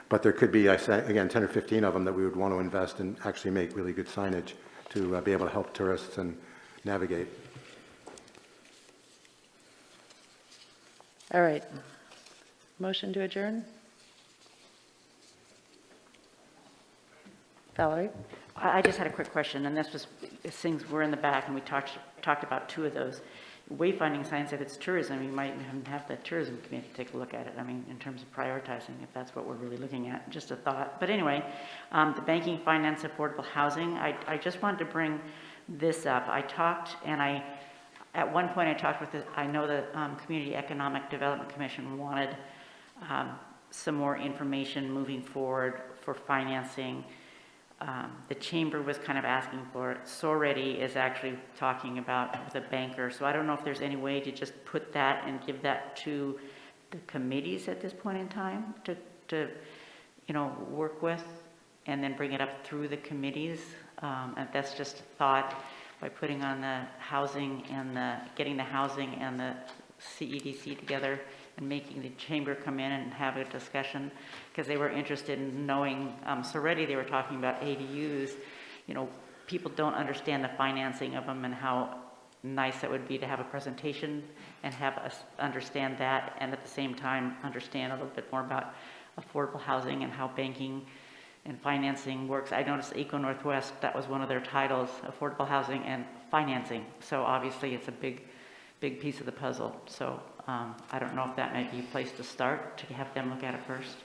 but there could be, again, 10 or 15 of them that we would want to invest in actually make really good signage to be able to help tourists and navigate. All right. Motion to adjourn? Valerie? I just had a quick question, and this was, things were in the back, and we talked about 2 of those. Wayfinding signs, if it's tourism, you might have the tourism committee take a look at it. I mean, in terms of prioritizing, if that's what we're really looking at, just a thought. But anyway, the banking, finance, affordable housing, I just wanted to bring this up. At one point I talked with I know the Community Economic Development Commission wanted some more information moving forward for financing. The chamber was kind of asking for it. Soreti is actually talking about the banker. So I don't know if there's any way to just put that and give that to the committees at this point in time to work with and then bring it up through the committees. And that's just a thought by putting on the housing and getting the housing and the CEDC together and making the chamber come in and have a discussion, because they were interested in knowing, so already they were talking about ADUs. People don't understand the financing of them and how nice it would be to have a presentation and have us understand that, and at the same time understand a little bit more about affordable housing and how banking and financing works. I noticed Eco Northwest, that was one of their titles, affordable housing and financing. So obviously it's a big piece of the puzzle. So I don't know if that might be a place to start, to have them look at it first.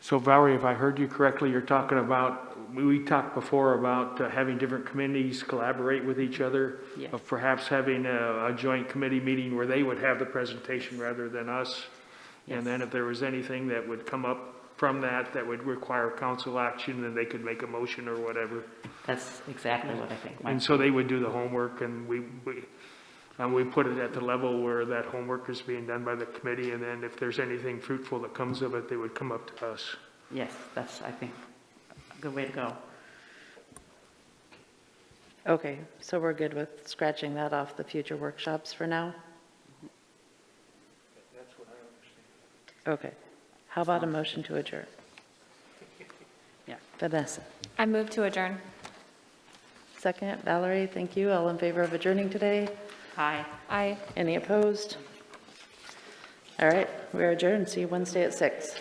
So Valerie, if I heard you correctly, you're talking about, we talked before about having different committees collaborate with each other, Yes. of perhaps having a joint committee meeting where they would have the presentation rather than us. And then if there was anything that would come up from that would require council action, then they could make a motion or whatever. That's exactly what I think. And so they would do the homework, and we put it at the level where that homework is being done by the committee, and then if there's anything fruitful that comes of it, they would come up to us. Yes, that's, I think, a good way to go. Okay, so we're good with scratching that off the future workshops for now? That's what I understand. Okay. How about a motion to adjourn? Yeah. Vanessa? I move to adjourn. Second, Valerie, thank you. All in favor of adjourning today? Aye. Aye. Any opposed? All right, we're adjourned. See you Wednesday at 6.